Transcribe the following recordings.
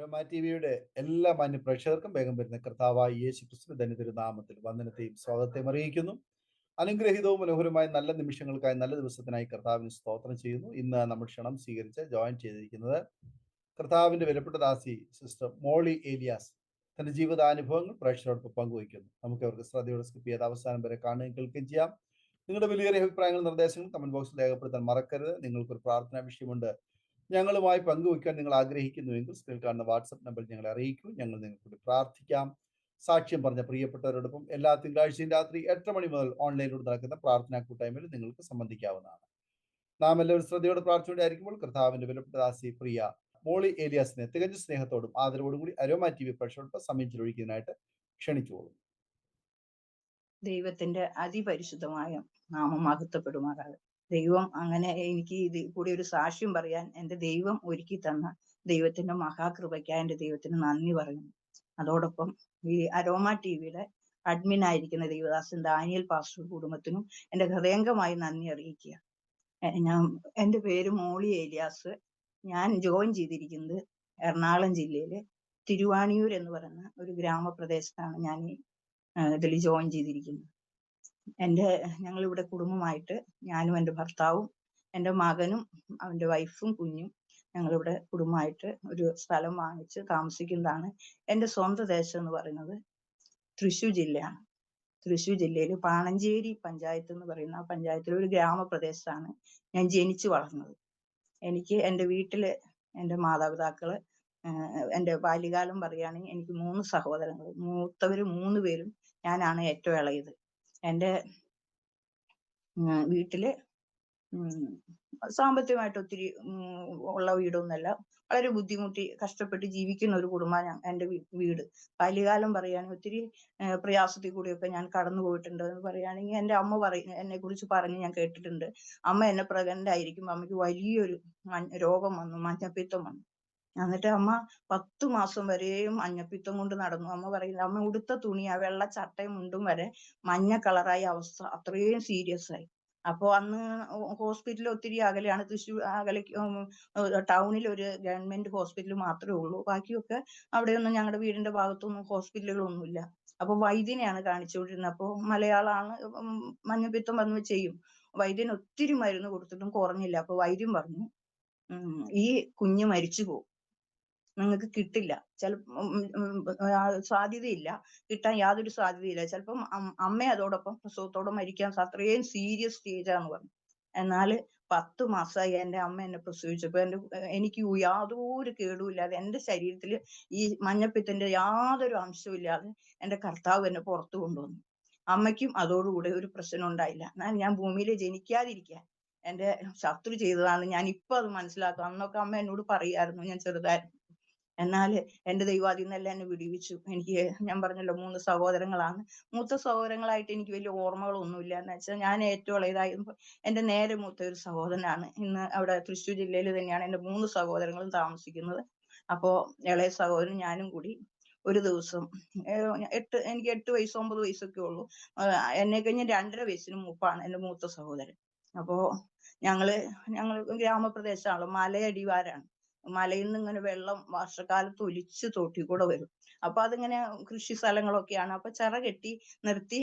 മനോരമ ടിവിയുടെ എല്ലാ മാന്യ പ്രേക്ഷകർക്കും വേഗം വരുന്ന കർത്താവായ യേശു ക്രിസ്തു ധന്യ തിരുനാമത്തിൽ വന്ദനത്തെയും സ്വാഗതത്തെയും അറിയിക്കുന്നു. അനുഗ്രഹീതവും മനോഹരമായ നല്ല നിമിഷങ്ങൾക്കായി നല്ല ദിവസത്തിനായി കർത്താവിന് സ്തോത്രം ചെയ്യുന്നു. ഇന്ന് നമ്മൾ ക്ഷണം സ്വീകരിച്ച് ജോയിൻ ചെയ്തിരിക്കുന്നത് കർത്താവിന്റെ വിലപ്പെട്ട ദാസി സിസ്റ്റർ മോളി ഏലിയാസ് തന്റെ ജീവിതാനുഭവങ്ങൾ പ്രേക്ഷകരോടൊപ്പം പങ്കുവയ്ക്കുന്നു. നമുക്ക് അവർക്ക് ശ്രദ്ധയോടെ സ്കിപ്പ് ചെയ്ത് അവസാനം വരെ കാണുകയും കേൾക്കുകയും ചെയ്യാം. നിങ്ങളുടെ വിലയേറിയ അഭിപ്രായങ്ങളും നിർദ്ദേശങ്ങളും കമന്റ് ബോക്സിൽ രേഖപ്പെടുത്താൻ മറക്കരുത്. നിങ്ങൾക്കൊരു പ്രാർത്ഥനാ വിഷയമുണ്ട്, ഞങ്ങളുമായി പങ്കുവയ്ക്കാൻ നിങ്ങൾ ആഗ്രഹിക്കുന്നുവെങ്കിൽ സ്ക്രീനിൽ കാണുന്ന വാട്സപ്പ് നമ്പറിൽ ഞങ്ങളെ അറിയിക്കൂ. ഞങ്ങൾ നിങ്ങൾക്ക് വേണ്ടി പ്രാർത്ഥിക്കാം. സാക്ഷ്യം പറഞ്ഞ പ്രിയപ്പെട്ടവരോടൊപ്പം എല്ലാ തിങ്കളാഴ്ചയും രാത്രി 8 മണി മുതൽ ഓൺലൈനിലൂടെ നടക്കുന്ന പ്രാർത്ഥനാ കൂട്ടായ്മയിൽ നിങ്ങൾക്ക് സംബന്ധിക്കാവുന്നതാണ്. നാം എല്ലാവരും ശ്രദ്ധയോടെ പ്രാർത്ഥനയോടെയായിരിക്കുമ്പോൾ കർത്താവിന്റെ വിലപ്പെട്ട ദാസി പ്രിയ മോളി ഏലിയാസിനെ തികഞ്ഞ സ്നേഹത്തോടും ആദരവോടും കൂടി അരോമ ടി വി പ്രേക്ഷകർക്ക് സമയം ചെലവഴിക്കുന്നതിനായിട്ട് ക്ഷണിച്ചുകൊള്ളും. ദൈവത്തിന്റെ അതിപരിശുദ്ധമായ നാമം മഹത്വപ്പെടുമാറാകട്ടെ. ദൈവം അങ്ങനെ എനിക്ക് ഇത് കൂടി ഒരു സാക്ഷ്യം പറയാൻ എൻ്റെ ദൈവം ഒരുക്കി തന്ന ദൈവത്തിന്റെ മഹാകൃപയ്ക്കായി എൻ്റെ ദൈവത്തിന് നന്ദി പറയുന്നു. അതോടൊപ്പം ഈ അരോമ ടി വിയുടെ അഡ്മിൻ ആയിരിക്കുന്ന ദൈവദാസൻ ദാനിയൽ പാസ്റ്റർ കുടുംബത്തിനും എൻ്റെ ഹൃദയംഗമായി നന്ദി അറിയിക്കുക. എൻ്റെ പേര് മോളി ഏലിയാസ്. ഞാൻ ജോയിൻ ചെയ്തിരിക്കുന്നത് എറണാകുളം ജില്ലയിലെ തിരുവാണിയൂർ എന്ന് പറയുന്ന ഒരു ഗ്രാമപ്രദേശത്താണ് ഞാൻ ഇതിൽ ജോയിൻ ചെയ്തിരിക്കുന്നത്. ഞങ്ങളിവിടെ കുടുംബമായിട്ട് ഞാനും എൻ്റെ ഭർത്താവും എൻ്റെ മകനും അവൻ്റെ വൈഫും കുഞ്ഞും ഞങ്ങളിവിടെ കുടുംബമായിട്ട് ഒരു സ്ഥലം വാങ്ങിച്ച് താമസിക്കുന്നതാണ്. എൻ്റെ സ്വന്തം ദേശം എന്ന് പറയുന്നത് തൃശ്ശൂർ ജില്ലയാണ്. തൃശ്ശൂർ ജില്ലയിൽ പാണഞ്ചേരി പഞ്ചായത്ത് എന്ന് പറയുന്ന ആ പഞ്ചായത്തിലെ ഒരു ഗ്രാമപ്രദേശത്താണ് ഞാൻ ജനിച്ചു വളർന്നത്. എനിക്ക് എൻ്റെ വീട്ടില് എൻ്റെ മാതാപിതാക്കള്, എൻ്റെ ബാല്യകാലം പറയുകയാണെങ്കിൽ എനിക്ക് 3 സഹോദരങ്ങൾ. മൂത്തവര് 3 പേരും, ഞാനാണ് ഏറ്റവും ഇളയത്. എൻ്റെ വീട്ടില് സാമ്പത്തികമായിട്ട് ഒത്തിരി ഉള്ള വീടൊന്നുമല്ല. വളരെ ബുദ്ധിമുട്ടി കഷ്ടപ്പെട്ട് ജീവിക്കുന്ന ഒരു കുടുംബമാണ് എൻ്റെ വീട്. ബാല്യകാലം പറയുകയാണെങ്കിൽ ഒത്തിരി പ്രയാസത്തിൽ കൂടിയൊക്കെ ഞാൻ കടന്നു പോയിട്ടുണ്ട് എന്ന് പറയുകയാണെങ്കിൽ എൻ്റെ അമ്മ എന്നെ കുറിച്ച് പറഞ്ഞ് ഞാൻ കേട്ടിട്ടുണ്ട്. അമ്മ എന്നെ പ്രഗ്നന്റ് ആയിരിക്കുമ്പോൾ അമ്മയ്ക്ക് വലിയൊരു രോഗം വന്നു, മഞ്ഞപ്പിത്തം വന്നു. എന്നിട്ട് അമ്മ 10 മാസം വരെയും മഞ്ഞപ്പിത്തം കൊണ്ട് നടന്നു. അമ്മ പറയുന്നത് അമ്മ ഉടുത്ത തുണി, ആ വെള്ള ചട്ടയും മുണ്ടും വരെ മഞ്ഞ കളറായ അവസ്ഥ, അത്രയും സീരിയസ് ആയി. അപ്പൊ അന്ന് ഹോസ്പിറ്റൽ ഒത്തിരി അകലെയാണ്. തൃശ്ശൂർ ടൗണിൽ ഒരു ഗവൺമെന്റ് ഹോസ്പിറ്റൽ മാത്രമേ ഉള്ളൂ. ബാക്കിയൊക്കെ അവിടെയൊന്നും ഞങ്ങളുടെ വീടിന്റെ ഭാഗത്തൊന്നും ഹോസ്പിറ്റലുകളൊന്നുമില്ല. അപ്പൊ വൈദ്യനെയാണ് കാണിച്ചുകൊണ്ടിരുന്നത്. അപ്പൊ മലയാളമാണ്, മഞ്ഞപ്പിത്തം വന്നു ചെയ്യും. വൈദ്യൻ ഒത്തിരി മരുന്ന് കൊടുത്തിട്ടും കുറഞ്ഞില്ല. അപ്പൊ വൈദ്യൻ പറഞ്ഞു, ഈ കുഞ്ഞ് മരിച്ചു പോകും, നിങ്ങൾക്ക് കിട്ടില്ല, സാധ്യതയില്ല, കിട്ടാൻ യാതൊരു സാധ്യതയില്ല, ചിലപ്പം അമ്മ അതോടൊപ്പം പ്രസവത്തോടെ മരിക്കാൻ അത്രയും സീരിയസ് സ്റ്റേജാന്ന് പറഞ്ഞു. എന്നാല് 10 മാസമായി എൻ്റെ അമ്മ എന്നെ പ്രസവിച്ചപ്പോ എനിക്ക് യാതൊരു കേടുമില്ലാതെ എൻ്റെ ശരീരത്തിൽ ഈ മഞ്ഞപ്പിത്തന്റെ യാതൊരു അംശവും ഇല്ലാതെ എൻ്റെ കർത്താവ് എന്നെ പുറത്തു കൊണ്ടുവന്നു. അമ്മയ്ക്കും അതോടുകൂടെ ഒരു പ്രശ്നം ഉണ്ടായില്ല. എന്നാൽ ഞാൻ ഭൂമിയിൽ ജനിക്കാതിരിക്കാൻ എൻ്റെ ശത്രു ചെയ്തതാണ്. ഞാൻ ഇപ്പൊ അത് മനസ്സിലാക്കും. അന്നൊക്കെ അമ്മ എന്നോട് പറയായിരുന്നു, ഞാൻ ചെറുതായിരുന്നു. എന്നാല് എൻ്റെ ദൈവം അതിൽ നിന്നെല്ലാം എന്നെ വിടുവിച്ചു. ഞാൻ പറഞ്ഞല്ലോ 3 സഹോദരങ്ങളാണ്. മൂത്ത സഹോദരങ്ങളായിട്ട് എനിക്ക് വലിയ ഓർമ്മകളൊന്നുമില്ല. എന്ന് വെച്ചാൽ ഞാൻ ഏറ്റവും ഇളയതായിരുന്നു. എൻ്റെ നേരെ മൂത്ത ഒരു സഹോദരനാണ് ഇന്ന് അവിടെ തൃശ്ശൂർ ജില്ലയിൽ തന്നെയാണ് എൻ്റെ 3 സഹോദരങ്ങളും താമസിക്കുന്നത്. അപ്പോ ഇളയ സഹോദരൻ ഞാനും കൂടി ഒരു ദിവസം എനിക്ക് 8 വയസ്സ് 9 വയസ്സൊക്കെ ഉള്ളൂ. എന്നെ കഴിഞ്ഞ് 2.5 വയസ്സിന് മൂപ്പാണ് എൻ്റെ മൂത്ത സഹോദരൻ. അപ്പോ ഞങ്ങള് ഗ്രാമപ്രദേശമാണല്ലോ, മലയടിവാരാണ്. മലയിൽ നിന്ന് ഇങ്ങനെ വെള്ളം വർഷക്കാലത്ത് ഒലിച്ച് തോട്ടിൽ കൂടെ വരും. അപ്പൊ അതിങ്ങനെ കൃഷി സ്ഥലങ്ങളൊക്കെയാണ്. അപ്പൊ ചിറ കെട്ടി നിർത്തി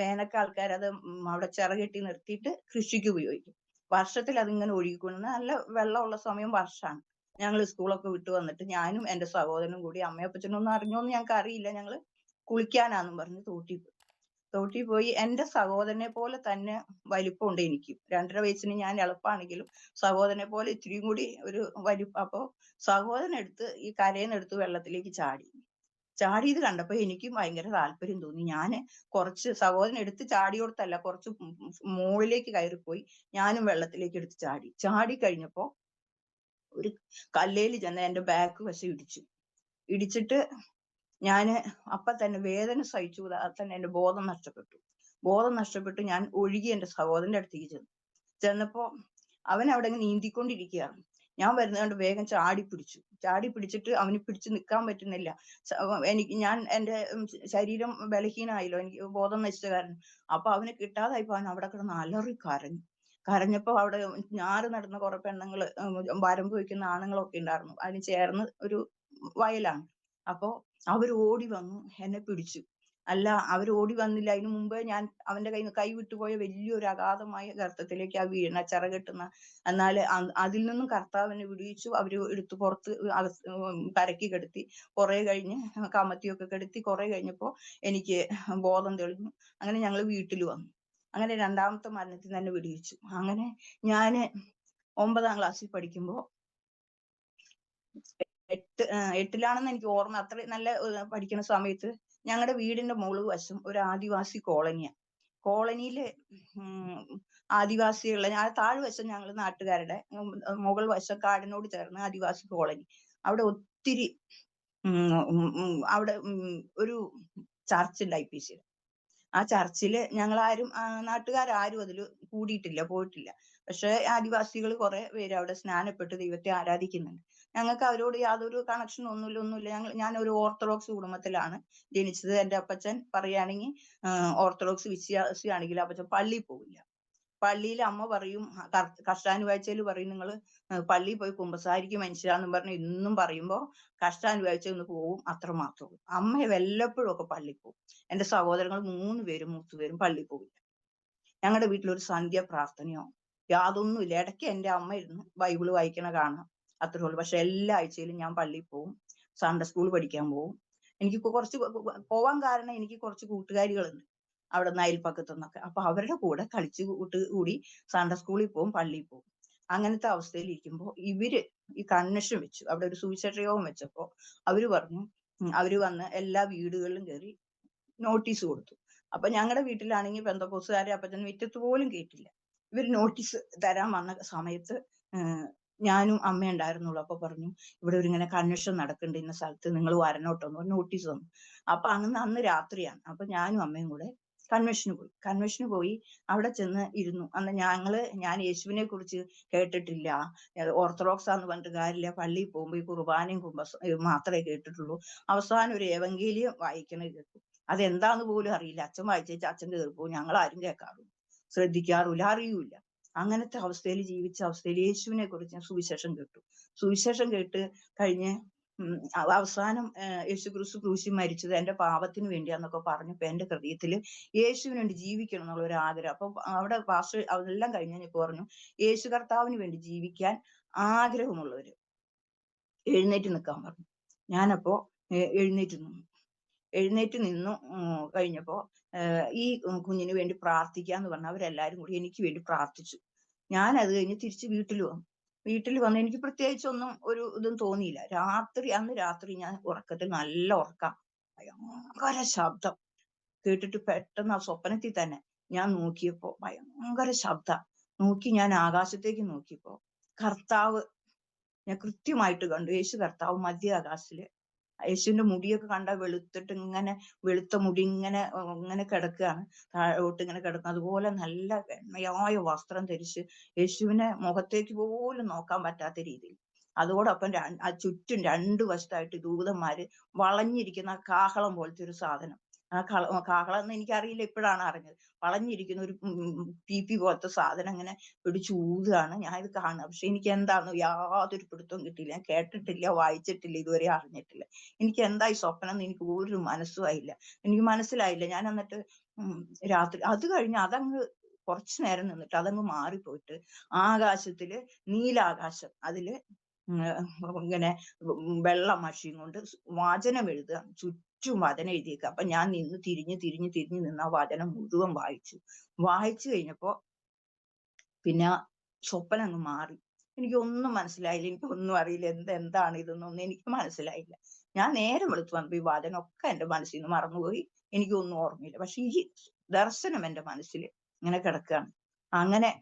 വേനൽക്ക് ആൾക്കാർ അത് അവിടെ ചിറ കെട്ടി നിർത്തിയിട്ട് കൃഷിക്ക് ഉപയോഗിക്കും. വർഷത്തിൽ അതിങ്ങനെ ഒഴുകിക്കൊണ്ട് നല്ല വെള്ളമുള്ള സമയം വർഷമാണ്. ഞങ്ങൾ സ്കൂളൊക്കെ വിട്ടു വന്നിട്ട് ഞാനും എൻ്റെ സഹോദരനും കൂടി, അമ്മയപ്പച്ചനൊന്നും അറിഞ്ഞോന്ന് ഞങ്ങൾക്ക് അറിയില്ല, ഞങ്ങള് കുളിക്കാനാന്നും പറഞ്ഞ് തോട്ടിൽ പോയി. എൻ്റെ സഹോദരനെ പോലെ തന്നെ വലിപ്പമുണ്ട് എനിക്ക്. 2.5 വയസ്സിന് ഞാൻ എളുപ്പമാണെങ്കിലും സഹോദരനെ പോലെ ഇത്തിരിയും കൂടി ഒരു വലിപ്പം. അപ്പൊ സഹോദരനെടുത്ത് ഈ കരേന്നെടുത്ത് വെള്ളത്തിലേക്ക് ചാടിയത് കണ്ടപ്പോ എനിക്കും ഭയങ്കര താല്പര്യം തോന്നി. ഞാന് കുറച്ച് സഹോദരൻ എടുത്ത് ചാടിയോടത്തല്ല, കുറച്ച് മുകളിലേക്ക് കയറിപ്പോയി ഞാനും വെള്ളത്തിലേക്ക് എടുത്ത് ചാടി കഴിഞ്ഞപ്പോ ഒരു കല്ലേല് ചെന്ന് എൻ്റെ ബാക്ക് വശം ഇടിച്ചിട്ട് ഞാന് അപ്പൊ തന്നെ വേദന സഹിച്ചു തന്നെ എൻ്റെ ബോധം നഷ്ടപ്പെട്ടു. ഞാൻ ഒഴുകി എൻ്റെ സഹോദരന്റെ അടുത്തേക്ക് ചെന്നപ്പോ അവൻ അവിടെ നീന്തിക്കൊണ്ടിരിക്കുകയാണ്. ഞാൻ വരുന്നത് കണ്ട് വേഗം ചാടി പിടിച്ചിട്ട് അവന് പിടിച്ചു നിൽക്കാൻ പറ്റുന്നില്ല. എൻ്റെ ശരീരം ബലഹീനായല്ലോ, എനിക്ക് ബോധം നശിച്ച കാരണം. അപ്പൊ അവന് കിട്ടാതായപ്പോ അവൻ അവിടെ കിടന്ന് അലറി കരഞ്ഞപ്പോ അവിടെ ഞാറ് നടന്ന കുറെ പെണ്ണുങ്ങള്, വരമ്പ് വയ്ക്കുന്ന ആണുങ്ങളൊക്കെ ഉണ്ടായിരുന്നു. അതിന് ചേർന്ന് ഒരു വയലാണ്. അപ്പോ അവര് ഓടി വന്നു എന്നെ പിടിച്ചു. അല്ല, അവര് ഓടി വന്നില്ല. അതിനു മുമ്പേ ഞാൻ അവന്റെ കയ്യിൽ നിന്ന് കൈ വിട്ടുപോയ വലിയൊരു അഗാധമായ ഗർത്തത്തിലേക്ക് വീണ ചിറകെട്ടുന്ന. എന്നാല് അതിൽ നിന്നും കർത്താവ് എന്നെ വിടുവിച്ചു. അവര് എടുത്ത് പുറത്ത് കരയ്ക്ക് കിടത്തി. കുറെ കഴിഞ്ഞ് കമത്തിയൊക്കെ കിടത്തി. കുറെ കഴിഞ്ഞപ്പോ എനിക്ക് ബോധം തെളിഞ്ഞു. അങ്ങനെ ഞങ്ങള് വീട്ടിൽ വന്നു. അങ്ങനെ രണ്ടാമത്തെ മരണത്തിൽ തന്നെ വിടുവിച്ചു. അങ്ങനെ ഞാന് 9ാം ക്ലാസ്സിൽ പഠിക്കുമ്പോ എട്ടിലാണെന്ന് എനിക്ക് ഓർമ്മ. അത്ര നല്ല പഠിക്കുന്ന സമയത്ത് ഞങ്ങളുടെ വീടിന്റെ മുകൾ വശം ഒരു ആദിവാസി കോളനിയാണ്. കോളനിയില് ആദിവാസികളുടെ താഴ്വശം ഞങ്ങൾ നാട്ടുകാരുടെ, മുകൾ വശം കാടിനോട് ചേർന്ന് ആദിവാസി കോളനി. അവിടെ ഒത്തിരി അവിടെ ഒരു ചർച്ച് ഉണ്ട് IPC. ആ ചർച്ചില് ഞങ്ങളാരും നാട്ടുകാരും അതിൽ കൂടിയിട്ടില്ല, പോയിട്ടില്ല. പക്ഷെ ആദിവാസികൾ കുറെ പേര് അവിടെ സ്നാനപ്പെട്ട് ദൈവത്തെ ആരാധിക്കുന്നുണ്ട്. ഞങ്ങൾക്ക് അവരോട് യാതൊരു കണക്ഷനും ഒന്നുമില്ല. ഞാൻ ഒരു ഓർത്തഡോക്സ് കുടുംബത്തിലാണ് ജനിച്ചത്. എന്റെ അപ്പച്ചൻ പറയുകയാണെങ്കിൽ ഓർത്തഡോക്സ് വിശ്വാസിയാണെങ്കിൽ അപ്പച്ചൻ പള്ളിയിൽ പോവില്ല. പള്ളിയിൽ അമ്മ പറയും, കഷ്ടാനുവാഴ്ചയിൽ പറയും, നിങ്ങൾ പള്ളിയിൽ പോയി കുമ്പസാരിക്കും മനുഷ്യരാന്നും പറഞ്ഞ് ഇന്നും പറയുമ്പോ കഷ്ടാനുവാഴ്ച ഒന്ന് പോവും, അത്രമാത്രം. അമ്മ വല്ലപ്പോഴും ഒക്കെ പള്ളിയിൽ പോകും. എന്റെ സഹോദരങ്ങൾ 3 പേരും 3 പേരും പള്ളിയിൽ പോവില്ല. ഞങ്ങളുടെ വീട്ടിലൊരു സന്ധ്യ പ്രാർത്ഥനയോ യാതൊന്നുമില്ല. ഇടയ്ക്ക് എന്റെ അമ്മ ഇരുന്ന് ബൈബിള് വായിക്കണ കാണാം, അത്രേ ഉള്ളൂ. പക്ഷെ എല്ലാ ആഴ്ചയിലും ഞാൻ പള്ളിയിൽ പോവും, സൺഡേ സ്കൂൾ പഠിക്കാൻ പോവും. എനിക്ക് കുറച്ച് പോവാൻ കാരണം എനിക്ക് കുറച്ച് കൂട്ടുകാരികളുണ്ട് അവിടെ നിന്ന്, അയൽപ്പക്കത്തു നിന്നൊക്കെ. അപ്പൊ അവരുടെ കൂടെ കളിച്ച് കൂടി സൺഡേ സ്കൂളിൽ പോവും, പള്ളിയിൽ പോവും. അങ്ങനത്തെ അവസ്ഥയിൽ ഇരിക്കുമ്പോ ഇവര് ഈ കൺവെൻഷൻ വെച്ചു. അവിടെ ഒരു സുവിശേഷ യോഗം വെച്ചപ്പോ അവര് പറഞ്ഞു, അവര് വന്ന് എല്ലാ വീടുകളിലും കയറി നോട്ടീസ് കൊടുത്തു. അപ്പൊ ഞങ്ങളുടെ വീട്ടിലാണെങ്കിൽ പെന്തക്കോസുകാരെ അപ്പച്ചൻ മുറ്റത്ത് പോലും കേട്ടില്ല. ഇവർ നോട്ടീസ് തരാൻ വന്ന സമയത്ത് ഞാനും അമ്മ ഉണ്ടായിരുന്നുള്ളൂ. അപ്പൊ പറഞ്ഞു, ഇവിടെ ഒരു ഇങ്ങനെ കൺവെൻഷൻ നടക്കുന്നുണ്ട് ഇന്ന സ്ഥലത്ത്, നിങ്ങൾ വരണോട്ടോന്ന് നോട്ടീസ് തന്നു. അപ്പൊ അന്ന് രാത്രിയാണ്. അപ്പൊ ഞാനും അമ്മയും കൂടെ കൺവെൻഷന് പോയി അവിടെ ചെന്ന് ഇരുന്നു. അന്ന് ഞാൻ യേശുവിനെ കുറിച്ച് കേട്ടിട്ടില്ല, ഓർത്തഡോക്സ് ആന്ന് പറഞ്ഞിട്ട് കാര്യമില്ല, പള്ളിയിൽ പോകുമ്പോ ഈ കുർബാനയും മാത്രമേ കേട്ടിട്ടുള്ളൂ. അവസാനം ഒരു ഏവങ്കേലിയം വായിക്കണ കേട്ടു. അതെന്താന്ന് പോലും അറിയില്ല. അച്ഛൻ വായിച്ചേച്ച് അച്ഛൻ കേൾപ്പോ, ഞങ്ങൾ ആരും കേൾക്കാറില്ല, ശ്രദ്ധിക്കാറില്ല, അറിയൂല. അങ്ങനത്തെ അവസ്ഥയിൽ ജീവിച്ച അവസ്ഥയിൽ യേശുവിനെ കുറിച്ച് സുവിശേഷം കേട്ടു. സുവിശേഷം കേട്ട് കഴിഞ്ഞ് അവസാനം യേശുക്രിസ്തു ക്രൂശിൽ മരിച്ചത് എന്റെ പാപത്തിന് വേണ്ടിയാന്നൊക്കെ പറഞ്ഞപ്പോ എന്റെ ഹൃദയത്തില് യേശുവിന് വേണ്ടി ജീവിക്കണം എന്നുള്ള ഒരു ആഗ്രഹം. അപ്പൊ അവിടെ പാസ്റ്റർ അതെല്ലാം കഴിഞ്ഞപ്പോ പറഞ്ഞു, യേശു കർത്താവിന് വേണ്ടി ജീവിക്കാൻ ആഗ്രഹമുള്ളവര് എഴുന്നേറ്റ് നിൽക്കാൻ പറഞ്ഞു. ഞാനപ്പോ എഴുന്നേറ്റ് നിന്നു. കഴിഞ്ഞപ്പോ ഈ കുഞ്ഞിന് വേണ്ടി പ്രാർത്ഥിക്കാന്ന് പറഞ്ഞു. അവരെല്ലാരും കൂടി എനിക്ക് വേണ്ടി പ്രാർത്ഥിച്ചു. ഞാൻ അത് കഴിഞ്ഞ് തിരിച്ച് വീട്ടിൽ വന്ന് എനിക്ക് പ്രത്യേകിച്ചൊന്നും ഒരു ഇതും തോന്നിയില്ല. അന്ന് രാത്രി ഞാൻ ഉറക്കത്തിൽ നല്ല ഉറക്കം, ഭയങ്കര ശബ്ദം കേട്ടിട്ട് പെട്ടെന്ന് ആ സ്വപ്നത്തിൽ തന്നെ ഞാൻ നോക്കിയപ്പോ ഭയങ്കര ശബ്ദം നോക്കി. ഞാൻ ആകാശത്തേക്ക് നോക്കിയപ്പോ കർത്താവ് ഞാൻ കൃത്യമായിട്ട് കണ്ടു. യേശു കർത്താവ് മധ്യ ആകാശത്തില്. യേശുവിന്റെ മുടിയൊക്കെ കണ്ട വെളുത്തിട്ട് ഇങ്ങനെ, വെളുത്ത മുടി ഇങ്ങനെ കിടക്കുകയാണ്, താഴോട്ട് ഇങ്ങനെ കിടക്കുക. അതുപോലെ നല്ല വെണ്മയായ വസ്ത്രം ധരിച്ച് യേശുവിനെ മുഖത്തേക്ക് പോലും നോക്കാൻ പറ്റാത്ത രീതിയിൽ. അതോടൊപ്പം ചുറ്റും 2 വശത്തായിട്ട് ദൂതന്മാര് വളഞ്ഞിരിക്കുന്ന കാഹളം പോലത്തെ ഒരു സാധനം. ആ കാഹളം എന്ന് എനിക്കറിയില്ല, ഇപ്പോഴാണ് അറിഞ്ഞത്. വളഞ്ഞിരിക്കുന്ന ഒരു പീപ്പി പോലത്തെ സാധനം ഇങ്ങനെ പിടിച്ച് ഊതുകയാണ്. ഞാൻ ഇത് കാണുക. പക്ഷെ എനിക്ക് എന്താണെന്ന് യാതൊരു പിടുത്തവും കിട്ടിയില്ല. ഞാൻ കേട്ടിട്ടില്ല, വായിച്ചിട്ടില്ല, ഇതുവരെ അറിഞ്ഞിട്ടില്ല. എനിക്ക് എന്താ ഈ സ്വപ്നം എന്ന് എനിക്ക് ഒരു മനസ്സുമായില്ല, എനിക്ക് മനസ്സിലായില്ല. ഞാൻ എന്നിട്ട് രാത്രി അത് കഴിഞ്ഞ് അതങ്ങ് കുറച്ചു നേരം നിന്നിട്ട് അതങ്ങ് മാറിപ്പോയിട്ട് ആകാശത്തില് നീലാകാശം, അതില് ഇങ്ങനെ വെള്ള മഷിയും കൊണ്ട് വചനം എഴുതുക, ചുറ്റും വചനം എഴുതിയേക്കുക. അപ്പൊ ഞാൻ നിന്ന് തിരിഞ്ഞ് നിന്ന് ആ വചനം മുഴുവൻ വായിച്ചു കഴിഞ്ഞപ്പോ പിന്നെ സ്വപ്നം അങ്ങ് മാറി. എനിക്കൊന്നും മനസ്സിലായില്ല, എനിക്കൊന്നും അറിയില്ല, എന്താണ് ഇതെന്നൊന്നും എനിക്ക് മനസ്സിലായില്ല. ഞാൻ നേരം വെളുത്ത് വന്നപ്പോ ഈ വചനമൊക്കെ എന്റെ മനസ്സിൽ നിന്ന് മറന്നുപോയി, എനിക്കൊന്നും ഓർമ്മയില്ല. പക്ഷെ ഈ ദർശനം എന്റെ മനസ്സിൽ ഇങ്ങനെ കിടക്കുകയാണ്. അങ്ങനെ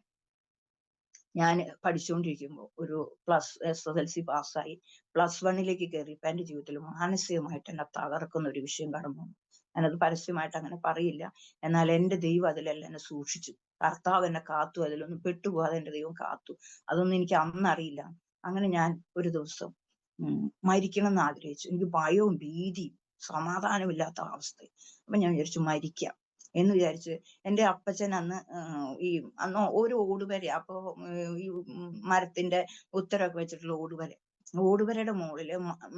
ഞാൻ പഠിച്ചുകൊണ്ടിരിക്കുമ്പോൾ ഒരു SSLC പാസ്സായി +1 കയറിയപ്പോ എന്റെ ജീവിതത്തിൽ മാനസികമായിട്ട് എന്നെ തകർക്കുന്ന ഒരു വിഷയം കടന്നു വന്നു. ഞാനത് പരസ്യമായിട്ട് അങ്ങനെ പറയില്ല. എന്നാൽ എന്റെ ദൈവം അതിലെല്ലാം എന്നെ സൂക്ഷിച്ചു. കർത്താവ് എന്നെ കാത്തു, അതിലൊന്നും പെട്ടുപോകാതെ എന്റെ ദൈവം കാത്തു. അതൊന്നും എനിക്ക് അന്നറിയില്ല. അങ്ങനെ ഞാൻ ഒരു ദിവസം മരിക്കണം എന്ന് ആഗ്രഹിച്ചു. എനിക്ക് ഭയവും ഭീതിയും സമാധാനമില്ലാത്ത അവസ്ഥ. അപ്പൊ ഞാൻ വിചാരിച്ചു മരിക്കാം എന്ന് വിചാരിച്ച്. എന്റെ അപ്പച്ചൻ അന്ന് ഒരു ഓടുവര, അപ്പൊ ഈ മരത്തിന്റെ ഉത്തരമൊക്കെ വെച്ചിട്ടുള്ള ഓടുവര, ഓടുപുരയുടെ മുകളില്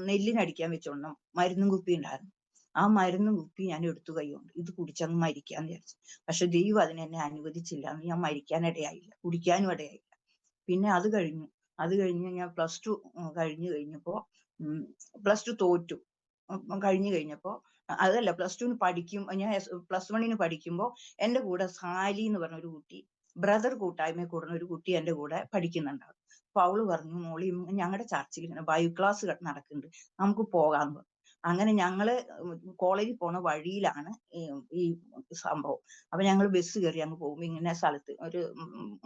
നെല്ലിനടിക്കാൻ വെച്ചോണ്ട് മരുന്നും കുപ്പി ഉണ്ടായിരുന്നു. ആ മരുന്നും കുപ്പി ഞാൻ എടുത്തു കൈകൊണ്ട് ഇത് കുടിച്ചങ്ങ് മരിക്കാന്ന് വിചാരിച്ചു. പക്ഷെ ദൈവം അതിന് എന്നെ അനുവദിച്ചില്ല. അന്ന് ഞാൻ മരിക്കാൻ ഇടയായില്ല, കുടിക്കാനും ഇടയായില്ല. പിന്നെ അത് കഴിഞ്ഞ് ഞാൻ +2 കഴിഞ്ഞു കഴിഞ്ഞപ്പോ +2 തോറ്റു. കഴിഞ്ഞു കഴിഞ്ഞപ്പോ അതല്ല +2ന് പഠിക്കും ഞാൻ +1ന് പഠിക്കുമ്പോ എന്റെ കൂടെ സാലി എന്ന് പറഞ്ഞ ഒരു കുട്ടി, ബ്രദർ കൂട്ടായ്മയിൽ കൂടുന്ന ഒരു കുട്ടി എന്റെ കൂടെ പഠിക്കുന്നുണ്ടാവും. അപ്പൊ അവള് പറഞ്ഞു, മോളി ഞങ്ങളുടെ ചർച്ചിൽ ഇങ്ങനെ ബൈബിൾ ക്ലാസ് നടക്കുന്നുണ്ട്, നമുക്ക് പോകാന്ന് പറഞ്ഞു. അങ്ങനെ ഞങ്ങള് കോളേജിൽ പോണ വഴിയിലാണ് ഈ സംഭവം. അപ്പൊ ഞങ്ങൾ ബസ് കയറി അങ്ങ് പോകും. ഇങ്ങനെ സ്ഥലത്ത് ഒരു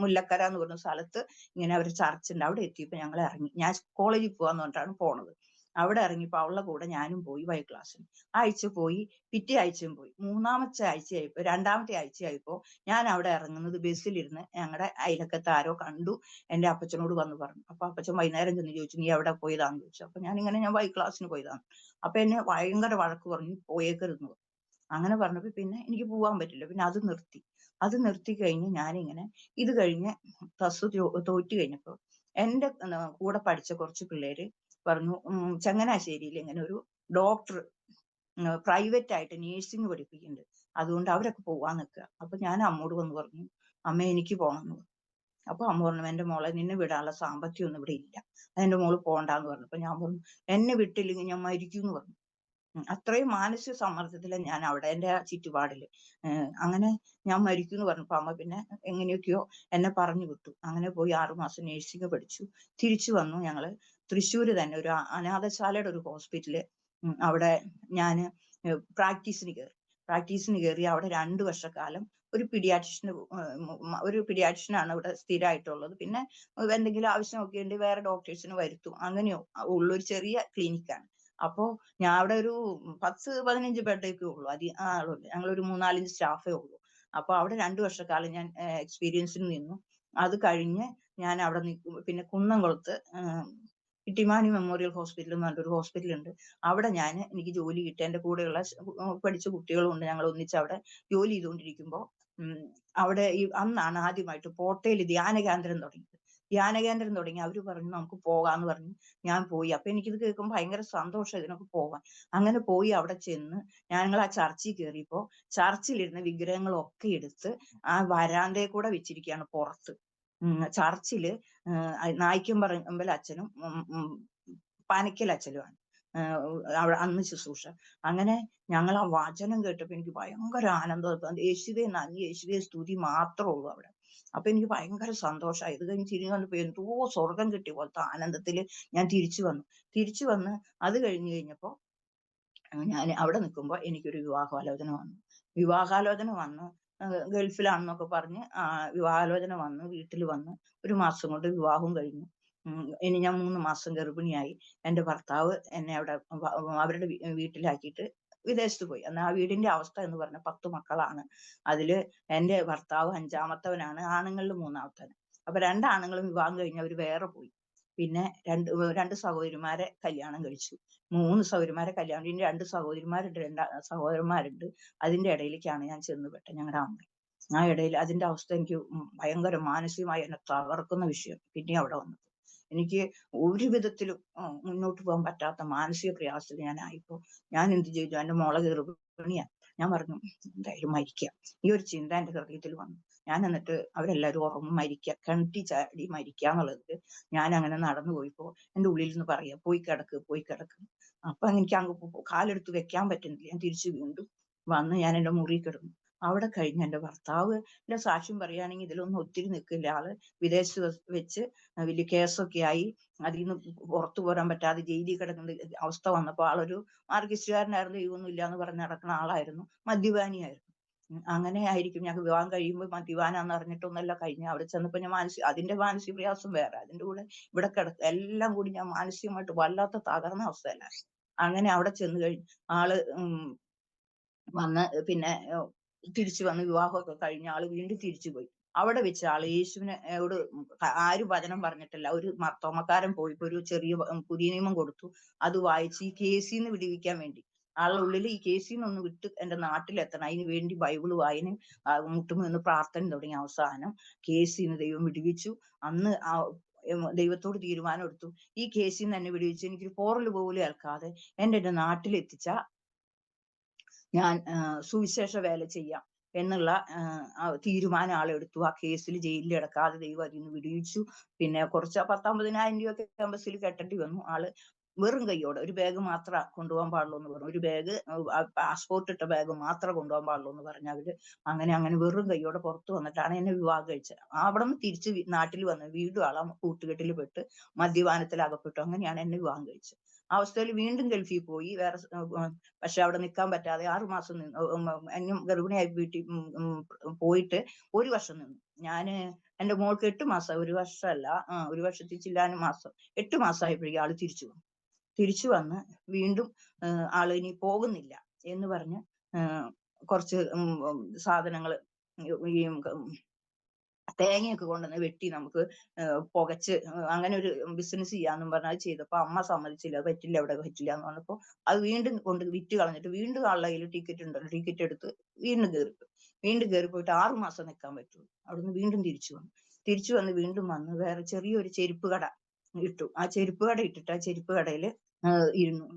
മുല്ലക്കര എന്ന് പറഞ്ഞ സ്ഥലത്ത് ഇങ്ങനെ ഒരു ചർച്ച് ഉണ്ട്. അവിടെ എത്തിയപ്പോ ഞങ്ങൾ ഇറങ്ങി. ഞാൻ കോളേജിൽ പോകാന്ന് പറഞ്ഞിട്ടാണ് പോണത്. അവിടെ ഇറങ്ങിയപ്പോ അവളുടെ കൂടെ ഞാനും പോയി ബൈബിൾ ക്ലാസ്സിന്. ആഴ്ച പോയി, പിറ്റേ ആഴ്ചയും പോയി. രണ്ടാമത്തെ ആഴ്ചയായപ്പോ ഞാൻ അവിടെ ഇറങ്ങുന്നത് ബസ്സിലിരുന്ന് ഞങ്ങളുടെ അയലക്കത്ത് ആരോ കണ്ടു. എന്റെ അപ്പച്ചനോട് വന്ന് പറഞ്ഞു. അപ്പൊ അപ്പച്ചൻ വൈകുന്നേരം ചെന്ന് ചോദിച്ചു, നീ എവിടെ പോയതാന്ന് ചോദിച്ചു. അപ്പൊ ഞാൻ ബൈബിൾ ക്ലാസ്സിന് പോയതാണ്. അപ്പൊ എന്നെ ഭയങ്കര വഴക്ക് പറഞ്ഞു, പോയേക്കരുതെന്ന് പറഞ്ഞു. അങ്ങനെ പറഞ്ഞപ്പോ പിന്നെ എനിക്ക് പോകാൻ പറ്റില്ല. പിന്നെ അത് നിർത്തി കഴിഞ്ഞ് ഞാനിങ്ങനെ ഇത് കഴിഞ്ഞ് തോറ്റു കഴിഞ്ഞപ്പോ എന്റെ കൂടെ പഠിച്ച കുറച്ച് പിള്ളേര് പറഞ്ഞു, ചങ്ങനാശ്ശേരിയിൽ ഇങ്ങനെ ഒരു ഡോക്ടർ പ്രൈവറ്റ് ആയിട്ട് നേഴ്സിംഗ് പഠിപ്പിക്കുന്നുണ്ട്, അതുകൊണ്ട് അവരൊക്കെ പോവാൻ നിൽക്കുക. അപ്പൊ ഞാൻ അമ്മോട് വന്ന് പറഞ്ഞു, അമ്മ എനിക്ക് പോകണമെന്ന് പറഞ്ഞു. അപ്പൊ അമ്മ പറഞ്ഞു, എന്റെ മോളെ നിന്നെ വിടാനുള്ള സാമ്പത്തികം ഒന്നും ഇവിടെ ഇല്ല, അതെന്റെ മോള് പോണ്ടാന്ന് പറഞ്ഞു. അപ്പൊ ഞാൻ പറഞ്ഞു, എന്നെ വിട്ടില്ലെങ്കിൽ ഞാൻ മരിക്കും എന്ന് പറഞ്ഞു. അത്രയും മാനസിക സമ്മർദ്ദത്തിലാണ് ഞാൻ അവിടെ എന്റെ ആ ചുറ്റുപാടില്. അങ്ങനെ ഞാൻ മരിക്കും എന്ന് പറഞ്ഞപ്പോ അമ്മ പിന്നെ എങ്ങനെയൊക്കെയോ എന്നെ പറഞ്ഞു വിട്ടു. അങ്ങനെ പോയി 6 മാസം നേഴ്സിംഗ് പഠിച്ചു. തിരിച്ചു വന്നു. ഞങ്ങള് തൃശ്ശൂര് തന്നെ ഒരു അനാഥശാലയുടെ ഒരു ഹോസ്പിറ്റല്, അവിടെ ഞാന് പ്രാക്ടീസിന് കയറി. അവിടെ 2 വർഷക്കാലം ഒരു പീഡിയാട്രിഷ്യനാണ് ഇവിടെ സ്ഥിരമായിട്ടുള്ളത്. പിന്നെ എന്തെങ്കിലും ആവശ്യമൊക്കെ ഉണ്ടെങ്കിൽ വേറെ ഡോക്ടേഴ്സിന് വരുത്തും. അങ്ങനെയോ ഉള്ളൊരു ചെറിയ ക്ലിനിക്കാണ്. അപ്പോ ഞാൻ അവിടെ ഒരു 10-15 ബെഡൊക്കെ ഉള്ളൂ. ആളുള്ളൂ. ഞങ്ങളൊരു 3-4 സ്റ്റാഫേ ഉള്ളൂ. അപ്പൊ അവിടെ 2 വർഷക്കാലം ഞാൻ എക്സ്പീരിയൻസിന് നിന്നു. അത് കഴിഞ്ഞ് ഞാൻ അവിടെ നിൽക്കും. പിന്നെ കുന്നംകുളത്ത് ഇട്ടിമാനി മെമ്മോറിയൽ ഹോസ്പിറ്റൽ എന്ന് പറഞ്ഞിട്ടൊരു ഹോസ്പിറ്റൽ ഉണ്ട്. അവിടെ എനിക്ക് ജോലി കിട്ടി. എന്റെ കൂടെയുള്ള പഠിച്ച കുട്ടികളും ഉണ്ട്. ഞങ്ങൾ ഒന്നിച്ച് അവിടെ ജോലി ചെയ്തുകൊണ്ടിരിക്കുമ്പോൾ അവിടെ അന്നാണ് ആദ്യമായിട്ട് പോട്ടയിൽ ധ്യാനകേന്ദ്രം തുടങ്ങി. അവര് പറഞ്ഞു, നമുക്ക് പോകാന്ന് പറഞ്ഞു. ഞാൻ പോയി. അപ്പൊ എനിക്കിത് കേൾക്കുമ്പോൾ ഭയങ്കര സന്തോഷം, ഇതിനൊക്കെ പോകാൻ. അങ്ങനെ പോയി അവിടെ ചെന്ന് ഞങ്ങൾ ആ ചർച്ചിൽ കയറിയപ്പോ ചർച്ചിലിരുന്ന വിഗ്രഹങ്ങളൊക്കെ എടുത്ത് ആ വരാന്തയിൽ കൂടെ വെച്ചിരിക്കുകയാണ് പുറത്ത്. ചർച്ചില് നായിക്കമ്പറമ്പൽ അച്ഛനും പാനക്കൽ അച്ഛനുമാണ് അന്ന് ശുശ്രൂഷ. അങ്ങനെ ഞങ്ങൾ ആ വചനം കേട്ടപ്പോ എനിക്ക് ഭയങ്കര ആനന്ദം. യേശുവേ നന്ദി, യേശുവേ സ്തുതി മാത്രമേ ഉള്ളൂ അവിടെ. അപ്പൊ എനിക്ക് ഭയങ്കര സന്തോഷമായി. ഇത് കഴിഞ്ഞ് തിരിഞ്ഞു വന്നപ്പോ എന്തോ സ്വർഗം കിട്ടിയ പോലത്തെ ആനന്ദത്തില് ഞാൻ തിരിച്ചു വന്ന് അത് കഴിഞ്ഞപ്പോ ഞാൻ അവിടെ നിൽക്കുമ്പോ എനിക്കൊരു വിവാഹാലോചന വന്നു. ഗൾഫിലാണെന്നൊക്കെ പറഞ്ഞ് വിവാഹാലോചന വന്നു. വീട്ടിൽ വന്ന് 1 മാസം കൊണ്ട് വിവാഹവും കഴിഞ്ഞു. ഇനി ഞാൻ 3 മാസം ഗർഭിണിയായി. എന്റെ ഭർത്താവ് എന്നെ അവിടെ അവരുടെ വീട്ടിലാക്കിയിട്ട് വിദേശത്ത് പോയി. എന്നാൽ ആ വീടിന്റെ അവസ്ഥ എന്ന് പറഞ്ഞാൽ 10 മക്കളാണ്. അതില് എന്റെ ഭർത്താവ് 5ാമത്തവനാണ്, ആണുങ്ങളിൽ 3ാമത്തവൻ. അപ്പൊ 2 ആണുങ്ങളും വിവാഹം കഴിഞ്ഞ് അവര് വേറെ പോയി. പിന്നെ 2 സഹോദരിമാരെ കല്യാണം കഴിച്ചു. 3 സഹോദരിമാരെ കല്യാണം കഴിഞ്ഞ് 2 സഹോദരന്മാരുണ്ട്. അതിന്റെ ഇടയിലേക്കാണ് ഞാൻ ചെന്നുപെട്ടത്, ഞങ്ങളുടെ അമ്മ. ആ ഇടയിൽ അതിന്റെ അവസ്ഥ എനിക്ക് ഭയങ്കര മാനസികമായി എന്നെ തകർക്കുന്ന വിഷയം. പിന്നെ അവിടെ വന്നത് എനിക്ക് ഒരു വിധത്തിലും മുന്നോട്ട് പോകാൻ പറ്റാത്ത മാനസിക പ്രയാസത്തിൽ ഞാൻ ആയിപ്പോ ഞാൻ എന്ത് ചെയ്തു, എന്റെ മോളെ ഗർഭിണിയാ. ഞാൻ പറഞ്ഞു, എന്തായാലും മരിക്കാം. ഈ ഒരു ചിന്ത എന്റെ ഹൃദയത്തിൽ വന്നു. ഞാൻ എന്നിട്ട് അവരെല്ലാവരും ഉറങ്ങും, കിണറ്റി ചാടി മരിക്കാന്നുള്ളത് ഞാൻ അങ്ങനെ നടന്നു പോയിപ്പോ എന്റെ ഉള്ളിൽ നിന്ന് പറയാ, പോയി കിടക്ക്. അപ്പൊ എനിക്ക് അങ്ങ് കാലെടുത്ത് വെക്കാൻ പറ്റുന്നില്ല. ഞാൻ തിരിച്ചു വീണ്ടും വന്ന് ഞാൻ എന്റെ മുറി കിടന്നു. അവിടെ കഴിഞ്ഞ് എന്റെ ഭർത്താവിന്റെ സാക്ഷ്യം പറയുകയാണെങ്കിൽ ഇതിലൊന്നും ഒത്തിരി നിൽക്കില്ല. ആള് വിദേശത്ത് വെച്ച് വലിയ കേസൊക്കെ ആയി. അതിൽ നിന്ന് പുറത്തു പോരാൻ പറ്റാതെ ജയിലിൽ കിടക്കുന്ന അവസ്ഥ വന്നപ്പോൾ ആളൊരു മാർക്സിസ്റ്റുകാരനായിരുന്നു, ദൈവമൊന്നും ഇല്ല എന്ന് പറഞ്ഞ് നടക്കുന്ന ആളായിരുന്നു, മദ്യപാനിയായിരുന്നു. അങ്ങനെ ആയിരിക്കും. ഞങ്ങൾക്ക് വിവാഹം കഴിയുമ്പോൾ മദ്യപാനാന്ന് അറിഞ്ഞിട്ടൊന്നല്ല കഴിഞ്ഞ. അവിടെ ചെന്നപ്പോ ഞാൻ അതിന്റെ മാനസിക പ്രയാസം വേറെ, അതിന്റെ കൂടെ ഇവിടെ എല്ലാം കൂടി ഞാൻ മാനസികമായിട്ട് വല്ലാത്ത തകർന്ന അവസ്ഥയല്ലായിരുന്നു. അങ്ങനെ അവിടെ ചെന്ന് കഴിഞ്ഞ് ആള് വന്ന് പിന്നെ തിരിച്ചു വന്ന് വിവാഹമൊക്കെ കഴിഞ്ഞ ആള് വീണ്ടും തിരിച്ചു പോയി. അവിടെ വെച്ച് ആള് യേശുവിനോട് ആരും വചനം പറഞ്ഞിട്ടില്ല. ഒരു മർത്തോമക്കാരൻ പോയിപ്പോ ഒരു ചെറിയ പുതിയ നിയമം കൊടുത്തു. അത് വായിച്ച് ഈ കേസിന്ന് വിടുവിക്കാൻ വേണ്ടി ആളുടെ ഉള്ളിൽ ഈ കേസിൽ നിന്ന് വിട്ട് എന്റെ നാട്ടിലെത്തണം, അതിന് വേണ്ടി ബൈബിള് വായന മുട്ടുമെന്ന് പ്രാർത്ഥന തുടങ്ങി. അവസാനം കേസിന്ന് ദൈവം വിടുവിച്ചു. അന്ന് ദൈവത്തോട് തീരുമാനം എടുത്തു. ഈ കേസിൽ നിന്ന് എന്നെ വിടുവിച്ച് എനിക്കൊരു പോറൽ പോലും ഏൽക്കാതെ എന്റെ നാട്ടിലെത്തിച്ച ഞാൻ സുവിശേഷ വേല ചെയ്യാം എന്നുള്ള തീരുമാനം ആളെടുത്തു. ആ കേസിൽ ജയിലിൽ കിടക്കാതെ ദൈവം അതിൽ നിന്ന് വിടുവിച്ചു. പിന്നെ കുറച്ച് 10-50,000 രൂപയൊക്കെ എംബസിയിൽ കെട്ടേണ്ടി വന്നു. ആള് വെറും കൈയോടെ ഒരു ബാഗ് മാത്രമേ കൊണ്ടുപോകാൻ പാടുള്ളൂ എന്ന് പറഞ്ഞു. ഒരു ബാഗ്, പാസ്പോർട്ട് ഇട്ട ബാഗ് മാത്രമേ കൊണ്ടുപോകാൻ പാടുള്ളൂ എന്ന് പറഞ്ഞു അവര്. അങ്ങനെ വെറും കൈയോടെ പുറത്തു വന്നിട്ടാണ് എന്നെ വിവാഹം കഴിച്ചത്. അവിടെ നിന്ന് തിരിച്ച് നാട്ടിൽ വന്ന് വീണ്ടും ആളെ കൂട്ടുകെട്ടിൽ പെട്ട് മദ്യപാനത്തിൽ അകപ്പെട്ടു. അങ്ങനെയാണ് എന്നെ വിവാഹം കഴിച്ചത്. ആ അവസ്ഥയിൽ വീണ്ടും ഗൾഫിൽ പോയി. പക്ഷെ അവിടെ നിൽക്കാൻ പറ്റാതെ 6 മാസം നിന്ന് എന്നെ ഗർഭിണിയായി വീട്ടിൽ പോയിട്ട് 1 വർഷം നിന്നു. ഞാന് എന്റെ മോൾക്ക് 8 മാസം, 1 വർഷമല്ല, 1 വർഷത്തിൽ ചില്ലാനും മാസം, 8 മാസമായപ്പോഴേക്കും ആള് തിരിച്ചു വന്ന് വീണ്ടും ആള് ഇനി പോകുന്നില്ല എന്ന് പറഞ്ഞ് കുറച്ച് സാധനങ്ങൾ, ഈ തേങ്ങയൊക്കെ കൊണ്ടുവന്ന് വെട്ടി നമുക്ക് പുകച്ച് അങ്ങനെ ഒരു ബിസിനസ് ചെയ്യാന്നും പറഞ്ഞ് അത് ചെയ്തപ്പോ അമ്മ സമ്മതിച്ചില്ല. അത് പറ്റില്ല, ഇവിടെ പറ്റില്ല എന്ന് പറഞ്ഞപ്പോ അത് വീണ്ടും കൊണ്ട് വിറ്റ് കളഞ്ഞിട്ട് വീണ്ടും ആളുടെ കയ്യിൽ ടിക്കറ്റ് ഉണ്ടല്ലോ, ടിക്കറ്റ് എടുത്ത് വീണ്ടും കയറിപ്പോയിട്ട് 6 മാസം നിൽക്കാൻ പറ്റുള്ളൂ. അവിടുന്ന് വീണ്ടും തിരിച്ചു വന്ന് വീണ്ടും വന്ന് വേറെ ചെറിയൊരു ചെരുപ്പ് കട ഇട്ടു. ആ ചെരുപ്പ് കട ഇട്ടിട്ട് ആ ചെരുപ്പ് കടയിൽ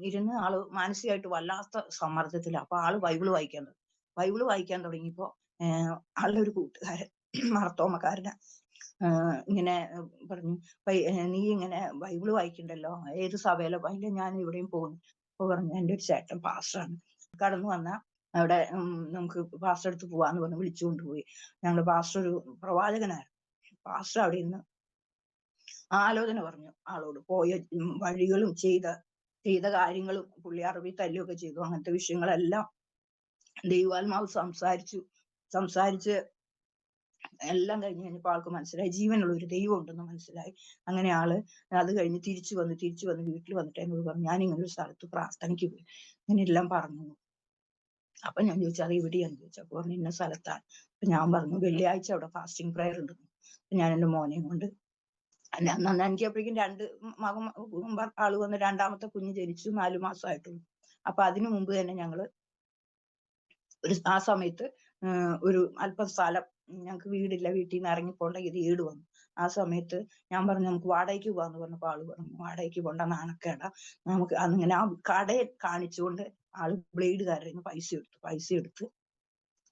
ഇരുന്ന് ആള് മാനസികമായിട്ട് വല്ലാത്ത സമ്മർദ്ദത്തില. അപ്പൊ ആള് ബൈബിള് വായിക്കാൻ തുടങ്ങിയപ്പോ ആളുടെ ഒരു കൂട്ടുകാരൻ മാർത്തോമക്കാരനാ ഇങ്ങനെ പറഞ്ഞു, നീ ഇങ്ങനെ ബൈബിള് വായിക്കണ്ടല്ലോ, ഏത് സഭയിലോ? ഇല്ല, ഞാൻ എവിടെയും പോകുന്നു. അപ്പൊ പറഞ്ഞു, എന്റെ ഒരു ചേട്ടൻ പാസ്റ്ററാണ്, കടന്നു വന്നാ അവിടെ നമുക്ക് പാസ്റ്റർ അടുത്ത് പോവാന്ന് പറഞ്ഞ് വിളിച്ചുകൊണ്ടുപോയി. ഞങ്ങളുടെ പാസ്റ്റർ ഒരു പ്രവാചകനായിരുന്നു. പാസ്റ്റർ അവിടെ ഇരുന്ന് ആലോചന പറഞ്ഞു ആളോട്. പോയ വഴികളും ചെയ്ത കാര്യങ്ങളും പുള്ളി അറബി തല്ലുകയൊക്കെ ചെയ്തു. അങ്ങനത്തെ വിഷയങ്ങളെല്ലാം ദൈവാത്മാവ് സംസാരിച്ച് എല്ലാം കഴിഞ്ഞ് കഴിഞ്ഞപ്പോൾ ആൾക്ക് മനസ്സിലായി ജീവനുള്ള ഒരു ദൈവം ഉണ്ടെന്ന് മനസ്സിലായി. അങ്ങനെ ആള് അത് കഴിഞ്ഞ് തിരിച്ചു വന്ന് വീട്ടിൽ വന്നിട്ട് എന്നോട് പറഞ്ഞു, ഞാൻ ഇങ്ങനെ ഒരു സ്ഥലത്ത് പ്രാർത്ഥനയ്ക്ക് പോയി, ഇങ്ങനെ എല്ലാം പറഞ്ഞു. അപ്പൊ ഞാൻ ചോദിച്ചു, അത് എവിടെയാന്ന് ചോദിച്ചു. അപ്പൊ പറഞ്ഞു, ഇന്ന സ്ഥലത്താണ്. അപ്പൊ ഞാൻ പറഞ്ഞു, വെള്ളിയാഴ്ച അവിടെ ഫാസ്റ്റിംഗ് പ്രയർ ഉണ്ട്. ഞാൻ എന്റെ മോനെയും കൊണ്ട്, അന്ന് എനിക്ക് അപ്പോഴേക്കും 2 ആള് വന്ന്, 2ാമത്തെ കുഞ്ഞ് ജനിച്ചു, 4 മാസമായിട്ടുള്ളൂ. അപ്പൊ അതിനു മുമ്പ് തന്നെ ഞങ്ങള് ആ സമയത്ത് ഒരു അല്പം സ്ഥലം, ഞങ്ങൾക്ക് വീടില്ല, വീട്ടിൽ നിന്ന് ഇറങ്ങിപ്പോണ്ട ഈട് വന്നു. ആ സമയത്ത് ഞാൻ പറഞ്ഞു, നമുക്ക് വാടകയ്ക്ക് പോകാന്ന് പറഞ്ഞപ്പോ ആള് പറഞ്ഞു, വാടകയ്ക്ക് പോണ്ട, നാണക്കേടാ, നമുക്ക് അങ്ങനെ ആ കടയെ കാണിച്ചുകൊണ്ട് ആള് ബ്ലേഡുകാരുടെ കയ്യിൽ നിന്ന് പൈസ എടുത്ത്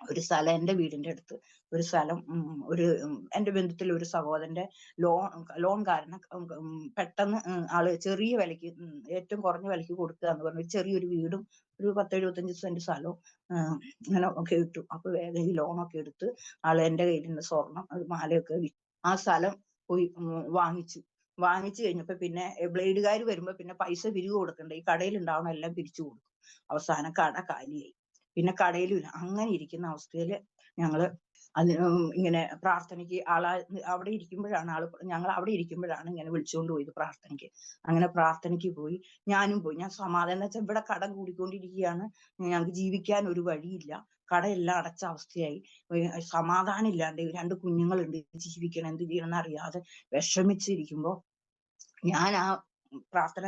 ഒരു സ്ഥലം, എന്റെ വീടിന്റെ അടുത്ത് ഒരു സ്ഥലം, എന്റെ ബന്ധുത്തിൽ ഒരു സഹോദരന്റെ ലോൺ കാരണം പെട്ടെന്ന് ആള് ചെറിയ വിലയ്ക്ക്, ഏറ്റവും കുറഞ്ഞ വിലയ്ക്ക് കൊടുക്കുക എന്ന് പറഞ്ഞു. ചെറിയൊരു വീടും ഒരു 10-75 സെന്റ് സ്ഥലവും അങ്ങനെ ഒക്കെ ഇട്ടു. അപ്പൊ വേഗം ഈ ലോണൊക്കെ എടുത്ത് ആള് എന്റെ കയ്യിൽ നിന്ന് സ്വർണം, മാലയൊക്കെ ആ സ്ഥലം പോയി വാങ്ങിച്ചു കഴിഞ്ഞപ്പോ പിന്നെ ബ്ലേഡുകാർ വരുമ്പോ പിന്നെ പൈസ പിരിവ് കൊടുക്കണ്ട, ഈ കടയിൽ ഉണ്ടാവണം എല്ലാം പിരിച്ചു കൊടുക്കും. അവസാനം കട കാലിയായി. പിന്നെ കടയിലും അങ്ങനെ ഇരിക്കുന്ന അവസ്ഥയില് ഞങ്ങള് ഇങ്ങനെ പ്രാർത്ഥനയ്ക്ക് അവിടെ ഇരിക്കുമ്പോഴാണ് ഞങ്ങൾ അവിടെ ഇരിക്കുമ്പോഴാണ് ഇങ്ങനെ വിളിച്ചുകൊണ്ട് പോയത് പ്രാർത്ഥനയ്ക്ക്. അങ്ങനെ പ്രാർത്ഥനയ്ക്ക് പോയി. ഞാനും പോയി. ഞാൻ സമാധാനം വെച്ചാൽ ഇവിടെ കടം കൂടിക്കൊണ്ടിരിക്കുകയാണ്, ഞങ്ങൾക്ക് ജീവിക്കാൻ ഒരു വഴിയില്ല, കടയെല്ലാം അടച്ച അവസ്ഥയായി, സമാധാനം ഇല്ലാണ്ട്, 2 കുഞ്ഞുങ്ങളുണ്ട്, ജീവിക്കണം, എന്ത് ചെയ്യണം എന്നറിയാതെ വിഷമിച്ചിരിക്കുമ്പോ ഞാൻ ആ പ്രാർത്ഥന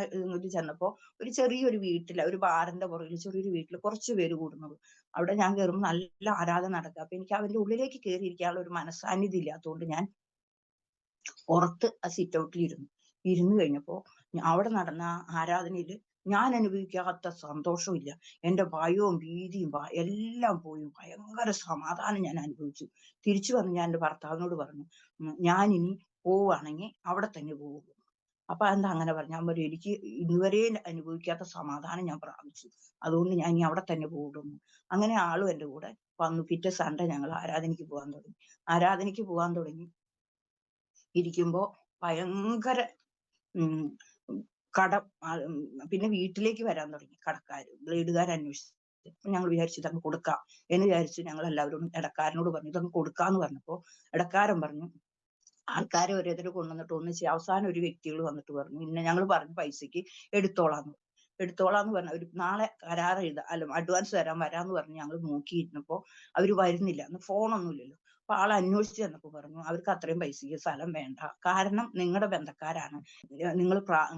ചെന്നപ്പോ ഒരു ചെറിയൊരു വീട്ടില്, ഒരു ബാറിന്റെ പുറകിൽ ചെറിയൊരു വീട്ടിൽ കുറച്ച് പേര് കൂടുന്നത്. അവിടെ ഞാൻ കയറുമ്പോൾ നല്ല ആരാധന നടക്കുക. അപ്പൊ എനിക്ക് അവന്റെ ഉള്ളിലേക്ക് കയറിയിരിക്കാനുള്ള ഒരു മനസ്സാന്നിധ്യം ഇല്ലാത്തതുകൊണ്ട് ഞാൻ പുറത്ത് ആ സിറ്റ് ഔട്ടിൽ ഇരുന്ന് കഴിഞ്ഞപ്പോ അവിടെ നടന്ന ആരാധനയില് ഞാൻ അനുഭവിക്കാത്ത സന്തോഷമില്ല. എന്റെ ഭയവും ഭീതിയും എല്ലാം പോയി ഭയങ്കര സമാധാനം ഞാൻ അനുഭവിച്ചു. തിരിച്ചു വന്ന് ഞാൻ എന്റെ ഭർത്താവിനോട് പറഞ്ഞു, ഞാൻ ഇനി പോവുകയാണെങ്കിൽ അവിടെ തന്നെ പോകും. അപ്പൊ എന്താ അങ്ങനെ പറഞ്ഞു? ഞാൻ പറയും, എനിക്ക് ഇതുവരെ അനുഭവിക്കാത്ത സമാധാനം ഞാൻ പ്രാപിച്ചു, അതുകൊണ്ട് ഞാൻ ഇനി അവിടെ തന്നെ പോകുള്ളൂ. അങ്ങനെ ആളും എന്റെ കൂടെ വന്നു. പിറ്റേ സൺഡേ ഞങ്ങൾ ആരാധനയ്ക്ക് പോകാൻ തുടങ്ങി. ഇരിക്കുമ്പോ ഭയങ്കര കടം, പിന്നെ വീട്ടിലേക്ക് വരാൻ തുടങ്ങി കടക്കാര്, ബ്ലേഡുകാർ അന്വേഷിച്ചു. ഞങ്ങൾ വിചാരിച്ചു ഇതങ്ങ് കൊടുക്കാം എന്ന് വിചാരിച്ചു. ഞങ്ങൾ എല്ലാവരും ഇടക്കാരനോട് പറഞ്ഞു ഇതങ്ങ് കൊടുക്കാന്ന് പറഞ്ഞപ്പോ ഇടക്കാരൻ പറഞ്ഞു, ആൾക്കാരെ ഓരോരുത്തർ കൊണ്ടുവന്നിട്ട് ഒന്നിച്ച് അവസാനം ഒരു വ്യക്തികൾ വന്നിട്ട് പറഞ്ഞു, പിന്നെ ഞങ്ങൾ പറഞ്ഞു പൈസക്ക് എടുത്തോളാന്ന് പറഞ്ഞ ഒരു നാളെ കരാർ അഡ്വാൻസ് വരാന്ന് പറഞ്ഞ് ഞങ്ങൾ നോക്കിയിരുന്നപ്പോ അവര് വരുന്നില്ല. അന്ന് ഫോണൊന്നുമില്ലല്ലോ. അപ്പൊ ആളെ അന്വേഷിച്ച് ചെന്നപ്പോ പറഞ്ഞു, അവർക്ക് അത്രയും പൈസക്ക് സ്ഥലം വേണ്ട, കാരണം നിങ്ങളുടെ ബന്ധക്കാരാണ്, നിങ്ങൾ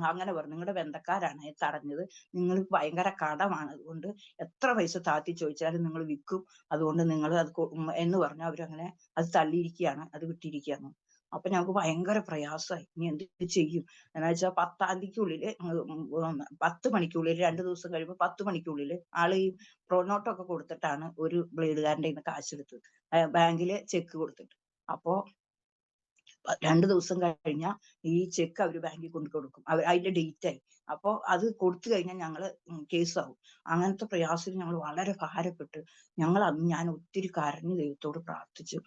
അങ്ങനെ പറഞ്ഞു, നിങ്ങളുടെ ബന്ധക്കാരാണ് തടഞ്ഞത്, നിങ്ങൾക്ക് ഭയങ്കര കടമാണ്, അതുകൊണ്ട് എത്ര പൈസ താത്തി ചോദിച്ചാലും നിങ്ങൾ വിൽക്കും, അതുകൊണ്ട് നിങ്ങൾ അത് എന്ന് പറഞ്ഞു അവരങ്ങനെ അത് തള്ളിയിരിക്കുകയാണ്, അത് വിട്ടിരിക്കുകയാണ്. അപ്പൊ ഞങ്ങൾക്ക് ഭയങ്കര പ്രയാസമായി. ഇനി എന്ത് ചെയ്യും എന്ന് വെച്ചാൽ 10-ാം തീയതിക്കുള്ളില് 10 മണിക്കുള്ളിൽ 2 ദിവസം കഴിയുമ്പോൾ 10 മണിക്കുള്ളിൽ ആള് ഈ പ്രൊനോട്ടൊക്കെ കൊടുത്തിട്ടാണ് ഒരു ബ്ലേഡുകാരന്റെ കയ്യിന്ന് കാശെടുത്തത്. ബാങ്കില് ചെക്ക് കൊടുത്തിട്ട്. അപ്പോ 2 ദിവസം കഴിഞ്ഞാൽ ഈ ചെക്ക് അവര് ബാങ്കിൽ കൊണ്ട് കൊടുക്കും. അതിന്റെ ഡേറ്റ് ആയി. അപ്പോ അത് കൊടുത്തു കഴിഞ്ഞാൽ ഞങ്ങള് കേസാവും. അങ്ങനത്തെ പ്രയാസത്തിൽ ഞങ്ങൾ വളരെ ഭാരപ്പെട്ട് ഞാൻ ഒത്തിരി കരഞ്ഞു ദൈവത്തോട് പ്രാർത്ഥിച്ചു.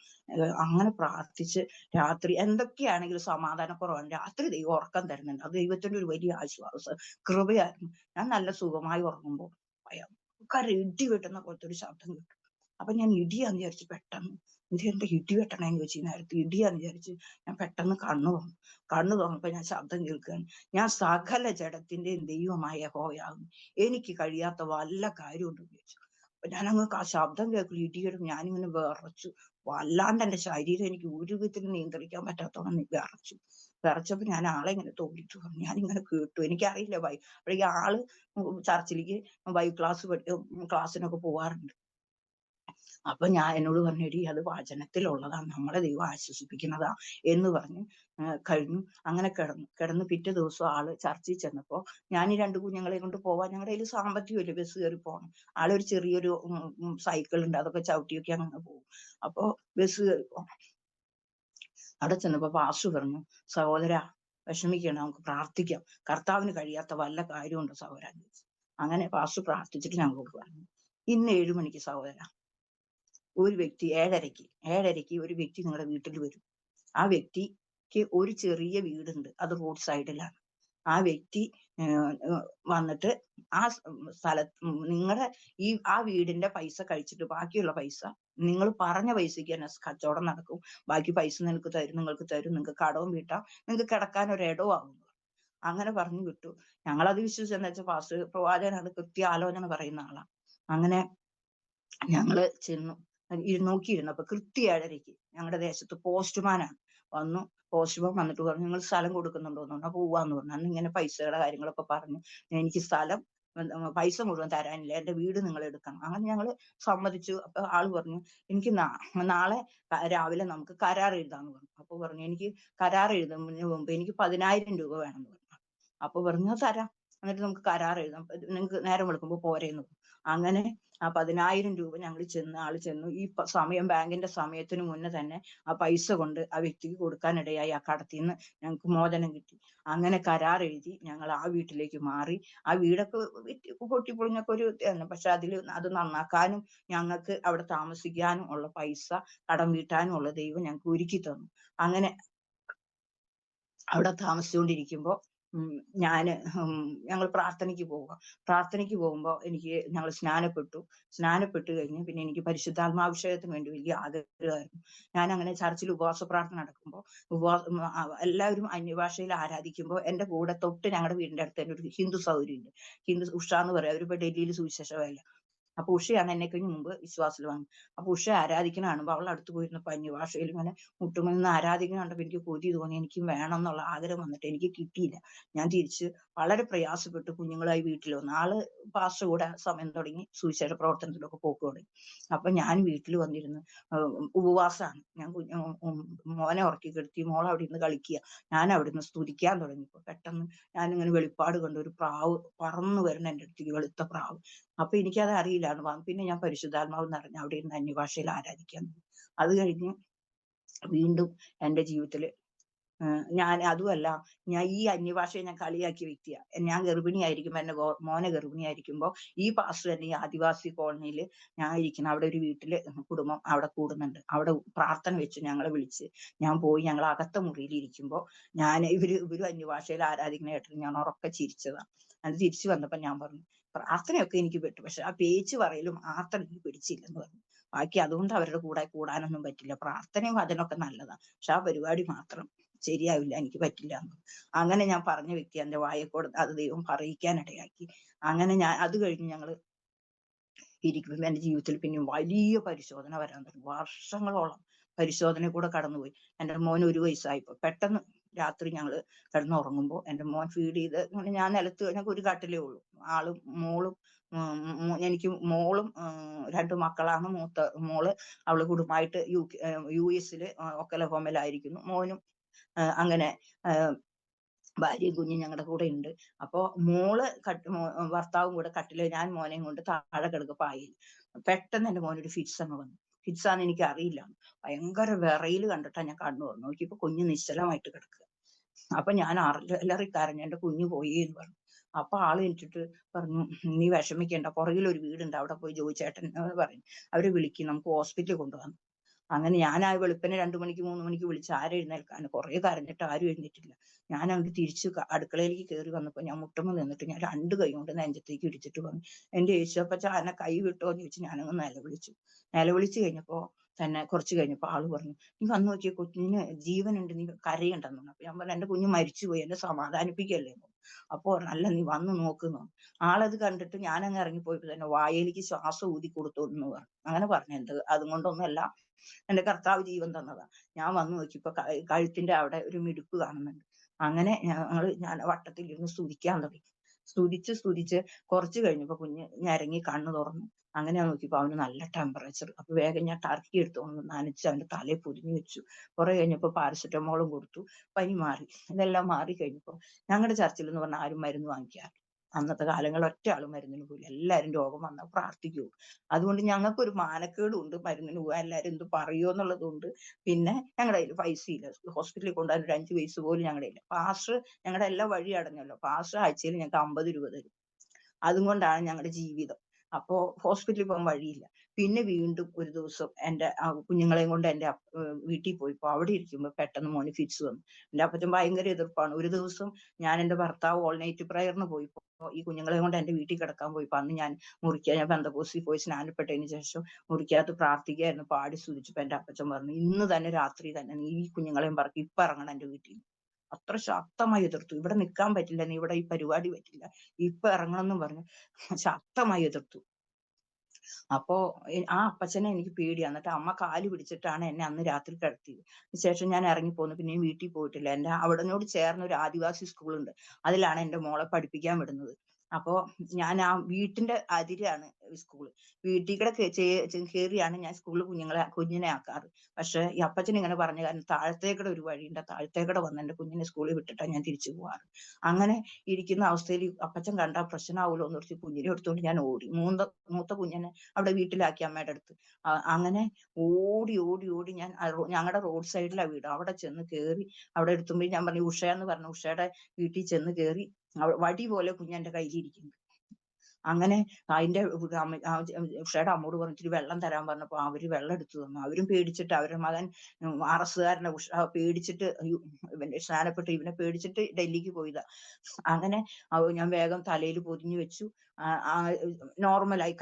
അങ്ങനെ പ്രാർത്ഥിച്ച് രാത്രി എന്തൊക്കെയാണെങ്കിലും സമാധാനക്കുറവാണ്. രാത്രി ദൈവം ഉറക്കം തരുന്നുണ്ട്. അത് ദൈവത്തിന്റെ ഒരു വലിയ ആശ്വാസം, കൃപയായിരുന്നു. ഞാൻ നല്ല സുഖമായി ഉറങ്ങുമ്പോൾ ഭയങ്കര ഇടി വെട്ടുന്ന പോലത്തെ ഒരു ശബ്ദം കേട്ടു. അപ്പൊ ഞാൻ ഇടിയാന്ന് വിചാരിച്ചു പെട്ടെന്ന്. ഇതെന്താ ഇടി വെട്ടണേന്ന് ചോദിച്ചു. ഈ നേരത്ത് ഇടിയാന്ന് വിചാരിച്ച് ഞാൻ പെട്ടെന്ന് കണ്ണു തുറന്നു. കണ്ണു തുറന്നപ്പോ ഞാൻ ശബ്ദം കേൾക്കുകയാണ്. ഞാൻ സകല ജഡത്തിന്റെയും ദൈവമായ യഹോവയാകുന്നു. എനിക്ക് കഴിയാത്ത വല്ല കാര്യമുണ്ടോ എന്ന് ചോദിച്ചു. അപ്പൊ ഞാനങ്ങ് ആ ശബ്ദം കേൾക്കും ഇടിയുടെ ഞാനിങ്ങനെ വിറച്ചു. വല്ലാണ്ട് എന്റെ ശരീരം എനിക്ക് ഒരു വിധത്തിലും നിയന്ത്രിക്കാൻ പറ്റാത്തോളം വിറച്ചു. വിറച്ചപ്പോ ഞാൻ ആളെ ഇങ്ങനെ തോന്നിട്ട് പറഞ്ഞു. ഞാനിങ്ങനെ കേട്ടു. എനിക്കറിയില്ല അപ്പോഴേക്ക് ആള് ചർച്ചിലേക്ക് ക്ലാസ്സിനൊക്കെ പോവാറുണ്ട്. അപ്പൊ എന്നോട് പറഞ്ഞു, എടീ അത് വചനത്തിലുള്ളതാണ്, നമ്മളെ ദൈവം ആശ്വസിപ്പിക്കുന്നതാ എന്ന് പറഞ്ഞ് കഴിഞ്ഞു. അങ്ങനെ കിടന്ന് പിറ്റേ ദിവസം ആള് ചർച്ചിൽ ചെന്നപ്പോ ഞാൻ ഈ 2 കുഞ്ഞുങ്ങളെ കൊണ്ട് പോവാൻ ഞങ്ങളുടെ കയ്യിൽ സാമ്പത്തികമില്ല, ബസ് കയറി പോകണം. ആളൊരു ചെറിയൊരു സൈക്കിൾ ഉണ്ട്, അതൊക്കെ ചവിട്ടിയൊക്കെ അങ്ങനെ പോകും. അപ്പൊ ബസ് കയറി പോകണം. അവിടെ ചെന്നപ്പോ പാസ്റ്റർ പറഞ്ഞു, സഹോദരാ വിഷമിക്കണം, നമുക്ക് പ്രാർത്ഥിക്കാം, കർത്താവിന് കഴിയാത്ത വല്ല കാര്യമുണ്ടോ സഹോദരാ? അങ്ങനെ പാസ്റ്റർ പ്രാർത്ഥിച്ചിട്ട് ഞങ്ങളോട് പറഞ്ഞു, ഇന്ന് 7 മണിക്ക് സഹോദരാ ഒരു വ്യക്തി 7:30ക്ക് ഒരു വ്യക്തി നിങ്ങളുടെ വീട്ടിൽ വരും. ആ വ്യക്തിക്ക് ഒരു ചെറിയ വീടുണ്ട്, അത് റോഡ് സൈഡിലാണ്. ആ വ്യക്തി വന്നിട്ട് ആ സ്ഥലത്ത് നിങ്ങളുടെ ആ വീടിന്റെ പൈസ കഴിച്ചിട്ട് ബാക്കിയുള്ള പൈസ നിങ്ങൾ പറഞ്ഞ പൈസക്ക് തന്നെ കച്ചവടം നടക്കും. ബാക്കി പൈസ നിങ്ങൾക്ക് തരും, നിങ്ങൾക്ക് കടവും വീട്ടാം, നിങ്ങൾക്ക് കിടക്കാൻ ഒരു ഇടവും ആകും. അങ്ങനെ പറഞ്ഞു വിട്ടു. ഞങ്ങളത് വിശ്വസിച്ചെന്ന് വെച്ചാൽ പാസ്റ്റർ പ്രവാചകനാണ്, കൃത്യാലോചന പറയുന്ന ആളാണ്. അങ്ങനെ ഞങ്ങള് ചെന്നു നോക്കിയിരുന്നപ്പോ കൃത്യം 7:30ക്ക് ഞങ്ങളുടെ ദേശത്ത് പോസ്റ്റ്മാനാണ് വന്നു. പോസ്റ്റ്മാൻ വന്നിട്ട് പറഞ്ഞു, നിങ്ങൾ സ്ഥലം കൊടുക്കുന്നുണ്ടോ എന്ന് പറഞ്ഞു. പോവാന്ന് പറഞ്ഞു. അന്ന് ഇങ്ങനെ പൈസയുടെ കാര്യങ്ങളൊക്കെ പറഞ്ഞു. എനിക്ക് സ്ഥലം പൈസ മുഴുവൻ തരാനില്ല, എന്റെ വീട് നിങ്ങൾ എടുക്കണം. അങ്ങനെ ഞങ്ങള് സമ്മതിച്ചു. അപ്പൊ ആള് പറഞ്ഞു, എനിക്ക് നാളെ രാവിലെ നമുക്ക് കരാർ എഴുതാന്ന് പറഞ്ഞു. അപ്പൊ പറഞ്ഞു, എനിക്ക് കരാർ എഴുതുന്നതിന് മുമ്പ് എനിക്ക് 10,000 രൂപ വേണമെന്ന് പറഞ്ഞു. അപ്പൊ പറഞ്ഞു, തരാം, എന്നിട്ട് നമുക്ക് കരാർ എഴുതാം, നിങ്ങൾക്ക് നേരം വെളുക്കുമ്പോ പോരേന്ന് പറഞ്ഞു. അങ്ങനെ ആ 10,000 രൂപ ആള് ചെന്നു. ഈ ബാങ്കിന്റെ സമയത്തിന് മുന്നേ തന്നെ ആ പൈസ കൊണ്ട് ആ വ്യക്തിക്ക് കൊടുക്കാനിടയായി. ആ കടത്തിൽ നിന്ന് ഞങ്ങൾക്ക് മോചനം കിട്ടി. അങ്ങനെ കരാർ എഴുതി ഞങ്ങൾ ആ വീട്ടിലേക്ക് മാറി. ആ വീടൊക്കെ പൊട്ടിപ്പൊളിഞ്ഞൊക്കെ ഒരു പക്ഷെ അത് നന്നാക്കാനും ഞങ്ങൾക്ക് അവിടെ താമസിക്കാനും ഉള്ള പൈസ, കടം വീട്ടാനും ഉള്ള ദൈവം ഞങ്ങൾക്ക് ഒരുക്കി തന്നു. അങ്ങനെ അവിടെ താമസിച്ചുകൊണ്ടിരിക്കുമ്പോ ഞങ്ങൾ പ്രാർത്ഥനയ്ക്ക് പോകുമ്പോ ഞങ്ങൾ സ്നാനപ്പെട്ടു കഴിഞ്ഞ് പിന്നെ എനിക്ക് പരിശുദ്ധാത്മാഭിഷേകത്തിന് വേണ്ടി വലിയ ആഗ്രഹമായിരുന്നു. ഞാൻ അങ്ങനെ ചർച്ചിൽ ഉപവാസ പ്രാർത്ഥന നടക്കുമ്പോൾ എല്ലാവരും അന്യഭാഷയിൽ ആരാധിക്കുമ്പോൾ എന്റെ കൂടെ തൊട്ട് ഞങ്ങളുടെ വീടിന്റെ അടുത്ത് തന്നെ ഒരു ഹിന്ദു സഹോദരിയുണ്ട്. ഉഷ എന്ന് പറയാം, അവരിപ്പോ ഡൽഹിയിൽ സുവിശേഷമല്ല. അപ്പൊ ഉഷയാണ് എന്നെ കഴിഞ്ഞ് മുമ്പ് വിശ്വാസത്തിൽ വന്നത്. അപ്പൊ ഉഷ ആരാധിക്കുന്ന കാണുമ്പോൾ അവൾ അടുത്ത് പോയിരുന്നപ്പോ അന്യഭാഷയിൽ ഇങ്ങനെ മുട്ടുമെന്ന് ആരാധിക്കുന്ന കണ്ടപ്പോ എനിക്ക് കൊതി തോന്നി. എനിക്കും വേണം എന്നുള്ള ആഗ്രഹം വന്നിട്ട് എനിക്ക് കിട്ടിയില്ല. ഞാൻ തിരിച്ച് വളരെ പ്രയാസപ്പെട്ട് കുഞ്ഞുങ്ങളായി വീട്ടിൽ വന്നു. ആള് പാസ്റ്റർ കൂടെ സമയം തുടങ്ങി സുവിശേഷ പ്രവർത്തനത്തിലൊക്കെ പോക്ക് തുടങ്ങി. അപ്പൊ ഞാൻ വീട്ടിൽ വന്നിരുന്ന് ഉപവാസമാണ്. ഞാൻ മോനെ ഉറക്കി കിടത്തി, മോൾ അവിടെ ഇരുന്ന് കളിക്കുക, ഞാൻ അവിടെ നിന്ന് സ്തുതിക്കാൻ തുടങ്ങിയപ്പോ പെട്ടെന്ന് ഞാനിങ്ങനെ വെളിപ്പാട് കണ്ട ഒരു പ്രാവ് പറന്നു വരുന്ന എന്റെ അടുത്തേക്ക്, വെളുത്ത പ്രാവ്. അപ്പൊ എനിക്കത് അറിയില്ലാണ്. പിന്നെ ഞാൻ പരിശുദ്ധാത്മാവ് നിറഞ്ഞ് അവിടെ ഇരുന്ന് അന്യഭാഷയിൽ ആരാധിക്കാൻ. അത് കഴിഞ്ഞ് വീണ്ടും എന്റെ ജീവിതത്തില് അതുമല്ല, ഞാൻ ഈ അന്യഭാഷയെ ഞാൻ കളിയാക്കിയ വ്യക്തിയാ. ഞാൻ ഗർഭിണിയായിരിക്കുമ്പോ എന്റെ മോനെ ഗർഭിണിയായിരിക്കുമ്പോ ഈ പാസ്റ്റർ തന്നെ ഈ ആദിവാസി കോളനിയിൽ ഞാൻ ഇരിക്കുന്ന അവിടെ ഒരു വീട്ടില് കുടുംബം അവിടെ കൂടുന്നുണ്ട്. അവിടെ പ്രാർത്ഥന വെച്ച് ഞങ്ങളെ വിളിച്ച് ഞാൻ പോയി. ഞങ്ങൾ അകത്ത മുറിയിൽ ഇരിക്കുമ്പോ ഇവരും അന്യഭാഷയിൽ ആരാധിക്കുന്ന കേട്ടിട്ട് ഞാൻ ഉറക്കെ ചിരിച്ചതാണ്. അത് തിരിച്ചു വന്നപ്പോ ഞാൻ പറഞ്ഞു, പ്രാർത്ഥനയൊക്കെ എനിക്ക് പെട്ടു, പക്ഷെ ആ പേച്ച് പറയലും മാത്രം എനിക്ക് പിടിച്ചില്ലെന്ന് പറഞ്ഞു. ബാക്കി അതുകൊണ്ട് അവരുടെ കൂടെ കൂടാനൊന്നും പറ്റില്ല. പ്രാർത്ഥനയും വചനമൊക്കെ നല്ലതാണ്, പക്ഷെ ആ പരിപാടി മാത്രം ശരിയാവില്ല, എനിക്ക് പറ്റില്ല എന്ന്. അങ്ങനെ ഞാൻ പറഞ്ഞ വ്യക്തി എന്റെ വായെക്കൂടെ അത് ദൈവം പറയിക്കാനിടയാക്കി. അങ്ങനെ അത് കഴിഞ്ഞ് ഞങ്ങള് ഇരിക്കുമ്പോൾ എന്റെ ജീവിതത്തിൽ പിന്നെ വലിയ പരിശോധന വരാൻ തുടങ്ങി. വർഷങ്ങളോളം പരിശോധന കൂടെ കടന്നുപോയി. എന്റെ മോന് 1 വയസ്സായപ്പോ പെട്ടെന്ന് രാത്രി ഞങ്ങള് കിടന്നുറങ്ങുമ്പോ എന്റെ മോൻ ഫീഡ് ചെയ്ത് ഞാൻ നിലത്ത്, ഞങ്ങൾക്ക് ഒരു കട്ടിലേ ഉള്ളൂ. മോളും എനിക്ക് മോളും 2 മക്കളാണ്. മൂത്ത മോള് അവള് കുടുംബമായിട്ട് US ഒക്കലഹോമയിലായിരിക്കുന്നു. മോനും അങ്ങനെ ഭാര്യയും കുഞ്ഞും ഞങ്ങളുടെ കൂടെ ഉണ്ട്. അപ്പൊ മോള് ഭർത്താവും കൂടെ കട്ടില്, ഞാൻ മോനെയും കൊണ്ട് താഴെ കിടക്കും പായിൽ. പെട്ടെന്ന് എന്റെ മോനൊരു ഫിറ്റ്സ് അങ്ങ് വന്നു. ഫിറ്റ്സ് ആന്ന് എനിക്ക് അറിയില്ല. ഭയങ്കര വിറയല് കണ്ടിട്ടാ ഞാൻ കണ്ണു തുറന്നു നോക്കിയപ്പോ കുഞ്ഞ് നിശ്ചലമായിട്ട് കിടക്കുക. അപ്പൊ ഞാൻ അലറി കരഞ്ഞു, എന്റെ കുഞ്ഞു പോയി എന്ന് പറഞ്ഞു. അപ്പൊ ആള് എനിച്ചിട്ട് പറഞ്ഞു, നീ വിഷമിക്കേണ്ട, പുറകിൽ ഒരു വീടുണ്ട്, അവിടെ പോയി ജോയി ചേട്ടൻ പറഞ്ഞു, അവര് വിളിക്കും, നമുക്ക് ഹോസ്പിറ്റലിൽ കൊണ്ടുപോകാം. അങ്ങനെ ഞാൻ ആ വെളുപ്പിനെ 2 മണിക്ക് 3 മണിക്ക് വിളിച്ച് ആരും എഴുന്നേൽക്കാൻ, കുറെ കരഞ്ഞിട്ട് ആരും എഴുന്നേറ്റില്ല. ഞാൻ അങ്ങ് തിരിച്ച് അടുക്കളയിലേക്ക് കയറി വന്നപ്പോ ഞാൻ മുട്ടുമ്മ നിന്നിട്ട് ഞാൻ 2 കൈ കൊണ്ട് നെഞ്ചത്തേക്ക് ഇടിച്ചിട്ട് പറഞ്ഞു, എന്റെ യേശുപ്പച്ച എന്നെ കൈ വിട്ടോ എന്ന് ചോദിച്ചു. ഞാനങ്ങ് നിലവിളിച്ചു. നിലവിളിച്ചു കഴിഞ്ഞപ്പോ തന്നെ കുറച്ച് കഴിഞ്ഞപ്പോ ആള് പറഞ്ഞു, നീ വന്നു നോക്കിയ കുഞ്ഞിന് ജീവനുണ്ട്, നീ കരയണ്ടെന്ന് പറഞ്ഞു. അപ്പൊ ഞാൻ പറഞ്ഞു, എന്റെ കുഞ്ഞ് മരിച്ചുപോയി, എന്നെ സമാധാനിപ്പിക്കല്ലേ. അപ്പൊ അല്ല, നീ വന്ന് നോക്കുന്നു. ആളത് കണ്ടിട്ട് ഞാനങ്ങ് ഇറങ്ങിപ്പോയപ്പോ തന്നെ വായിലേക്ക് ശ്വാസം ഊതി കൊടുത്തു എന്ന് പറഞ്ഞു. അങ്ങനെ പറഞ്ഞു, എന്ത് അതുകൊണ്ടൊന്നുമല്ല, എന്റെ കർത്താവ് ജീവൻ തന്നതാ. ഞാൻ വന്നു നോക്കിയപ്പോ കഴുത്തിന്റെ അവിടെ ഒരു മിടുക്ക് കാണുന്നുണ്ട്. അങ്ങനെ ഞാൻ വട്ടത്തിലിരുന്ന് സ്തുതിക്കാൻ തുടങ്ങി. സ്തുതിച്ച് കുറച്ച് കഴിഞ്ഞപ്പോ കുഞ്ഞ് ഞരങ്ങി കണ്ണ് തുറന്നു. അങ്ങനെ ഞാൻ നോക്കിയപ്പോ അവന് നല്ല ടെമ്പറേച്ചർ. അപ്പൊ വേഗം ഞാൻ ടർക്കി എടുത്തോണ്ട് നനച്ച് അവന്റെ തലയിൽ പൊതിഞ്ഞു വെച്ചു. കുറെ കഴിഞ്ഞപ്പോ പാരസെറ്റമോളും കൊടുത്തു. പനി മാറി. ഇതെല്ലാം മാറി കഴിഞ്ഞപ്പോ ഞങ്ങളുടെ ചർച്ചിൽ എന്ന് പറഞ്ഞാൽ ആരും മരുന്ന് വാങ്ങിക്കാറില്ല. അന്നത്തെ കാലങ്ങളിൽ ഒറ്റ ആളും മരുന്നിന് പോയില്ല. എല്ലാരും രോഗം വന്നാൽ പ്രാർത്ഥിക്കൂ. അതുകൊണ്ട് ഞങ്ങൾക്കൊരു മാനക്കേടും ഉണ്ട്, മരുന്നിന് പോകാൻ എല്ലാരും എന്ത് പറയുമോ എന്നുള്ളതുകൊണ്ട്. പിന്നെ ഞങ്ങളുടെ കയ്യിൽ പൈസയില്ല, ഹോസ്പിറ്റലിൽ കൊണ്ടുപോകാൻ ഒരു 5 പൈസ പോലും ഞങ്ങളുടെ കയ്യില്ല. പാസ്റ്റർ ഞങ്ങളുടെ എല്ലാ വഴി അടഞ്ഞല്ലോ, പാസ്റ്റർ ആഴ്ചയിൽ ഞങ്ങൾക്ക് 50 രൂപ തരും. അതും കൊണ്ടാണ് ഞങ്ങളുടെ ജീവിതം. അപ്പോ ഹോസ്പിറ്റലിൽ പോകാൻ വഴിയില്ല. പിന്നെ വീണ്ടും ഒരു ദിവസം എന്റെ കുഞ്ഞുങ്ങളെയും കൊണ്ട് എന്റെ വീട്ടിൽ പോയിപ്പോ അവിടെ ഇരിക്കുമ്പോ പെട്ടെന്ന് മോന് ഫിറ്റ്സ് വന്നു. എന്റെ അപ്പച്ചൻ ഭയങ്കര എതിർപ്പാണ്. ഒരു ദിവസം ഞാൻ എന്റെ ഭർത്താവ് ഓൾ നൈറ്റ് പ്രയറിന് പോയിപ്പോ ഈ കുഞ്ഞുങ്ങളെയും കൊണ്ട് എന്റെ വീട്ടിൽ കിടക്കാൻ പോയിപ്പോ അന്ന് ഞാൻ ഞാൻ പെന്തക്കോസ്തിൽ പോയി സ്നാനപ്പെട്ടതിന് ശേഷം മുറിക്കകത്ത് പ്രാർത്ഥിക്കുകയായിരുന്നു. പാടി സ്തുതിച്ചപ്പോ എന്റെ അപ്പച്ചൻ പറഞ്ഞു, ഇന്ന് തന്നെ രാത്രി തന്നെ നീ ഈ കുഞ്ഞുങ്ങളെയും പറക്കി ഇപ്പൊ ഇറങ്ങണം എന്റെ വീട്ടിൽ. അത്ര ശക്തമായി എതിർത്തു. ഇവിടെ നിൽക്കാൻ പറ്റില്ല, നീ ഇവിടെ ഈ പരിപാടി പറ്റില്ല, ഇപ്പൊ ഇറങ്ങണം എന്നും പറഞ്ഞു ശക്തമായി എതിർത്തു. അപ്പോ ആ അപ്പച്ചനെ എനിക്ക് പേടിയാണ്. എന്നിട്ട് അമ്മ കാല് പിടിച്ചിട്ടാണ് എന്നെ അന്ന് രാത്രി കിടത്തിയത്. ശേഷം ഞാൻ ഇറങ്ങിപ്പോന്നു. പിന്നെയും വീട്ടിൽ പോയിട്ടില്ല. എന്റെ അവിടനോട് ചേർന്ന ഒരു ആദിവാസി സ്കൂളുണ്ട്, അതിലാണ് എന്റെ മോളെ പഠിപ്പിക്കാൻ വിടുന്നത്. അപ്പോ ഞാൻ ആ വീട്ടിന്റെ അതിരാണ് സ്കൂള്. വീട്ടിൽ കൂടെ കയറിയാണ് ഞാൻ സ്കൂളിൽ കുഞ്ഞിനെ ആക്കാറ്. പക്ഷെ ഈ അപ്പച്ചൻ ഇങ്ങനെ പറഞ്ഞ കാരണം താഴത്തേക്കൂടെ ഒരു വഴിയുണ്ട്, താഴത്തേക്കൂടെ വന്ന് എന്റെ കുഞ്ഞിനെ സ്കൂളിൽ വിട്ടിട്ടാണ് ഞാൻ തിരിച്ചു പോവാറ്. അങ്ങനെ ഇരിക്കുന്ന അവസ്ഥയിൽ അപ്പച്ചൻ കണ്ടാൽ പ്രശ്നമാവുമല്ലോ എന്ന് ഓർത്ത് കുഞ്ഞിനെ എടുത്തുകൊണ്ട് ഞാൻ ഓടി. മൂത്ത കുഞ്ഞിനെ അവിടെ വീട്ടിലാക്കി അമ്മയുടെ അടുത്ത്. അങ്ങനെ ഓടി ഓടി ഓടി ഞാൻ ഞങ്ങളുടെ റോഡ് സൈഡിലാ വീട്. അവിടെ ചെന്ന് കേറി അവിടെ എടുത്തുമ്പോൾ ഞാൻ പറഞ്ഞു, ഉഷയെന്ന് പറഞ്ഞു, ഉഷയുടെ വീട്ടിൽ ചെന്ന് കേറി വടി പോലെ കുഞ്ഞെന്റെ കയ്യിലിരിക്കുന്നു. അങ്ങനെ അതിന്റെ ഉഷയുടെ അമ്മോട് പറഞ്ഞു, ഇത്തിരി വെള്ളം തരാൻ പറഞ്ഞപ്പോ അവര് വെള്ളം എടുത്തു തന്നു. അവരും പേടിച്ചിട്ട്, അവരുടെ മകൻ അറസ്റ്റുകാരനെ ഉഷ പേടിച്ചിട്ട് ഇവന്റെ സ്നാനപ്പെട്ട് ഇവനെ പേടിച്ചിട്ട് ഡൽഹിക്ക് പോയതാ. അങ്ങനെ ഞാൻ വേഗം തലയിൽ പൊതിഞ്ഞു വെച്ചു. നോർമലായി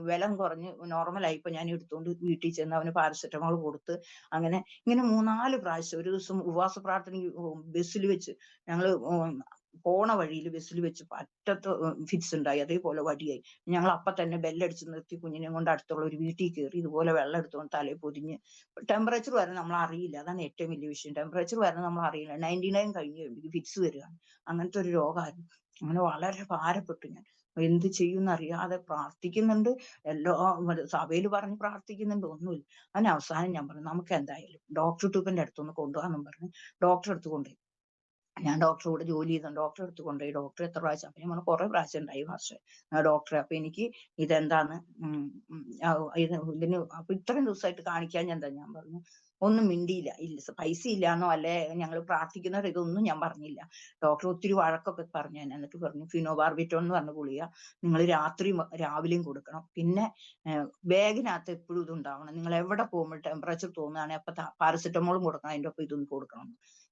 ബലം കുറഞ്ഞ് നോർമലായിപ്പോ ഞാൻ എടുത്തുകൊണ്ട് വീട്ടിൽ ചെന്ന് അവന് പാരസെറ്റമോൾ കൊടുത്ത്. അങ്ങനെ ഇങ്ങനെ 3-4 പ്രാവശ്യം ഒരു ദിവസം ഉപവാസ പ്രാർത്ഥനയ്ക്ക് ബസ്സിൽ വെച്ച് ഞങ്ങള് പോണ വഴിയിൽ ബസ്സിൽ വെച്ച് അറ്റത്ത് ഫിറ്റ്സ് ഉണ്ടായി. അതേപോലെ വടിയായി. ഞങ്ങൾ അപ്പൊ തന്നെ ബെല്ലടിച്ച് നിർത്തി കുഞ്ഞിനെ കൊണ്ട് അടുത്തുള്ള ഒരു വീട്ടിൽ കയറി ഇതുപോലെ വെള്ളം എടുത്തുകൊണ്ട് തലയിൽ പൊതിഞ്ഞ്. ടെമ്പറേച്ചർ വരുന്നത് നമ്മൾ അറിയില്ല, അതാണ് ഏറ്റവും വലിയ വിഷയം. ടെമ്പറേച്ചർ വരുന്നത് നമ്മൾ അറിയില്ല. 99 കഴിഞ്ഞ് കഴിയുമ്പോൾ ഫിറ്റ്സ് വരികയാണ്. അങ്ങനത്തെ ഒരു രോഗമായിരുന്നു. അങ്ങനെ വളരെ ഭാരപ്പെട്ടു ഞാൻ. എന്ത് ചെയ്യുമെന്ന് അറിയാതെ പ്രാർത്ഥിക്കുന്നുണ്ട്, എല്ലാ സഭയിൽ പറഞ്ഞ് പ്രാർത്ഥിക്കുന്നുണ്ട്, ഒന്നുമില്ല. അതിന് അവസാനം ഞാൻ പറഞ്ഞു, നമുക്ക് എന്തായാലും ഡോക്ടർ ട്യൂബിന്റെ അടുത്തൊന്ന് കൊണ്ടുപോകാന്നും പറഞ്ഞു ഡോക്ടറെ അടുത്ത് കൊണ്ടുപോയി. ഞാൻ ഡോക്ടറെ കൂടെ ജോലി ചെയ്തു. ഡോക്ടറെ അടുത്ത് കൊണ്ടുപോയി. ഡോക്ടർ എത്ര പ്രാവശ്യം, അപ്പൊ ഞാൻ പറഞ്ഞു കുറെ പ്രാവശ്യം ഉണ്ടായി മാസ്റ്റർ ഡോക്ടറെ, അപ്പൊ എനിക്ക് ഇതെന്താന്ന് ഇതിന് അപ്പൊ ഇത്രയും ദിവസമായിട്ട് കാണിക്കാൻ എന്താ. ഞാൻ പറഞ്ഞു, ഒന്നും മിണ്ടിയില്ല. ഇല്ല പൈസ ഇല്ലാന്നോ അല്ലെ ഞങ്ങൾ പ്രാർത്ഥിക്കുന്നവർ ഇതൊന്നും ഞാൻ പറഞ്ഞില്ല. ഡോക്ടർ ഒത്തിരി വഴക്കൊക്കെ പറഞ്ഞു ഞാൻ. എന്നിട്ട് പറഞ്ഞു, ഫിനോബാർബിറ്റോൺ എന്ന് പറഞ്ഞ ഗുളിക നിങ്ങൾ രാത്രിയും രാവിലെയും കൊടുക്കണം. പിന്നെ ബാഗിനകത്ത് എപ്പോഴും ഇത് ഉണ്ടാവണം. നിങ്ങൾ എവിടെ പോകുമ്പോൾ ടെമ്പറേച്ചർ തോന്നുകയാണെങ്കിൽ അപ്പൊ പാരസെറ്റമോളും കൊടുക്കണം, അതിന്റെ ഒപ്പം ഇതൊന്നും കൊടുക്കണം.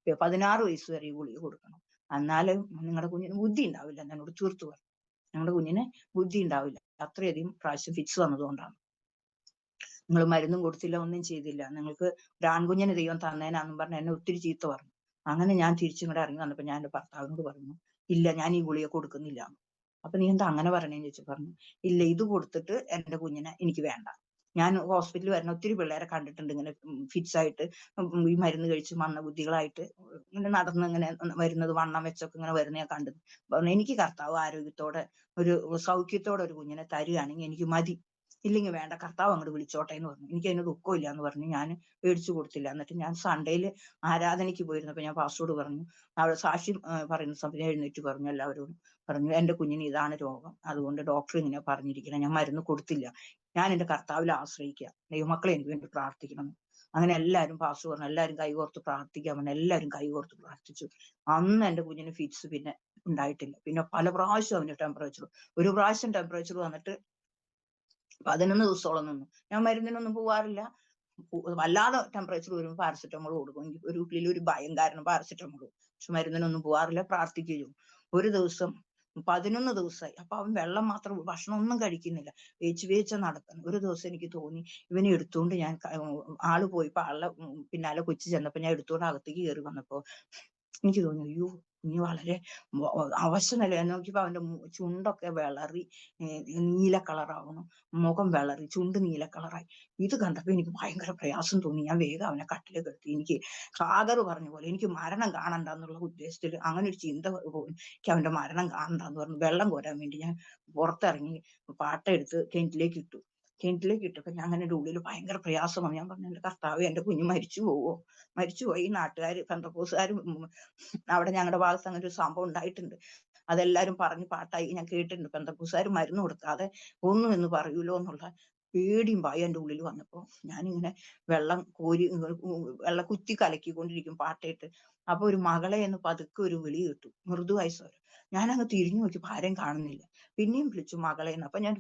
16 വയസ്സ് വരെ ഈ ഗുളിക കൊടുക്കണം. എന്നാലും നിങ്ങളുടെ കുഞ്ഞിന് ബുദ്ധി ഉണ്ടാവില്ല എന്നോട് തീർത്തു പറഞ്ഞു. ഞങ്ങളുടെ കുഞ്ഞിന് ബുദ്ധി ഉണ്ടാവില്ല, അത്രയധികം പ്രാവശ്യം ഫിറ്റ്സ് വന്നതുകൊണ്ടാണ്. നിങ്ങൾ മരുന്നും കൊടുത്തില്ല, ഒന്നും ചെയ്തില്ല, നിങ്ങൾക്ക് ഒരു ആൺകുഞ്ഞിന് ദൈവം തന്നേനാന്നും പറഞ്ഞ് എന്നെ ഒത്തിരി ചീത്ത പറഞ്ഞു. അങ്ങനെ ഞാൻ തിരിച്ചിങ്ങോട്ട് ഇറങ്ങി വന്നപ്പോ ഞാൻ എന്റെ ഭർത്താവിനോട് പറഞ്ഞു, ഇല്ല ഞാൻ ഈ ഗുളിക കൊടുക്കുന്നില്ല. അപ്പൊ നീ എന്താ അങ്ങനെ പറഞ്ഞേന്ന് ചോദിച്ചു. പറഞ്ഞു, ഇല്ല ഇത് കൊടുത്തിട്ട് എന്റെ കുഞ്ഞിനെ എനിക്ക് വേണ്ട. ഞാൻ ഹോസ്പിറ്റലിൽ വരുന്ന ഒത്തിരി പിള്ളേരെ കണ്ടിട്ടുണ്ട് ഇങ്ങനെ ഫിറ്റ്സ് ആയിട്ട് ഈ മരുന്ന് കഴിച്ച് മന്ദബുദ്ധികളായിട്ട് ഇങ്ങനെ നടന്ന് ഇങ്ങനെ വരുന്നത്, വണ്ണം വെച്ചൊക്കെ ഇങ്ങനെ വരുന്ന ഞാൻ കണ്ടത്. പറഞ്ഞു, എനിക്ക് കർത്താവ് ആരോഗ്യത്തോടെ ഒരു സൗഖ്യത്തോടെ ഒരു കുഞ്ഞിനെ തരികയാണെങ്കിൽ എനിക്ക് മതി. ഇല്ലെങ്കിൽ വേണ്ട, കർത്താവ് അങ്ങോട്ട് വിളിച്ചോട്ടെ എന്ന് പറഞ്ഞു. എനിക്ക് അതിന് ദുഃഖമില്ല എന്ന് പറഞ്ഞു. ഞാൻ മേടിച്ചു കൊടുത്തില്ല. എന്നിട്ട് ഞാൻ സൺഡേയിൽ ആരാധനയ്ക്ക് പോയിരുന്നപ്പോൾ ഞാൻ പാസ്റ്ററോട് പറഞ്ഞു, അവിടെ സാക്ഷ്യം പറയുന്ന സമയത്ത് ഞാൻ എഴുന്നേറ്റ് പറഞ്ഞു എല്ലാവരോടും പറഞ്ഞു, എന്റെ കുഞ്ഞിന് ഇതാണ് രോഗം, അതുകൊണ്ട് ഡോക്ടർ ഇങ്ങനെ പറഞ്ഞിരിക്കണം, ഞാൻ മരുന്ന് കൊടുത്തില്ല, ഞാൻ എന്റെ കർത്താവിൽ ആശ്രയിക്കുക, ദൈവമക്കളെ എനിക്ക് വേണ്ടി പ്രാർത്ഥിക്കണം. അങ്ങനെ എല്ലാവരും പാസ്റ്റർ പറഞ്ഞു എല്ലാവരും കൈകോർത്ത് പ്രാർത്ഥിക്കാൻ പറഞ്ഞു. എല്ലാവരും കൈകോർത്ത് പ്രാർത്ഥിച്ചു. അന്ന് എന്റെ കുഞ്ഞിന് ഫിറ്റ്സ് പിന്നെ ഉണ്ടായിട്ടില്ല. പിന്നെ പല പ്രാവശ്യം അവന് ടെമ്പറേച്ചർ, ഒരു പ്രാവശ്യം ടെമ്പറേച്ചർ വന്നിട്ട് 11 ദിവസത്തോളം നിന്നു. ഞാൻ മരുന്നിനൊന്നും പോവാറില്ല. വല്ലാതെ ടെമ്പറേച്ചർ വരുമ്പോൾ പാരസെറ്റമോൾ കൊടുക്കും. എനിക്ക് ഒരു ഉള്ളിൽ ഒരു ഭയം കാരണം പാരസെറ്റമോൾ, പക്ഷെ മരുന്നിനൊന്നും പോവാറില്ല, പ്രാർത്ഥിക്കുകയും. ഒരു ദിവസം 11 ദിവസമായി. അപ്പൊ അവൻ വെള്ളം മാത്രം, ഭക്ഷണം ഒന്നും കഴിക്കുന്നില്ല, വേച്ച് നടക്കുന്നു. ഒരു ദിവസം എനിക്ക് തോന്നി ഇവനെ എടുത്തുകൊണ്ട് ഞാൻ ആള് പോയിപ്പോ ആളുടെ പിന്നാലെ കൊച്ചു ചെന്നപ്പോ ഞാൻ എടുത്തുകൊണ്ട് അകത്തേക്ക് കയറി വന്നപ്പോ എനിക്ക് തോന്നി അയ്യോ ഇനി വളരെ അവശനില. നോക്കിയപ്പോ അവന്റെ ചുണ്ടൊക്കെ വിളറി നീല കളറാവുന്നു, മുഖം വിളറി, ചുണ്ട് നീല കളറായി. ഇത് കണ്ടപ്പോ എനിക്ക് ഭയങ്കര പ്രയാസം തോന്നി. ഞാൻ വേഗം അവനെ കട്ടിലേക്ക് എടുത്തി. എനിക്ക് ഹാഗർ പറഞ്ഞ പോലെ എനിക്ക് മരണം കാണണ്ടെന്നുള്ള ഉദ്ദേശത്തിൽ അങ്ങനെ ഒരു ചിന്ത പോലും, എനിക്ക് അവന്റെ മരണം കാണണ്ടെന്ന് പറഞ്ഞു വെള്ളം കോരാൻ വേണ്ടി ഞാൻ പുറത്തിറങ്ങി പാട്ടെടുത്ത് കിണറ്റിലേക്ക് ഇട്ടപ്പോ ഞാൻ അങ്ങനെ ഉള്ളിൽ ഭയങ്കര പ്രയാസം വന്നു. ഞാൻ പറഞ്ഞു എന്റെ കർത്താവേ എന്റെ കുഞ്ഞ് മരിച്ചു പോവോ, മരിച്ചുപോയി. നാട്ടുകാർ പെന്തക്കോസുകാരും അവിടെ ഞങ്ങളുടെ ഭാഗത്ത് അങ്ങനെ ഒരു സംഭവം ഉണ്ടായിട്ടുണ്ട്, അതെല്ലാരും പറഞ്ഞ് പാട്ടായി ഞാൻ കേട്ടിട്ടുണ്ട്. പെന്തക്കോസുകാർ മരുന്ന് കൊടുക്കാതെ ഒന്നും എന്ന് പറയൂലോ എന്നുള്ള പേടിയും ഭയം എൻ്റെ ഉള്ളിൽ വന്നപ്പോ ഞാനിങ്ങനെ വെള്ളം കോരി വെള്ളം കുത്തി കലക്കിക്കൊണ്ടിരിക്കും പാട്ടയിട്ട്. അപ്പൊ ഒരു മകളെ എന്ന് പതുക്കെ ഒരു വിളി കേട്ടു, മൃദുവായ സ്വരം. ഞാനങ്ങ് തിരിഞ്ഞു നോക്കിയപ്പോ ആരെയും കാണുന്നില്ല. പിന്നെയും വിളിച്ചു മകളെ എന്ന്. അപ്പൊ ഞാൻ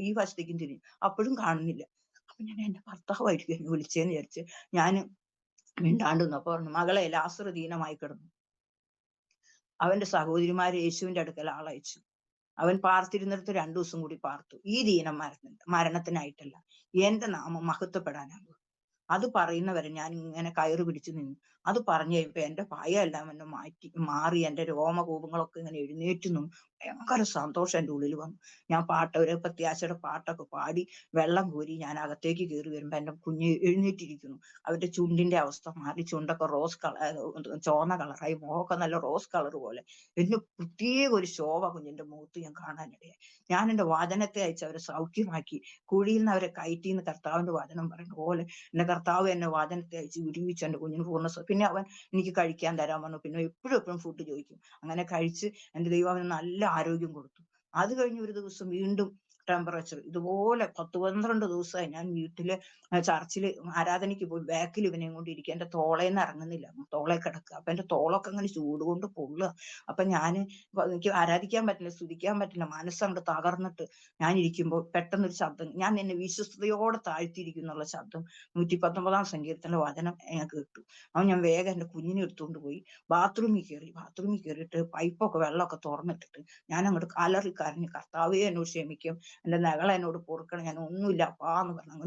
ഈ വശത്തേക്കും തിരിഞ്ഞു, അപ്പോഴും കാണുന്നില്ല. അപ്പൊ ഞാൻ എന്റെ ഭർത്താവായിരിക്കും എന്നെ വിളിച്ചേന്ന് വിചാരിച്ച് ഞാൻ മിണ്ടാണ്ട് നിന്നപ്പോ പറഞ്ഞു മകളെ ലാസർ ദീനമായി കിടന്നു, അവന്റെ സഹോദരിമാര് യേശുവിന്റെ അടുക്കൽ ആളയച്ചു, അവൻ പാർത്തിരുന്നിടത്ത് 2 ദിവസം കൂടി പാർത്തു. ഈ ദീനം മരണത്തിനായിട്ടല്ല, എന്റെ നാമം മഹത്വപ്പെടാനാകും. അത് പറയുന്നവരെ ഞാൻ ഇങ്ങനെ കയറ് പിടിച്ചു നിന്നു. അത് പറഞ്ഞു കഴിയുമ്പോ എന്റെ ഭയം എല്ലാം എന്നെ മാറി, എന്റെ രോമകൂപങ്ങളൊക്കെ ഇങ്ങനെ എഴുന്നേറ്റ് നിന്നു. ഭയങ്കര സന്തോഷം എൻ്റെ ഉള്ളിൽ വന്നു. ഞാൻ ഒരു പ്രത്യാശയുടെ പാട്ടൊക്കെ പാടി വെള്ളം കോരി ഞാൻ അകത്തേക്ക് കയറി വരുമ്പോ എന്റെ കുഞ്ഞ് എഴുന്നേറ്റിരിക്കുന്നു. അവന്റെ ചുണ്ടിന്റെ അവസ്ഥ മാറി, ചുണ്ടൊക്കെ റോസ് കളർ, ചുവന്ന കളറായി, മുഖമൊക്കെ നല്ല റോസ് കളർ പോലെ. എന്നെ പ്രത്യേക ഒരു ശോഭ കുഞ്ഞിന്റെ മുഖത്ത് ഞാൻ കാണാനിടയായി. ഞാൻ എന്റെ വചനത്തെ അയച്ച് അവരെ സൗഖ്യമാക്കി, കുഴിയിൽ നിന്ന് അവരെ കയറ്റിന്ന് കർത്താവിന്റെ വചനം പറയുന്ന പോലെ എന്റെ കർത്താവ് എന്നെ വചനത്തെ അയച്ച് വിടുവിച്ച് എന്റെ കുഞ്ഞിന് പൂർണ്ണ. പിന്നെ അവൻ എനിക്ക് കഴിക്കാൻ തരാൻ പറഞ്ഞു. പിന്നെ എപ്പോഴും ഫുഡ് ചോദിക്കും. അങ്ങനെ കഴിച്ച് എന്റെ ദൈവം അവന് നല്ല ആരോഗ്യം കൊടുത്തു. അത് കഴിഞ്ഞ് ഒരു ദിവസം വീണ്ടും ടെമ്പറേച്ചർ ഇതുപോലെ 10-12 ദിവസമായി ഞാൻ വീട്ടില് ചർച്ചില് ആരാധനയ്ക്ക് പോയി ബാക്കിൽ ഇവനെയും കൊണ്ട് ഇരിക്കുക. എന്റെ തോളേന്ന് ഇറങ്ങുന്നില്ല, തോളെ കിടക്കുക. അപ്പൊ എന്റെ തോളൊക്കെ അങ്ങനെ ചൂട് കൊണ്ട് പൊള്ളുക. അപ്പൊ എനിക്ക് ആരാധിക്കാൻ പറ്റില്ല, സ്തുതിക്കാൻ പറ്റില്ല, മനസ്സങ്ങോട്ട് തകർന്നിട്ട് ഞാൻ ഇരിക്കുമ്പോൾ പെട്ടെന്നൊരു ശബ്ദം, ഞാൻ എന്നെ വിശ്വസ്തയോടെ താഴ്ത്തിയിരിക്കുന്നുള്ള ശബ്ദം 119 സങ്കീർത്തനത്തിന്റെ വചനം ഞാൻ കേട്ടു. അപ്പൊ ഞാൻ വേഗം എന്റെ കുഞ്ഞിനെ എടുത്തുകൊണ്ട് പോയി ബാത്റൂമിൽ കയറിയിട്ട് പൈപ്പൊക്കെ വെള്ളമൊക്കെ തുറന്നിട്ടിട്ട് ഞാൻ അങ്ങോട്ട് അലറി കരഞ്ഞു, കർത്താവേ എന്നോട് ക്ഷമിക്കും, എന്റെ നകളെ എന്നോട് പൊറുക്കണം, ഞാൻ ഒന്നുമില്ല അപ്പാ എന്ന് പറഞ്ഞു അങ്ങ്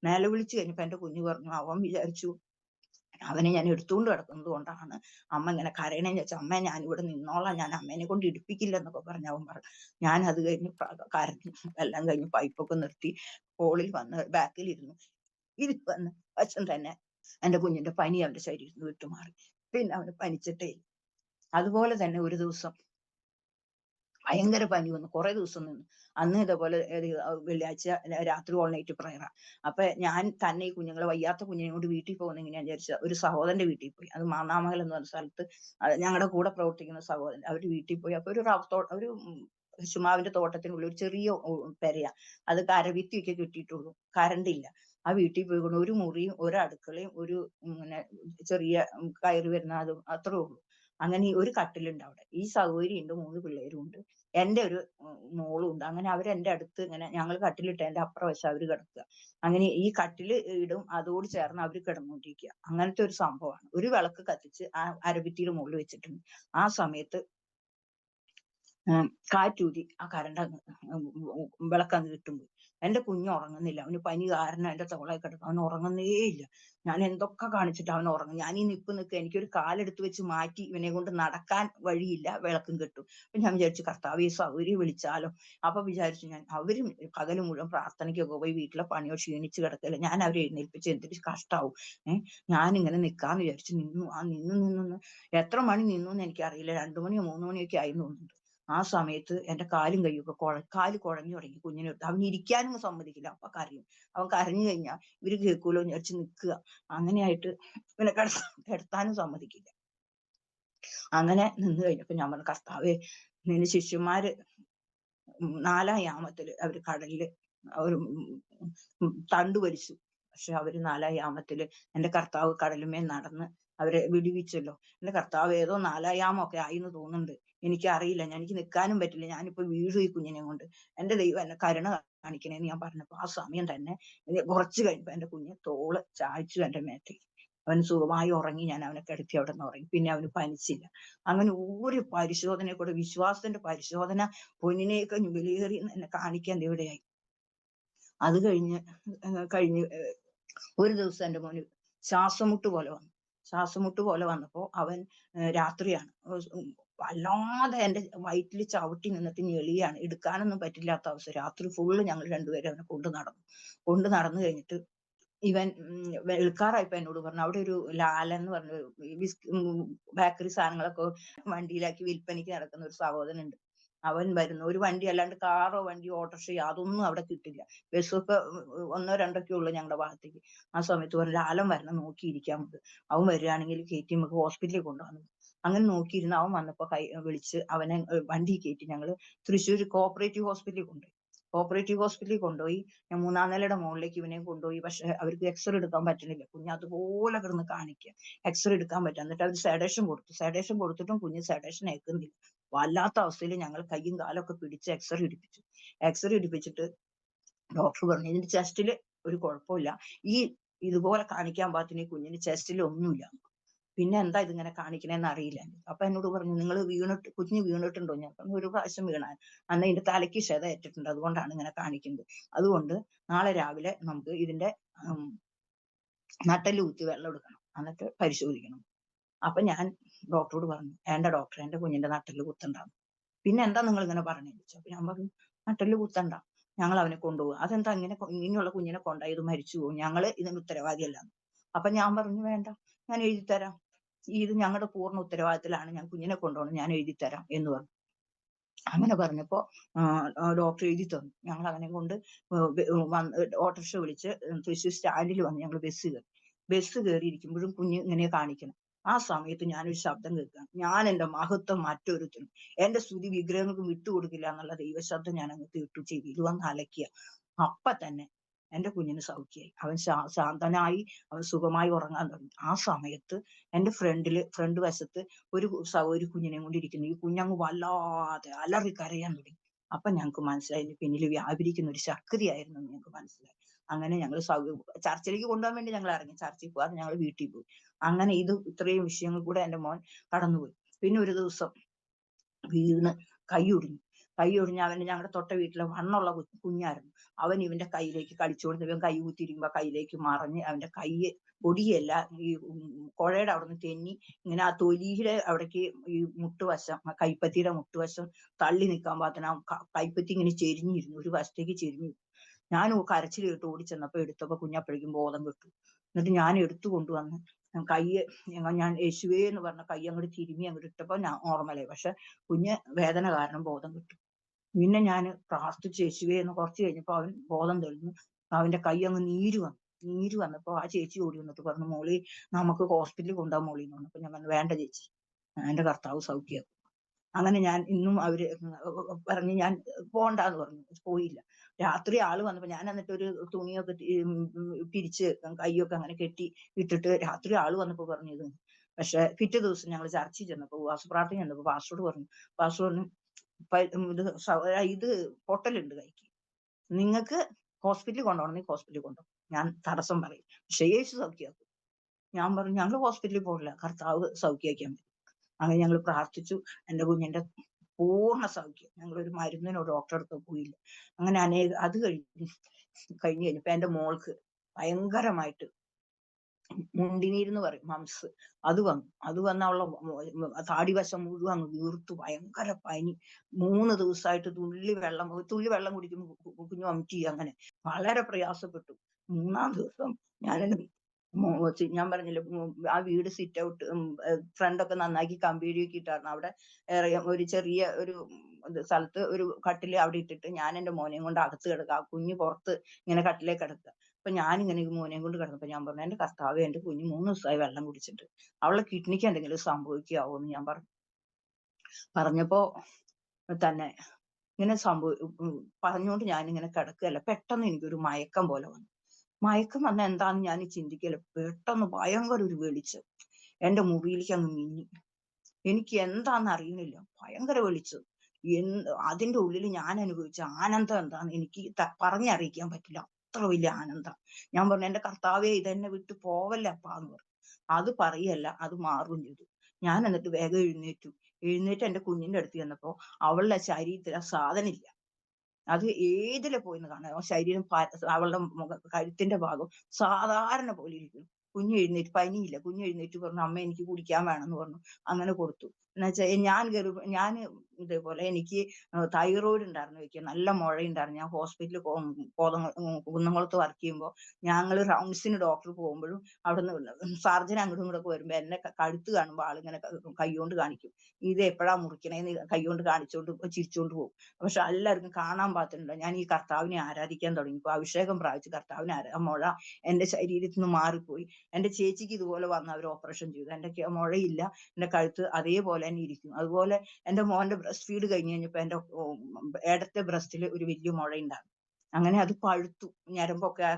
നിലവിളിച്ചു കഴിഞ്ഞപ്പോ എന്റെ കുഞ്ഞു പറഞ്ഞു, അവൻ വിചാരിച്ചു അവനെ ഞാൻ എടുത്തുകൊണ്ട് കിടക്കുന്നത് കൊണ്ടാണ് അമ്മ ഇങ്ങനെ കരയണേന്ന് വെച്ചാൽ, അമ്മ ഞാൻ ഇവിടെ നിന്നോളാം, ഞാൻ അമ്മേനെ കൊണ്ട് ഇടിപ്പിക്കില്ല എന്നൊക്കെ പറഞ്ഞു അവൻ പറഞ്ഞു. ഞാൻ അത് കഴിഞ്ഞ് കരഞ്ഞു. എല്ലാം കഴിഞ്ഞ് പൈപ്പൊക്കെ നിർത്തി ഹോളിൽ വന്ന് ബാക്കിൽ ഇരുന്നു. വന്ന് വശം തന്നെ എന്റെ കുഞ്ഞിന്റെ പനി അവന്റെ ശരീരത്തിൽ നിന്ന് വിട്ടുമാറി. പിന്നെ അവന് പനിച്ചിട്ടേ ഇല്ല. അതുപോലെ തന്നെ ഒരു ദിവസം ഭയങ്കര പനി വന്നു, കുറെ ദിവസം നിന്നു. അന്ന് ഇതേപോലെ വെള്ളിയാഴ്ച രാത്രി ഓൾ നൈറ്റ് പ്രയറാ. അപ്പൊ ഞാൻ തന്നെ ഈ കുഞ്ഞുങ്ങളെ, വയ്യാത്ത കുഞ്ഞിനെ കൊണ്ട് വീട്ടിൽ പോകുന്ന എങ്ങനെയാന്ന് വിചാരിച്ച ഒരു സഹോദരന്റെ വീട്ടിൽ പോയി. അത് മാന്നാമംഗലം എന്ന് പറഞ്ഞ സ്ഥലത്ത് ഞങ്ങളുടെ കൂടെ പ്രവർത്തിക്കുന്ന സഹോദരൻ, അവര് വീട്ടിൽ പോയി. അപ്പൊ ഒരു ചുമാവിന്റെ തോട്ടത്തിനുള്ളിൽ ഒരു ചെറിയ പെരയാ, അത് കരഭിത്തിയൊക്കെ കിട്ടിയിട്ടുള്ളൂ, കറണ്ട് ഇല്ല. ആ വീട്ടിൽ പോയിക്കൊണ്ട് ഒരു മുറിയും ഒരു അടുക്കളയും ഒരു ഇങ്ങനെ ചെറിയ കയറി വരുന്ന അതും അത്രേ ഉള്ളൂ. അങ്ങനെ ഒരു കട്ടിലുണ്ട് അവിടെ. ഈ സഹോദരി ഉണ്ട്, 3 പിള്ളേരും ഉണ്ട്, എന്റെ ഒരു മോളും ഉണ്ട്. അങ്ങനെ അവര് എന്റെ അടുത്ത് ഇങ്ങനെ ഞങ്ങൾ കട്ടിലിട്ട് എന്റെ അപ്പുറം വശം അവര് കിടക്കുക. അങ്ങനെ ഈ കട്ടില് ഇടും അതോട് ചേർന്ന് അവര് കിടന്നുകൊണ്ടിരിക്കുക. അങ്ങനത്തെ ഒരു സംഭവമാണ്. ഒരു വിളക്ക് കത്തിച്ച് ആ അരഭിത്തിയുടെ മുകളിൽ വെച്ചിട്ടുണ്ട്. ആ സമയത്ത് കാറ്റൂതി ആ കറണ്ട് വിളക്കങ്ങ് കിട്ടുമ്പോൾ എന്റെ കുഞ്ഞ് ഉറങ്ങുന്നില്ല. അവന് പനി കാരണം എന്റെ തോളെ കിടക്കും, അവൻ ഉറങ്ങുന്നേ ഇല്ല. ഞാൻ എന്തൊക്കെ കാണിച്ചിട്ട് അവൻ ഉറങ്ങും. ഞാൻ ഈ നിൽക്കുക, എനിക്കൊരു കാലെടുത്ത് വെച്ച് മാറ്റി ഇവനെ കൊണ്ട് നടക്കാൻ വഴിയില്ല, വിളക്കും കെട്ടും. അപ്പൊ ഞാൻ വിചാരിച്ചു കർത്താവേ സൗകര്യം വിളിച്ചാലോ. അപ്പൊ വിചാരിച്ചു ഞാൻ അവരും പകല് മുഴുവൻ പ്രാർത്ഥനയ്ക്കൊക്കെ പോയി വീട്ടിലെ പണിയോ ക്ഷീണിച്ച് കിടക്കല്ലേ, ഞാൻ അവരെ എഴുന്നേൽപ്പിച്ച് എന്തൊരു കഷ്ടാവും. ഞാനിങ്ങനെ നിൽക്കാന്ന് വിചാരിച്ചു നിന്നു. ആ നിന്ന് എത്ര മണി നിന്നു എന്ന് എനിക്കറിയില്ല. 2 മണിയോ 3 മണിയൊക്കെ ആയി തോന്നുന്നുണ്ട്. ആ സമയത്ത് എന്റെ കാലും കൈയൊക്കെ കാല് കുഴഞ്ഞു തുടങ്ങി. കുഞ്ഞിനെടുത്ത് അവൻ ഇരിക്കാനും സമ്മതിക്കില്ല. അപ്പൊ കരയും. അവൻ കരഞ്ഞു കഴിഞ്ഞാൽ ഇവര് കേൾക്കൂലോ എന്ന് വിചാരിച്ച് നിൽക്കുക. അങ്ങനെയായിട്ട് ഇവനെ കിടത്താനും സമ്മതിക്കില്ല. അങ്ങനെ നിന്ന് കഴിഞ്ഞപ്പോ ഞാൻ പറഞ്ഞു, കർത്താവേ, നിന്റെ ശിഷ്യന്മാര് 4-ാം യാമത്തില് അവര് കടലില് അവര് തണ്ടു വലിച്ചു. പക്ഷെ അവര് 4-ാം യാമത്തില് എന്റെ കർത്താവ് കടലുമേൽ നടന്ന് അവരെ വിടുവിച്ചല്ലോ. എന്റെ കർത്താവ് ഏതോ 4-ാം യാമമൊക്കെ ആയിന്ന് തോന്നുന്നുണ്ട്. എനിക്കറിയില്ല. എനിക്ക് നിൽക്കാനും പറ്റില്ല. ഞാനിപ്പോ വീഴും ഈ കുഞ്ഞിനെ കൊണ്ട്. എന്റെ ദൈവം എന്നെ കരുണ കാണിക്കണേന്ന് ഞാൻ പറഞ്ഞപ്പോ ആ സമയം തന്നെ കുറച്ച് കഴിഞ്ഞപ്പോ എന്റെ കുഞ്ഞ് തോള് ചായ്ച്ചു എന്റെ മേത്തേക്ക്. അവൻ സുഖമായി ഉറങ്ങി. ഞാൻ അവനെ കിടത്തി അവിടെ നിന്ന് ഉറങ്ങി. പിന്നെ അവന് പനിച്ചില്ല. അങ്ങനെ ഒരു പരിശോധന കൂടെ, വിശ്വാസത്തിന്റെ പരിശോധന പൊന്നിനെയൊക്കെ വിലയേറി എന്നെ കാണിക്കാൻ ഇവിടെയായി. അത് കഴിഞ്ഞ് ഒരു ദിവസം എന്റെ മോന് ശ്വാസമുട്ട് പോലെ വന്നു. ശ്വാസമുട്ട് പോലെ വന്നപ്പോ അവൻ രാത്രിയാണ് വല്ലാതെ എന്റെ വയറ്റിൽ ചവിട്ടി നിന്നിട്ട് ഞെളിയാണ്. എടുക്കാനൊന്നും പറ്റില്ലാത്ത അവസ്ഥ. രാത്രി ഫുള്ള് ഞങ്ങൾ രണ്ടുപേരും അവനെ കൊണ്ട് നടന്നു കഴിഞ്ഞിട്ട് ഇവൻ വെളുക്കാറായപ്പോ എന്നോട് പറഞ്ഞു, അവിടെ ഒരു ലാലൻ എന്ന് പറഞ്ഞ ബേക്കറി സാധനങ്ങളൊക്കെ വണ്ടിയിലാക്കി വിൽപ്പനയ്ക്ക് നടക്കുന്ന ഒരു സഹോദരനുണ്ട്. അവൻ വരുന്നു. ഒരു വണ്ടി അല്ലാണ്ട് കാറോ വണ്ടിയോ ഓട്ടോറിക്ഷയോ അതൊന്നും അവിടെ കിട്ടില്ല. ബസ്സൊക്കെ 1-2 ഉള്ളു ഞങ്ങളുടെ ഭാഗത്തേക്ക്. ആ സമയത്ത് പറഞ്ഞു, ലാലൻ വരണം, നോക്കിയിരിക്കാൻ നമുക്ക്. അവൻ വരികയാണെങ്കിൽ കയറ്റി നമുക്ക് ഹോസ്പിറ്റലിൽ കൊണ്ടുപോകാൻ. അങ്ങനെ നോക്കിയിരുന്ന് അവൻ വന്നപ്പോ വിളിച്ച് അവനെ വണ്ടി കയറ്റി ഞങ്ങള് തൃശ്ശൂർ കോപ്പറേറ്റീവ് ഹോസ്പിറ്റലിൽ കൊണ്ടുപോയി. കോപ്പറേറ്റീവ് ഹോസ്പിറ്റലിൽ കൊണ്ടുപോയി. ഞാൻ 3-ാം നിലയുടെ മുകളിലേക്ക് ഇവനെ കൊണ്ടുപോയി. പക്ഷെ അവർക്ക് എക്സ്റേ എടുക്കാൻ പറ്റുന്നില്ല. കുഞ്ഞ് അതുപോലെ കിടന്ന് കാണിക്കുക. എക്സ്റേ എടുക്കാൻ പറ്റും. എന്നിട്ട് അവർ സെഡേഷൻ കൊടുത്തു. സെഡേഷൻ കൊടുത്തിട്ടും കുഞ്ഞ് സെഡേഷൻ ഏൽക്കുന്നില്ല. വല്ലാത്ത അവസ്ഥയിൽ ഞങ്ങൾ കയ്യും കാലൊക്കെ പിടിച്ച് എക്സ്റേ എടുപ്പിച്ചു. എക്സ്റേ എടുപ്പിച്ചിട്ട് ഡോക്ടർ പറഞ്ഞു, ഇതിന്റെ ചെസ്റ്റില് ഒരു കുഴപ്പമില്ല. ഇതുപോലെ കാണിക്കാൻ പാകത്തിന് ഈ കുഞ്ഞിന് ചെസ്റ്റിൽ ഒന്നുമില്ല. പിന്നെ എന്താ ഇതിങ്ങനെ കാണിക്കണേന്ന് അറിയില്ല. അപ്പൊ എന്നോട് പറഞ്ഞു, നിങ്ങൾ കുഞ്ഞ് വീണിട്ടുണ്ടോ? ഞാൻ പറഞ്ഞു, ഒരു പ്രാവശ്യം വീണാൻ. അന്ന് ഇതിന്റെ തലയ്ക്ക് ക്ഷത ഏറ്റിട്ടുണ്ട്. അതുകൊണ്ടാണ് ഇങ്ങനെ കാണിക്കുന്നത്. അതുകൊണ്ട് നാളെ രാവിലെ നമുക്ക് ഇതിന്റെ നട്ടെല്ല് കുത്തി വെള്ളം എടുക്കണം, എന്നിട്ട് പരിശോധിക്കണം. അപ്പൊ ഞാൻ ഡോക്ടറോട് പറഞ്ഞു, വേണ്ട ഡോക്ടർ, എന്റെ കുഞ്ഞിന്റെ നട്ടെല്ല് കുത്തണ്ടാന്ന്. പിന്നെ എന്താ നിങ്ങൾ ഇങ്ങനെ പറഞ്ഞതെന്ന് ചോദിച്ചു. അപ്പൊ ഞാൻ പറഞ്ഞു, നട്ടെല്ല് കുത്തണ്ട, ഞങ്ങൾ അവനെ കൊണ്ടുപോകും. അതെന്താ ഇങ്ങനെയുള്ള കുഞ്ഞിനെ കൊണ്ടുപോയി ഇത് മരിച്ചു പോകും, ഞങ്ങള് ഇതിന് ഉത്തരവാദിയല്ല. അപ്പൊ ഞാൻ പറഞ്ഞു, വേണ്ട, ഞാൻ എഴുതി തരാം. ഇത് ഞങ്ങളുടെ പൂർണ്ണ ഉത്തരവാദിത്തത്തിലാണ് ഞാൻ കുഞ്ഞിനെ കൊണ്ടുപോകണം, ഞാൻ എഴുതി തരാം എന്ന് പറഞ്ഞു. അങ്ങനെ പറഞ്ഞപ്പോ ഡോക്ടർ എഴുതി തന്നു. ഞങ്ങൾ അവനെ കൊണ്ട് ഓട്ടോറിക്ഷ വിളിച്ച് തൃശ്ശൂർ സ്റ്റാൻഡിൽ വന്ന് ഞങ്ങൾ ബസ് കയറിയിരിക്കുമ്പോഴും കുഞ്ഞ് ഇങ്ങനെ കാണിക്കണം. ആ സമയത്ത് ഞാനൊരു ശബ്ദം കേൾക്കുകയാണ്. ഞാൻ എന്റെ മഹത്വം മറ്റൊരുത്തിനും എന്റെ സ്തുതി വിഗ്രഹങ്ങൾക്ക് വിട്ടുകൊടുക്കില്ല എന്നുള്ള ദൈവശബ്ദം ഞാൻ അങ്ങ് കേട്ടു. ചെവിയിൽ വന്ന് അലക്കിയ അപ്പൊ തന്നെ എന്റെ കുഞ്ഞിന് സൗഖ്യമായി. അവൻ ശാന്തനായി. അവൻ സുഖമായി ഉറങ്ങാൻ തുടങ്ങി. ആ സമയത്ത് എന്റെ ഫ്രണ്ട് വശത്ത് ഒരു കുഞ്ഞിനെ കൊണ്ടിരിക്കുന്നു. ഈ കുഞ്ഞങ്ങ് വല്ലാതെ അലറി കരയാൻ തുടങ്ങി. അപ്പൊ ഞങ്ങൾക്ക് മനസ്സിലായി പിന്നിൽ വ്യാപരിക്കുന്ന ഒരു ശക്തിയായിരുന്നു ഞങ്ങൾക്ക് മനസ്സിലായി. അങ്ങനെ ഞങ്ങൾ ചർച്ചിലേക്ക് കൊണ്ടുപോകാൻ വേണ്ടി ഞങ്ങൾ ഇറങ്ങി. ചർച്ചിൽ പോകാതെ ഞങ്ങൾ വീട്ടിൽ പോയി. അങ്ങനെ ഇത്രയും വിഷയങ്ങൾ കൂടെ എന്റെ മോൻ കടന്നുപോയി. പിന്നെ ഒരു ദിവസം വീണ് കൈയൊടിഞ്ഞു. അവന് ഞങ്ങളുടെ തൊട്ട വീട്ടിലെ വണ്ണുള്ള കുഞ്ഞായിരുന്നു. അവൻ ഇവന്റെ കയ്യിലേക്ക് കളിച്ചുകൊണ്ട് ഇവൻ കൈ കുത്തിയിരിക്കുമ്പോ കയ്യിലേക്ക് മറിഞ്ഞ് അവന്റെ കൈ പൊടിയല്ല, ഈ കുഴയുടെ അവിടെ നിന്ന് തെന്നി ഇങ്ങനെ ആ തൊലിയുടെ അവിടേക്ക് ഈ മുട്ടുവശം, കൈപ്പത്തിയുടെ മുട്ടുവശം തള്ളി നിൽക്കാൻ പാകത്തിന് കൈപ്പത്തി ഇങ്ങനെ ചെരിഞ്ഞിരുന്നു, ഒരു വശത്തേക്ക് ചെരിഞ്ഞു. ഞാൻ കരച്ചിൽ കേട്ട് ഓടിച്ചെന്നപ്പോ എടുത്തപ്പോ കുഞ്ഞപ്പോഴേക്കും ബോധം കിട്ടു. എന്നിട്ട് ഞാൻ എടുത്തു കൊണ്ടുവന്ന് ഞാൻ യേശുവേ എന്ന് പറഞ്ഞ കൈ അങ്ങോട്ട് തിരുമ്മി അങ്ങോട്ട് ഇട്ടപ്പോ ഞാൻ നോർമലായി. പക്ഷെ കുഞ്ഞ് വേദന കാരണം ബോധം കിട്ടു. പിന്നെ ഞാൻ പ്രാർത്ഥിച്ചു യേശുവേ എന്ന്. കുറച്ച് കഴിഞ്ഞപ്പോ അവൻ ബോധം തെളിഞ്ഞു. അവന്റെ കൈ അങ്ങ് നീര് വന്നപ്പോ ആ ചേച്ചി ഓടി വന്നിട്ട് പറഞ്ഞു, മോളി നമുക്ക് ഹോസ്പിറ്റലിൽ കൊണ്ടുപോകാൻ മോളി എന്ന് പറഞ്ഞു. അപ്പൊ ഞാൻ പറഞ്ഞു, വേണ്ട ചേച്ചി, എന്റെ കർത്താവ് സൗഖ്യം. അങ്ങനെ ഞാൻ ഇന്നും അവര് പറഞ്ഞ് ഞാൻ പോണ്ടാന്ന് പറഞ്ഞു. പോയില്ല. രാത്രി ആള് വന്നപ്പോ ഞാൻ എന്നിട്ട് ഒരു തുണിയൊക്കെ പിരിച്ച് കൈയൊക്കെ അങ്ങനെ കെട്ടി ഇട്ടിട്ട് രാത്രി ആള് വന്നപ്പോ പറഞ്ഞത്. പക്ഷെ പിറ്റേ ദിവസം ഞങ്ങൾ ചർച്ചിൽ ചെന്നപ്പോ ഉപവാസപ്രാർത്ഥന ചെന്നപ്പോ പാസ്റ്ററോട് പറഞ്ഞു ഇത് പൊട്ടലുണ്ട് കൈക്ക്, നിങ്ങൾക്ക് ഹോസ്പിറ്റലിൽ കൊണ്ടുപോകണമെങ്കിൽ ഹോസ്പിറ്റലിൽ കൊണ്ടുപോകും, ഞാൻ തടസ്സം പറയും, പക്ഷെ യേശു സൗഖ്യമാക്കും. ഞാൻ പറഞ്ഞു, ഞങ്ങൾ ഹോസ്പിറ്റലിൽ പോകില്ല, കർത്താവ് സൗഖ്യമാക്കാൻ പറ്റും. അങ്ങനെ ഞങ്ങൾ പ്രാർത്ഥിച്ചു. എന്റെ കുഞ്ഞിന്റെ പൂർണ്ണ സൗഖ്യം. ഞങ്ങളൊരു മരുന്നിനോ ഡോക്ടറെ അടുത്തോ പോയില്ല. അങ്ങനെ അത് കഴിഞ്ഞപ്പോ എന്റെ മോൾക്ക് ഭയങ്കരമായിട്ട് മുണ്ടിനീരെന്ന് പറയും, മംസ്, അത് വന്ന് അവളുടെ താടിവശം മുഴുവൻ അങ്ങ് വീർത്തു. ഭയങ്കര പനി. 3 ദിവസമായിട്ട് തുള്ളി വെള്ളം കുടിക്കുമ്പോൾ കുഞ്ഞു വമിറ്റ് ചെയ്യുക. അങ്ങനെ വളരെ പ്രയാസപ്പെട്ടു. 3-ാം ദിവസം ഞാൻ പറഞ്ഞില്ലേ, ആ വീട് സിറ്റ് ഔട്ട് ഫ്രണ്ടൊക്കെ നന്നാക്കി കമ്പീരിയൊക്കെ ഇട്ടായിരുന്നു. അവിടെ ഒരു ചെറിയ സ്ഥലത്ത് ഒരു കട്ടില് അവിടെ ഇട്ടിട്ട് ഞാൻ എന്റെ മോനെയും കൊണ്ട് അകത്ത് കിടക്കുക. ആ കുഞ്ഞ് പുറത്ത് ഇങ്ങനെ കട്ടിലേക്ക് കിടക്കുക. അപ്പൊ ഞാനിങ്ങനെ ഈ മോനെയും കൊണ്ട് കിടന്നപ്പോ ഞാൻ പറഞ്ഞു, എന്റെ കർത്താവേ, എന്റെ കുഞ്ഞ് 3 ദിവസമായി വെള്ളം കുടിച്ചിട്ട്, അവളെ കിഡ്നിക്ക് എന്തെങ്കിലും സംഭവിക്കാവോ എന്ന് ഞാൻ പറഞ്ഞപ്പോ തന്നെ ഇങ്ങനെ പറഞ്ഞുകൊണ്ട് ഞാനിങ്ങനെ കിടക്കുകയല്ല, പെട്ടെന്ന് എനിക്കൊരു മയക്കം പോലെ വന്നു. മയക്കം വന്ന എന്താന്ന് ഞാൻ ചിന്തിക്കല്, പെട്ടെന്ന് ഭയങ്കര ഒരു വെളിച്ചം എന്റെ മുറിയിലേക്ക് അങ്ങ് മിന്നി. എനിക്ക് എന്താന്ന് അറിയുന്നില്ല, ഭയങ്കര വെളിച്ചം. അതിന്റെ ഉള്ളിൽ ഞാൻ അനുഭവിച്ച ആനന്ദം എന്താന്ന് എനിക്ക് പറഞ്ഞറിയിക്കാൻ പറ്റില്ല. അത്ര വലിയ ആനന്ദം. ഞാൻ പറഞ്ഞു, എന്റെ കർത്താവേ, ഇതെന്നെ വിട്ടു പോവല്ലേ അപ്പാ എന്ന് പറഞ്ഞു. അത് പറയല്ല, അത് മാറുകയും ചെയ്തു. ഞാൻ എന്നിട്ട് വേഗം എഴുന്നേറ്റ് എന്റെ കുഞ്ഞിന്റെ അടുത്ത് ചെന്നപ്പോ അവളുടെ ശരീരത്തിൽ ആ സാധനം ഇല്ല. അത് ഏതിലെ പോയിന്ന് കാണാം. ശരീരം അവളുടെ കഴുത്തിന്റെ ഭാഗം സാധാരണ പോലെ ഇരിക്കുന്നു. കുഞ്ഞ് എഴുന്നേറ്റ്, പനിയില്ല. കുഞ്ഞ് എഴുന്നേറ്റ് പറഞ്ഞു, അമ്മ എനിക്ക് കുടിക്കാൻ വേണമെന്ന് പറഞ്ഞു. അങ്ങനെ കൊടുത്തു. എന്നുവെച്ചാൽ ഞാൻ ഇതേപോലെ എനിക്ക് തൈറോയിഡ് ഉണ്ടായിരുന്നു. എനിക്ക് നല്ല മുഴയുണ്ടായിരുന്നു. ഞാൻ ഹോസ്പിറ്റലിൽ കുന്നംകുളത്ത് വർക്ക് ചെയ്യുമ്പോൾ ഞങ്ങൾ റൗണ്ട്സിന് ഡോക്ടർ പോകുമ്പോഴും അവിടുന്ന് സർജൻ അങ്ങോട്ടും ഇങ്ങോട്ടൊക്കെ വരുമ്പോ എന്നെ കഴുത്ത് കാണുമ്പോൾ ആളിങ്ങനെ കൈകൊണ്ട് കാണിക്കും. ഇത് എപ്പോഴാ മുറിക്കണേന്ന് കൈകൊണ്ട് കാണിച്ചോണ്ട് ചിരിച്ചോണ്ട് പോകും. പക്ഷെ എല്ലാവർക്കും കാണാൻ പാകത്തിനുണ്ട്. ഞാൻ ഈ കർത്താവിനെ ആരാധിക്കാൻ തുടങ്ങിയപ്പോൾ അഭിഷേകം പ്രാപിച്ച് കർത്താവിനെ ആ മുഴ എന്റെ ശരീരത്തിൽ നിന്ന് മാറിപ്പോയി. എന്റെ ചേച്ചിക്ക് ഇതുപോലെ വന്ന് അവർ ഓപ്പറേഷൻ ചെയ്തു. എന്റെ മുഴയില്ല, എന്റെ കഴുത്ത് അതേപോലെ തന്നെ ഇരിക്കും. അതുപോലെ എന്റെ മോന്റെ ബ്രസ്റ്റ് ഫീഡ് കഴിഞ്ഞ് കഴിഞ്ഞപ്പോ എന്റെ ഇടത്തെ ബ്രസ്റ്റിൽ ഒരു വലിയ മുഴയുണ്ടാകും. അങ്ങനെ അത് പഴുത്തു, ഞരമ്പൊക്കെ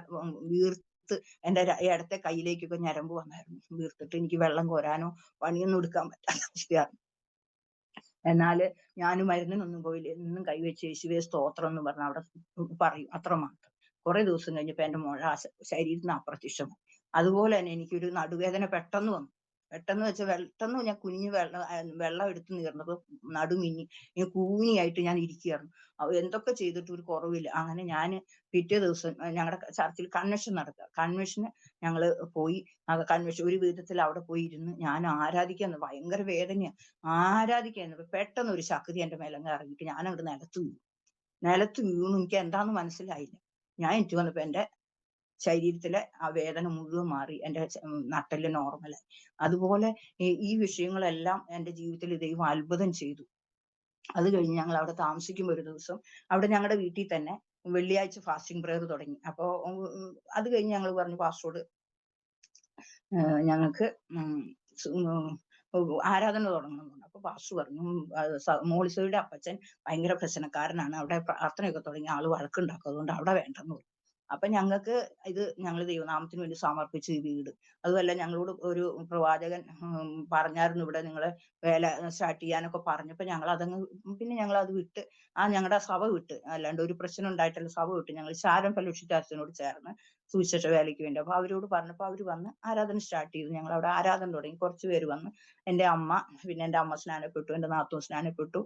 വീർത്ത് എന്റെ ഇടത്തെ കയ്യിലേക്കൊക്കെ ഞരമ്പ് വന്നായിരുന്നു. വീർത്തിട്ട് എനിക്ക് വെള്ളം കോരാനോ പണിയൊന്നും എടുക്കാൻ പറ്റാത്ത അവസ്ഥയാണ്. എന്നാല് ഞാൻ മരുന്നിനൊന്നും പോയില്ല. എന്നും കൈവച്ച് യേശുവേ സ്തോത്രം എന്ന് പറഞ്ഞ അവിടെ പറയും, അത്രമാത്രം. കുറെ ദിവസം കഴിഞ്ഞപ്പോ എന്റെ മുഴ ശരീരത്തിൽ നിന്ന് അപ്രത്യക്ഷമായി. അതുപോലെ തന്നെ എനിക്കൊരു നടുവേദന പെട്ടെന്ന് വന്നു. പെട്ടെന്ന് ഞാൻ കുനിഞ്ഞ് വെള്ളം എടുത്ത് നീർന്നപ്പോ നടുമിന്നി കൂനിയായിട്ട് ഞാൻ ഇരിക്കുകയായിരുന്നു. എന്തൊക്കെ ചെയ്തിട്ട് ഒരു കുറവില്ല. അങ്ങനെ ഞാൻ പിറ്റേ ദിവസം ഞങ്ങളുടെ ചർച്ചിൽ കൺവെൻഷൻ നടക്കുക. കൺവെൻഷന് ഞങ്ങള് പോയി. കൺവെൻഷൻ ഒരു വിധത്തിൽ അവിടെ പോയി ഇരുന്ന് ഞാൻ ആരാധിക്കാൻ, ഭയങ്കര വേദനയാ, ആരാധിക്കാൻ പെട്ടെന്ന് ഒരു ശക്തി എന്റെ മേലങ്ങ് ഇറങ്ങിയിട്ട് ഞാൻ അങ്ങോട്ട് നിലത്ത് വീണു. എനിക്ക് എന്താന്ന് മനസ്സിലായില്ല. ഞാൻ എനിക്ക് വന്നപ്പോ എന്റെ ശരീരത്തിലെ ആ വേദന മുഴുവൻ മാറി. എന്റെ നട്ടെല്ല് നോർമലായി. അതുപോലെ ഈ വിഷയങ്ങളെല്ലാം എന്റെ ജീവിതത്തിൽ ദൈവം അത്ഭുതം ചെയ്തു. അത് കഴിഞ്ഞ് ഞങ്ങൾ അവിടെ താമസിക്കുമ്പോൾ ഒരു ദിവസം അവിടെ ഞങ്ങളുടെ വീട്ടിൽ തന്നെ വെള്ളിയാഴ്ച ഫാസ്റ്റിംഗ് പ്രയർ തുടങ്ങി. അപ്പോ അത് കഴിഞ്ഞ് ഞങ്ങൾ പറഞ്ഞു, പാസ്റ്ററോട് ഞങ്ങൾക്ക് ആരാധന തുടങ്ങണം എന്ന് പറഞ്ഞു. അപ്പൊ പാസ്റ്റർ പറഞ്ഞു, മോളിസോയുടെ അപ്പച്ചൻ ഭയങ്കര പ്രശ്നക്കാരനാണ്, അവിടെ പ്രാർത്ഥനയൊക്കെ തുടങ്ങി ആള് വഴക്കുണ്ടാക്കും, അതുകൊണ്ട് അവിടെ വേണ്ടെന്ന് പറഞ്ഞു. അപ്പൊ ഞങ്ങൾക്ക് ഞങ്ങൾ ദൈവനാമത്തിന് വേണ്ടി സമർപ്പിച്ച ഈ വീട്, അതുമല്ല ഞങ്ങളോട് ഒരു പ്രവാചകൻ പറഞ്ഞായിരുന്നു ഇവിടെ നിങ്ങള് വേല സ്റ്റാർട്ട് ചെയ്യാനൊക്കെ പറഞ്ഞപ്പോ പിന്നെ ഞങ്ങൾ അത് വിട്ട് ഞങ്ങളുടെ സഭ വിട്ട്, അല്ലാണ്ട് ഒരു പ്രശ്നം ഉണ്ടായിട്ടല്ല, സഭ വിട്ട് ഞങ്ങൾ ശാരം ഫെലോഷിപ്പ് ചർച്ചിനോട് ചേർന്ന് സുവിശേഷ വേലയ്ക്ക് വേണ്ടി. അപ്പൊ അവരോട് പറഞ്ഞപ്പോ അവര് വന്ന് ആരാധന സ്റ്റാർട്ട് ചെയ്തു. ഞങ്ങൾ അവിടെ ആരാധന തുടങ്ങി. കുറച്ച് പേര് വന്ന്, എന്റെ അമ്മ, പിന്നെ എന്റെ അമ്മ സ്നാനപ്പെട്ടു, എന്റെ നാത്തൂൻ സ്നാനപ്പെട്ടു,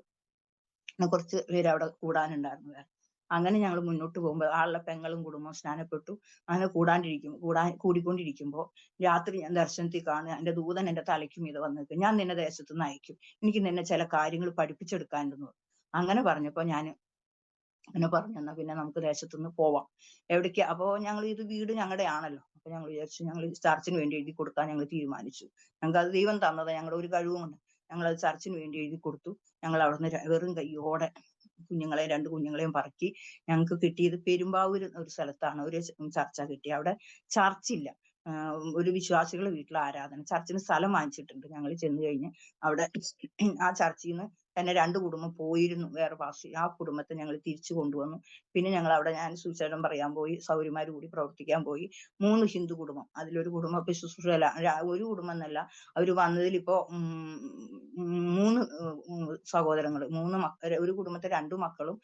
കുറച്ച് പേര് അവിടെ കൂടാനുണ്ടായിരുന്നു. അങ്ങനെ ഞങ്ങൾ മുന്നോട്ട് പോകുമ്പോൾ ആളുടെ പെങ്ങളും കുടുംബവും സ്നാനപ്പെട്ടു. അങ്ങനെ കൂടിക്കൊണ്ടിരിക്കുമ്പോൾ രാത്രി ഞാൻ ദർശനത്തിൽ കാണുക, എന്റെ ദൂതൻ എന്റെ തലയ്ക്ക് മീതെ വന്ന് നിൽക്കും. ഞാൻ നിന്നെ ദേശത്ത് നിന്ന് അയക്കും, എനിക്ക് നിന്നെ ചില കാര്യങ്ങൾ പഠിപ്പിച്ചെടുക്കാനുണ്ടെന്ന് പറഞ്ഞു. അങ്ങനെ പറഞ്ഞപ്പോ ഞാൻ അങ്ങനെ പറഞ്ഞു, എന്നാ പിന്നെ നമുക്ക് ദേശത്തുനിന്ന് പോവാം. എവിടേക്ക്? അപ്പോ ഞങ്ങൾ വീട് ഞങ്ങളുടെ ആണല്ലോ. അപ്പൊ ഞങ്ങൾ വിചാരിച്ചു, ഞങ്ങൾ ചർച്ചിന് വേണ്ടി എഴുതി കൊടുക്കാൻ ഞങ്ങൾ തീരുമാനിച്ചു. ഞങ്ങൾക്ക് അത് ദൈവം തന്നത്, ഞങ്ങളുടെ ഒരു കഴിവുമുണ്ട്. ഞങ്ങൾ അത് ചർച്ചിന് വേണ്ടി എഴുതി കൊടുത്തു. ഞങ്ങൾ അവിടുന്ന് വെറും കയ്യോടെ രണ്ട് കുഞ്ഞുങ്ങളെയും പറക്കി. ഞങ്ങൾക്ക് കിട്ടിയത് പെരുമ്പാവൂർ ഒരു സ്ഥലത്താണ് ഒരു ചർച്ച കിട്ടി. അവിടെ ചർച്ചില്ല, ഒരു വിശ്വാസികളുടെ വീട്ടിലെ ആരാധന. ചർച്ചിന് സ്ഥലം വാങ്ങിച്ചിട്ടുണ്ട്. ഞങ്ങൾ ചെന്ന് കഴിഞ്ഞ് അവിടെ ആ ചർച്ചിൽ നിന്ന് തന്നെ 2 കുടുംബം പോയിരുന്നു, വേറെ പാസ്റ്റർ. ആ കുടുംബത്തെ ഞങ്ങൾ തിരിച്ചു കൊണ്ടുവന്നു. പിന്നെ ഞങ്ങൾ അവിടെ ഞാൻ സുവിശേഷം പറയാൻ പോയി, സൗര്യമാര് കൂടി പ്രവർത്തിക്കാൻ പോയി. 3 ഹിന്ദു കുടുംബം, അതിലൊരു കുടുംബം ഇപ്പൊ ശുശ്രൂഷയില. ഒരു കുടുംബം എന്നല്ല, അവര് വന്നതിൽ ഇപ്പോ 3 സഹോദരങ്ങൾ, ഒരു കുടുംബത്തെ 2 മക്കളും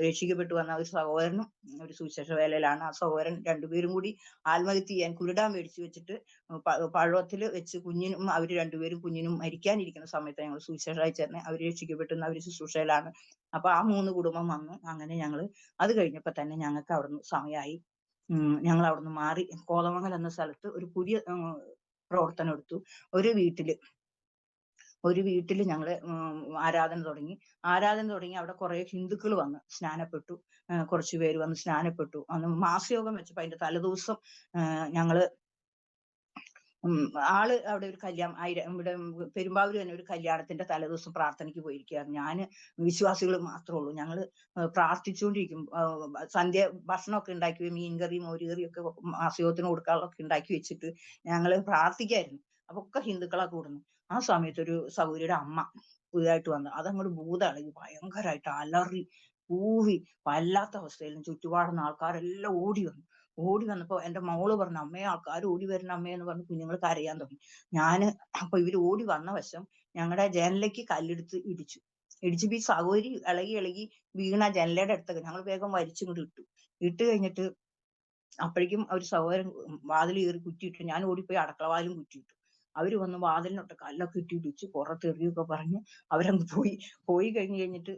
രക്ഷിക്കപ്പെട്ടു വന്ന ഒരു സഹോദരനും ഒരു സുവിശേഷ വേലയിലാണ്. ആ സഹോദരൻ 2 പേരും കൂടി ആത്മഹത്യ ചെയ്യാൻ കുരുടാൻ മേടിച്ചു വെച്ചിട്ട് പഴവത്തിൽ വെച്ച് അവര് 2 പേരും കുഞ്ഞിനും മരിക്കാനിരിക്കുന്ന സമയത്ത് ഞങ്ങൾ സുവിശേഷമായി ചേർന്ന് അവര് രക്ഷിക്കപ്പെട്ടുന്ന അവര് ശുശ്രൂഷയിലാണ്. അപ്പൊ ആ 3 കുടുംബം വന്നു. അങ്ങനെ ഞങ്ങള് അത് കഴിഞ്ഞപ്പോ തന്നെ ഞങ്ങൾക്ക് അവിടുന്ന് സമയമായി. ഞങ്ങൾ അവിടുന്ന് മാറി കോതമംഗലം എന്ന സ്ഥലത്ത് ഒരു പുതിയ പ്രവർത്തനം എടുത്തു. ഒരു വീട്ടില് ഞങ്ങള് ആരാധന തുടങ്ങി. അവിടെ കുറെ ഹിന്ദുക്കൾ വന്ന് സ്നാനപ്പെട്ടു. കുറച്ചു പേര് വന്ന് സ്നാനപ്പെട്ടു. അന്ന് മാസയോഗം വെച്ചപ്പോ അതിന്റെ തലേദിവസം ഞങ്ങള് ഉം ആള് അവിടെ ഒരു ഇവിടെ പെരുമ്പാവൂര് തന്നെ ഒരു കല്യാണത്തിന്റെ തലേദിവസം പ്രാർത്ഥനയ്ക്ക് പോയിരിക്കുകയായിരുന്നു. ഞാന് വിശ്വാസികൾ മാത്രമേ ഉള്ളൂ. ഞങ്ങള് പ്രാർത്ഥിച്ചുകൊണ്ടിരിക്കും. സന്ധ്യ ഭക്ഷണമൊക്കെ ഉണ്ടാക്കി മീൻകറി, മോരുകറി ഒക്കെ അസുഖത്തിന് കൊടുക്കാനുള്ളതൊക്കെ ഉണ്ടാക്കി വെച്ചിട്ട് ഞങ്ങള് പ്രാർത്ഥിക്കായിരുന്നു. അപ്പൊ ഒക്കെ ഹിന്ദുക്കളാ കൂടുന്നത്. ആ സമയത്ത് ഒരു സഹോദരിയുടെ അമ്മ പുതിയതായിട്ട് വന്നു. അതങ്ങോട്ട് ഭൂതളകി ഭയങ്കരമായിട്ട് അലറി കൂവി വല്ലാത്ത അവസ്ഥയിൽ ചുറ്റുപാടുന്ന ആൾക്കാരെല്ലാം ഓടി വന്നു. ഓടി വന്നപ്പോ എന്റെ മോള് പറഞ്ഞു, അമ്മേ ആൾക്കാർ ഓടി വരുന്ന അമ്മേ എന്ന് പറഞ്ഞ് കുഞ്ഞുങ്ങൾ കരയാൻ തുടങ്ങി. ഞാന് അപ്പൊ ഇവര് ഓടി വന്ന വശം ഞങ്ങളുടെ ജനലേക്ക് കല്ലെടുത്ത് ഇടിച്ചു. ഇടിച്ചപ്പോ ഈ സഹോദരി ഇളകി ഇളകി വീണ ജനലയുടെ അടുത്തൊക്കെ ഞങ്ങൾ വേഗം വലിച്ചിങ്ങോട്ട് ഇട്ടു. ഇട്ട് കഴിഞ്ഞിട്ട് അപ്പോഴേക്കും ഒരു സഹോദരൻ വാതിൽ കയറി കുറ്റിയിട്ടു. ഞാൻ ഓടിപ്പോയി അടക്കള വാതിലും കുറ്റിയിട്ടു. അവര് വന്ന് വാതിലിനൊട്ട് കല്ലൊക്കെ ഇട്ടി ഇടിച്ച് പുറത്തെറിയൊക്കെ പറഞ്ഞ് അവരങ്ങ് പോയി. പോയി കഴിഞ്ഞിട്ട്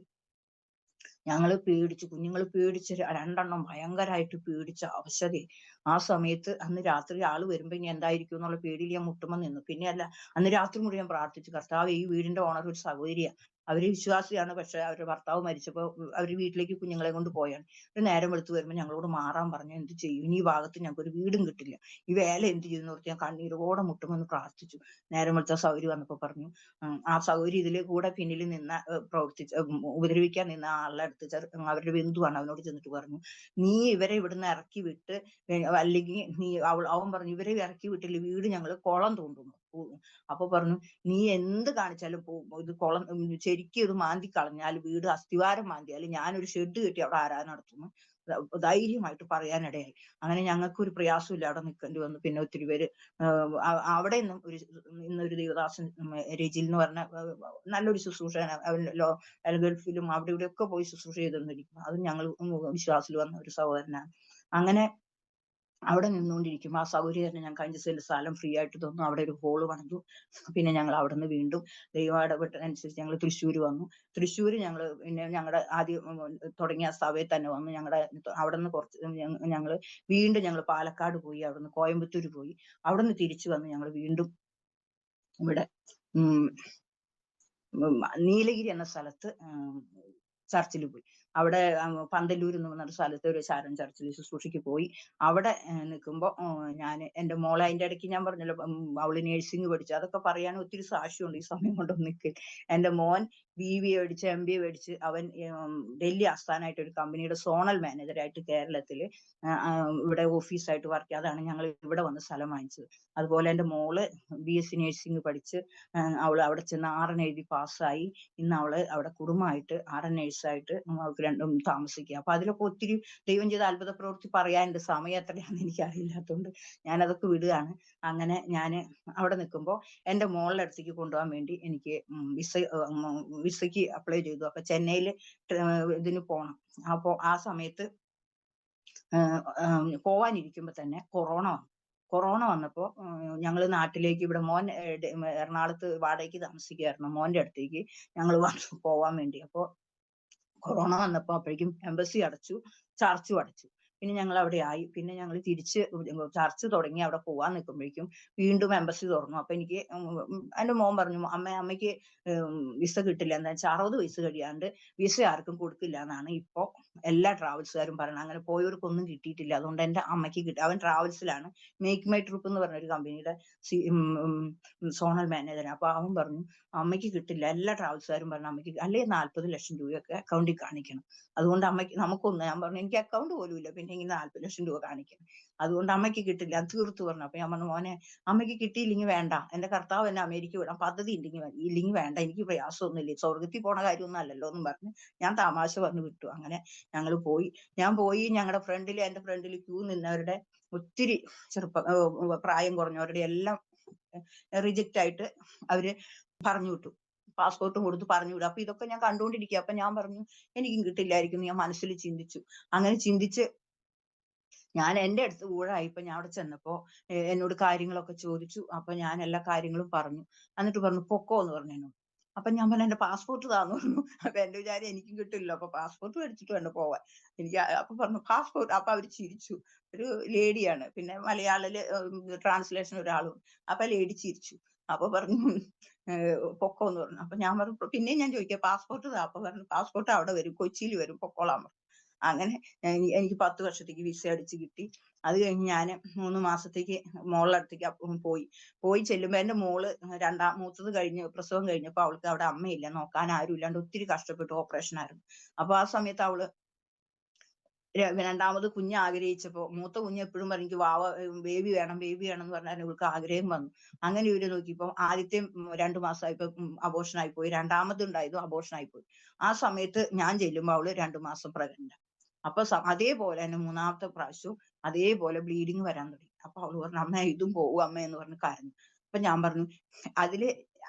ഞങ്ങള് പേടിച്ചു. കുഞ്ഞുങ്ങള് പേടിച്ച് രണ്ടെണ്ണം ഭയങ്കരമായിട്ട് പേടിച്ച അവശതയായി. ആ സമയത്ത് അന്ന് രാത്രി ആള് വരുമ്പോ ഇനി എന്തായിരിക്കും എന്നുള്ള പേടിയിൽ ഞാൻ മുട്ടുമ്മ നിന്നു. പിന്നെയല്ല, അന്ന് രാത്രി മുഴുവൻ പ്രാർത്ഥിച്ചു. കർത്താവേ, ഈ വീടിന്റെ ഓണർ ഒരു സഹോദരിയാ. അവര് വിശ്വാസിയാണ്. പക്ഷെ അവരുടെ ഭർത്താവ് മരിച്ചപ്പോ അവര് വീട്ടിലേക്ക് കുഞ്ഞുങ്ങളെ കൊണ്ട് പോയാണ്. ഒരു നേരം വെളുത്ത് വരുമ്പോ ഞങ്ങളോട് മാറാൻ പറഞ്ഞു. എന്ത് ചെയ്യും? ഇനി ഈ ഭാഗത്ത് ഞങ്ങൾക്ക് ഒരു വീടും കിട്ടില്ല. ഈ വേല എന്ത് ചെയ്യുമെന്ന് ഓർത്ത് ഞാൻ കണ്ണീരോടെ മുട്ടുമെന്ന് പ്രാർത്ഥിച്ചു. നേരം വെളുത്ത സൗകര്യം വന്നപ്പോ പറഞ്ഞു, ആ സൗകര്യം ഇതിലെ കൂടെ പിന്നിൽ നിന്ന ഉപദ്രവിക്കാൻ നിന്ന ആളുടെ അടുത്ത് അവരുടെ ബന്ധുവാണ്, അവനോട് ചെന്നിട്ട് പറഞ്ഞു, നീ ഇവരെ ഇവിടുന്ന് ഇറക്കി വിട്ട് അല്ലെങ്കിൽ അവൻ പറഞ്ഞു, ഇവരെ ഇറക്കി വിട്ടില്ല വീട് ഞങ്ങള് കുളം തോണ്ടുന്നു. അപ്പൊ പറഞ്ഞു, നീ എന്ത് കാണിച്ചാലും ഇത് കുളം ശരിക്കും ഇത് മാന്തി കളഞ്ഞാൽ, വീട് അസ്ഥിവാരം മാന്തിയാലും ഞാനൊരു ഷെഡ് കെട്ടി അവിടെ ആരാധന നടത്തുന്നു ധൈര്യമായിട്ട് പറയാനിടയായി. അങ്ങനെ ഞങ്ങൾക്ക് ഒരു പ്രയാസമില്ല അവിടെ നിൽക്കേണ്ടി വന്നു. പിന്നെ ഒത്തിരി പേര് അവിടെ നിന്നും ഇന്നൊരു ദേവദാസൻ രജിൽ എന്ന് പറഞ്ഞ നല്ലൊരു ശുശ്രൂഷ ഗൾഫിലും അവിടെ ഇവിടെ ഒക്കെ പോയി ശുശ്രൂഷ ചെയ്തുകൊണ്ടിരിക്കും. അത് ഞങ്ങൾ വിശ്വാസത്തിൽ വന്ന ഒരു സഹോദരനാണ്. അങ്ങനെ അവിടെ നിന്നുകൊണ്ടിരിക്കും. ആ സൗകര്യം ഞാൻ 5 സെന്റ് സ്ഥലം ഫ്രീ ആയിട്ട് തന്നു. അവിടെ ഒരു ഹോള് പണിതു. പിന്നെ ഞങ്ങൾ അവിടെ നിന്ന് വീണ്ടും ദൈവം ഇടപെട്ടതനുസരിച്ച് ഞങ്ങൾ തൃശ്ശൂർ വന്നു. തൃശ്ശൂര് ഞങ്ങള് പിന്നെ ഞങ്ങളുടെ ആദ്യം തുടങ്ങിയ സഭയിൽ തന്നെ വന്നു. ഞങ്ങളുടെ അവിടെ നിന്ന് കുറച്ച് ഞങ്ങള് വീണ്ടും ഞങ്ങൾ പാലക്കാട് പോയി, അവിടുന്ന് കോയമ്പത്തൂർ പോയി, അവിടുന്ന് തിരിച്ചു വന്ന് ഞങ്ങൾ വീണ്ടും ഇവിടെ ഉം നീലഗിരി എന്ന സ്ഥലത്ത് ചർച്ചിൽ പോയി. അവിടെ പന്തല്ലൂർ എന്ന് പറഞ്ഞ സ്ഥലത്ത് ഒരു ശാരോൺ ചർച്ചിൽ ശുശ്രൂഷയ്ക്ക് പോയി. അവിടെ നിൽക്കുമ്പോ എന്റെ മോളെ അതിന്റെ ഇടയ്ക്ക് ഞാൻ പറഞ്ഞല്ലോ, അവള് നേഴ്സിംഗ് പഠിച്ചു. അതൊക്കെ പറയാൻ ഒത്തിരി സാക്ഷ്യമുണ്ട്. ഈ സമയം കൊണ്ടൊന്നും നിൽക്കില്ല. എന്റെ മോൻ BBA പഠിച്ച് MBA പഠിച്ച് അവൻ ഡൽഹി ആസ്ഥാനമായിട്ട് ഒരു കമ്പനിയുടെ സോണൽ മാനേജറായിട്ട് കേരളത്തില് ഇവിടെ ഓഫീസായിട്ട് വർക്ക് ചെയ്യും. അതാണ് ഞങ്ങൾ ഇവിടെ വന്ന് സ്ഥലം വാങ്ങിച്ചത്. അതുപോലെ എന്റെ മോള് BSc നേഴ്സിംഗ് പഠിച്ച് അവള് അവിടെ ചെന്ന് RN എഴുതി പാസ്സായി. ഇന്ന് അവള് അവിടെ കുടുംബമായിട്ട് RN നേഴ്സായിട്ട് അവർക്ക് രണ്ടും താമസിക്കുക. അപ്പൊ അതിലൊക്കെ ഒത്തിരി ദൈവം ചെയ്ത അത്ഭുത പ്രവൃത്തി പറയാനുണ്ട്. സമയം എത്രയാണെന്ന് എനിക്ക് അറിയില്ലാത്തതുകൊണ്ട് ഞാനതൊക്കെ വിടുകയാണ്. അങ്ങനെ ഞാന് അവിടെ നിൽക്കുമ്പോൾ എന്റെ മോളുടെ അടുത്തേക്ക് കൊണ്ടുപോകാൻ വേണ്ടി എനിക്ക് വിസയ്ക്ക് അപ്ലൈ ചെയ്തു. അപ്പൊ ചെന്നൈയില് ഇതിന് പോണം. അപ്പൊ ആ സമയത്ത് പോവാനിരിക്കുമ്പോ തന്നെ കൊറോണ വന്നപ്പോ ഞങ്ങള് നാട്ടിലേക്ക്, ഇവിടെ മോൻ എറണാകുളത്ത് വാടകയ്ക്ക് താമസിക്കുകയായിരുന്നു. മോന്റെ അടുത്തേക്ക് ഞങ്ങൾ പോവാൻ വേണ്ടി. അപ്പൊ കൊറോണ വന്നപ്പോ അപ്പോഴേക്കും എംബസി അടച്ചു, ചർച്ചും അടച്ചു. പിന്നെ ഞങ്ങൾ അവിടെ ആയി. പിന്നെ ഞങ്ങൾ തിരിച്ച് ചർച്ച് തുടങ്ങി അവിടെ പോവാൻ നിൽക്കുമ്പോഴേക്കും വീണ്ടും എംബസി തുറന്നു. അപ്പൊ എനിക്ക് എന്റെ മോൻ പറഞ്ഞു, അമ്മയ്ക്ക് വിസ കിട്ടില്ല, എന്താ വെച്ചാൽ 60 വയസ്സ് കഴിയാണ്ട് വിസ ആർക്കും കൊടുക്കില്ല എന്നാണ് ഇപ്പോ എല്ലാ ട്രാവൽസുകാരും പറയുന്നത്. അങ്ങനെ പോയവർക്കൊന്നും കിട്ടിയിട്ടില്ല. അതുകൊണ്ട് എന്റെ അമ്മയ്ക്ക് കിട്ടി. അവൻ ട്രാവൽസിലാണ്, മേക്ക് മൈ ട്രിപ്പ് എന്ന് പറഞ്ഞ ഒരു കമ്പനിയുടെ സോണൽ മാനേജർ. അപ്പൊ അവൻ പറഞ്ഞു, അമ്മയ്ക്ക് കിട്ടില്ല. എല്ലാ ട്രാവൽസുകാരും പറഞ്ഞു അമ്മയ്ക്ക് അല്ലെങ്കിൽ 40 ലക്ഷം രൂപയൊക്കെ അക്കൗണ്ടിൽ കാണിക്കണം. അതുകൊണ്ട് അമ്മയ്ക്ക് ഞാൻ പറഞ്ഞു, എനിക്ക് അക്കൗണ്ട് പോലും ഇല്ല, പിന്നെ ഇങ്ങനെ 40 ലക്ഷം രൂപ കാണിക്കണം. അതുകൊണ്ട് അമ്മയ്ക്ക് കിട്ടില്ല, അത് തീർത്തു പറഞ്ഞു. അപ്പൊ ഞാൻ പറഞ്ഞു, മോനെ അമ്മയ്ക്ക് കിട്ടിയില്ലെങ്കിൽ വേണ്ട, എന്റെ കർത്താവ് എന്നെ അമേരിക്ക വിടാൻ പദ്ധതി ഇല്ലെങ്കിൽ വേണ്ട, എനിക്ക് പ്രയാസമൊന്നുമില്ല, സ്വർഗത്തിൽ പോണ കാര്യമൊന്നും അല്ലല്ലോ എന്നും പറഞ്ഞ് ഞാൻ തമാശ പറഞ്ഞു വിട്ടു. അങ്ങനെ ഞങ്ങൾ പോയി. ഞാൻ പോയി, ഞങ്ങളുടെ എന്റെ ഫ്രണ്ടിൽ ക്യൂ നിന്നവരുടെ ഒത്തിരി പ്രായം കുറഞ്ഞവരുടെ എല്ലാം റിജക്റ്റ് ആയിട്ട് അവര് പറഞ്ഞു വിട്ടു. പാസ്പോർട്ട് കൊടുത്ത് പറഞ്ഞു വിടും. അപ്പൊ ഇതൊക്കെ ഞാൻ കണ്ടുകൊണ്ടിരിക്കുക. അപ്പൊ ഞാൻ പറഞ്ഞു, എനിക്കും കിട്ടില്ലായിരിക്കും. ഞാൻ മനസ്സിൽ ചിന്തിച്ചു. അങ്ങനെ ചിന്തിച്ച് ഞാൻ എന്റെ അടുത്ത് ഊഴായിപ്പോ ഞാൻ അവിടെ ചെന്നപ്പോ എന്നോട് കാര്യങ്ങളൊക്കെ ചോദിച്ചു. അപ്പൊ ഞാൻ എല്ലാ കാര്യങ്ങളും പറഞ്ഞു. എന്നിട്ട് പറഞ്ഞു, പൊക്കോ എന്ന് പറഞ്ഞു എന്നോട്. അപ്പൊ ഞാൻ പറഞ്ഞു, എന്റെ പാസ്പോർട്ട് താന്ന് പറഞ്ഞു. അപ്പൊ എന്റെ വിചാരം എനിക്കും കിട്ടില്ല. അപ്പൊ പാസ്പോർട്ട് മേടിച്ചിട്ട് വേണ്ട പോവാൻ. അപ്പൊ പറഞ്ഞു പാസ്പോർട്ട്. അപ്പൊ അവര് ചിരിച്ചു. ഒരു ലേഡിയാണ്, പിന്നെ മലയാളില് ട്രാൻസ്ലേഷൻ ഒരാളും. അപ്പൊ ലേഡി ചിരിച്ചു. അപ്പൊ പറഞ്ഞു, പൊക്കോ എന്ന് പറഞ്ഞു. അപ്പൊ ഞാൻ പറഞ്ഞു, പിന്നെയും ഞാൻ ചോദിക്കാം പാസ്പോർട്ട് താ. അപ്പൊ പറഞ്ഞു, പാസ്പോർട്ട് അവിടെ വരും, കൊച്ചിയിൽ വരും, പൊക്കോളാൻ പറഞ്ഞു. അങ്ങനെ എനിക്ക് 10 വർഷത്തേക്ക് വിസ അടിച്ച് കിട്ടി. അത് കഴിഞ്ഞ് ഞാൻ 3 മാസത്തേക്ക് മോളുടെ അടുത്തേക്ക് പോയി ചെല്ലുമ്പോ എന്റെ മോള് മൂത്തത് കഴിഞ്ഞ് പ്രസവം കഴിഞ്ഞപ്പോ അവൾക്ക് അവിടെ അമ്മയില്ല, നോക്കാൻ ആരും ഇല്ലാണ്ട് ഒത്തിരി കഷ്ടപ്പെട്ടു, ഓപ്പറേഷൻ ആയിരുന്നു. അപ്പൊ ആ സമയത്ത് അവള് രണ്ടാമത് കുഞ്ഞ് ആഗ്രഹിച്ചപ്പോ മൂത്ത കുഞ്ഞ് എപ്പോഴും പറഞ്ഞു എനിക്ക് ബേബി വേണം എന്ന് പറഞ്ഞാൽ ഇവൾക്ക് ആഗ്രഹം വന്നു. അങ്ങനെ ഇവര് നോക്കിയപ്പോ ആദ്യത്തെ 2 മാസമായപ്പോ അബോർഷൻ ആയിപ്പോയി, രണ്ടാമതുണ്ടായതും അബോർഷൻ ആയിപ്പോയി. ആ സമയത്ത് ഞാൻ ചെല്ലുമ്പോ അവള് 2 മാസം പ്രഗ്നന്റ്. അപ്പൊ അതേപോലെ തന്നെ 3ാമത്തെ പ്രാവശ്യവും അതേപോലെ ബ്ലീഡിങ് വരാൻ തുടങ്ങി. അപ്പൊ അവള് പറഞ്ഞു അമ്മ ഇതും പോവും അമ്മ എന്ന് പറഞ്ഞ് കരഞ്ഞു. അപ്പൊ ഞാൻ പറഞ്ഞു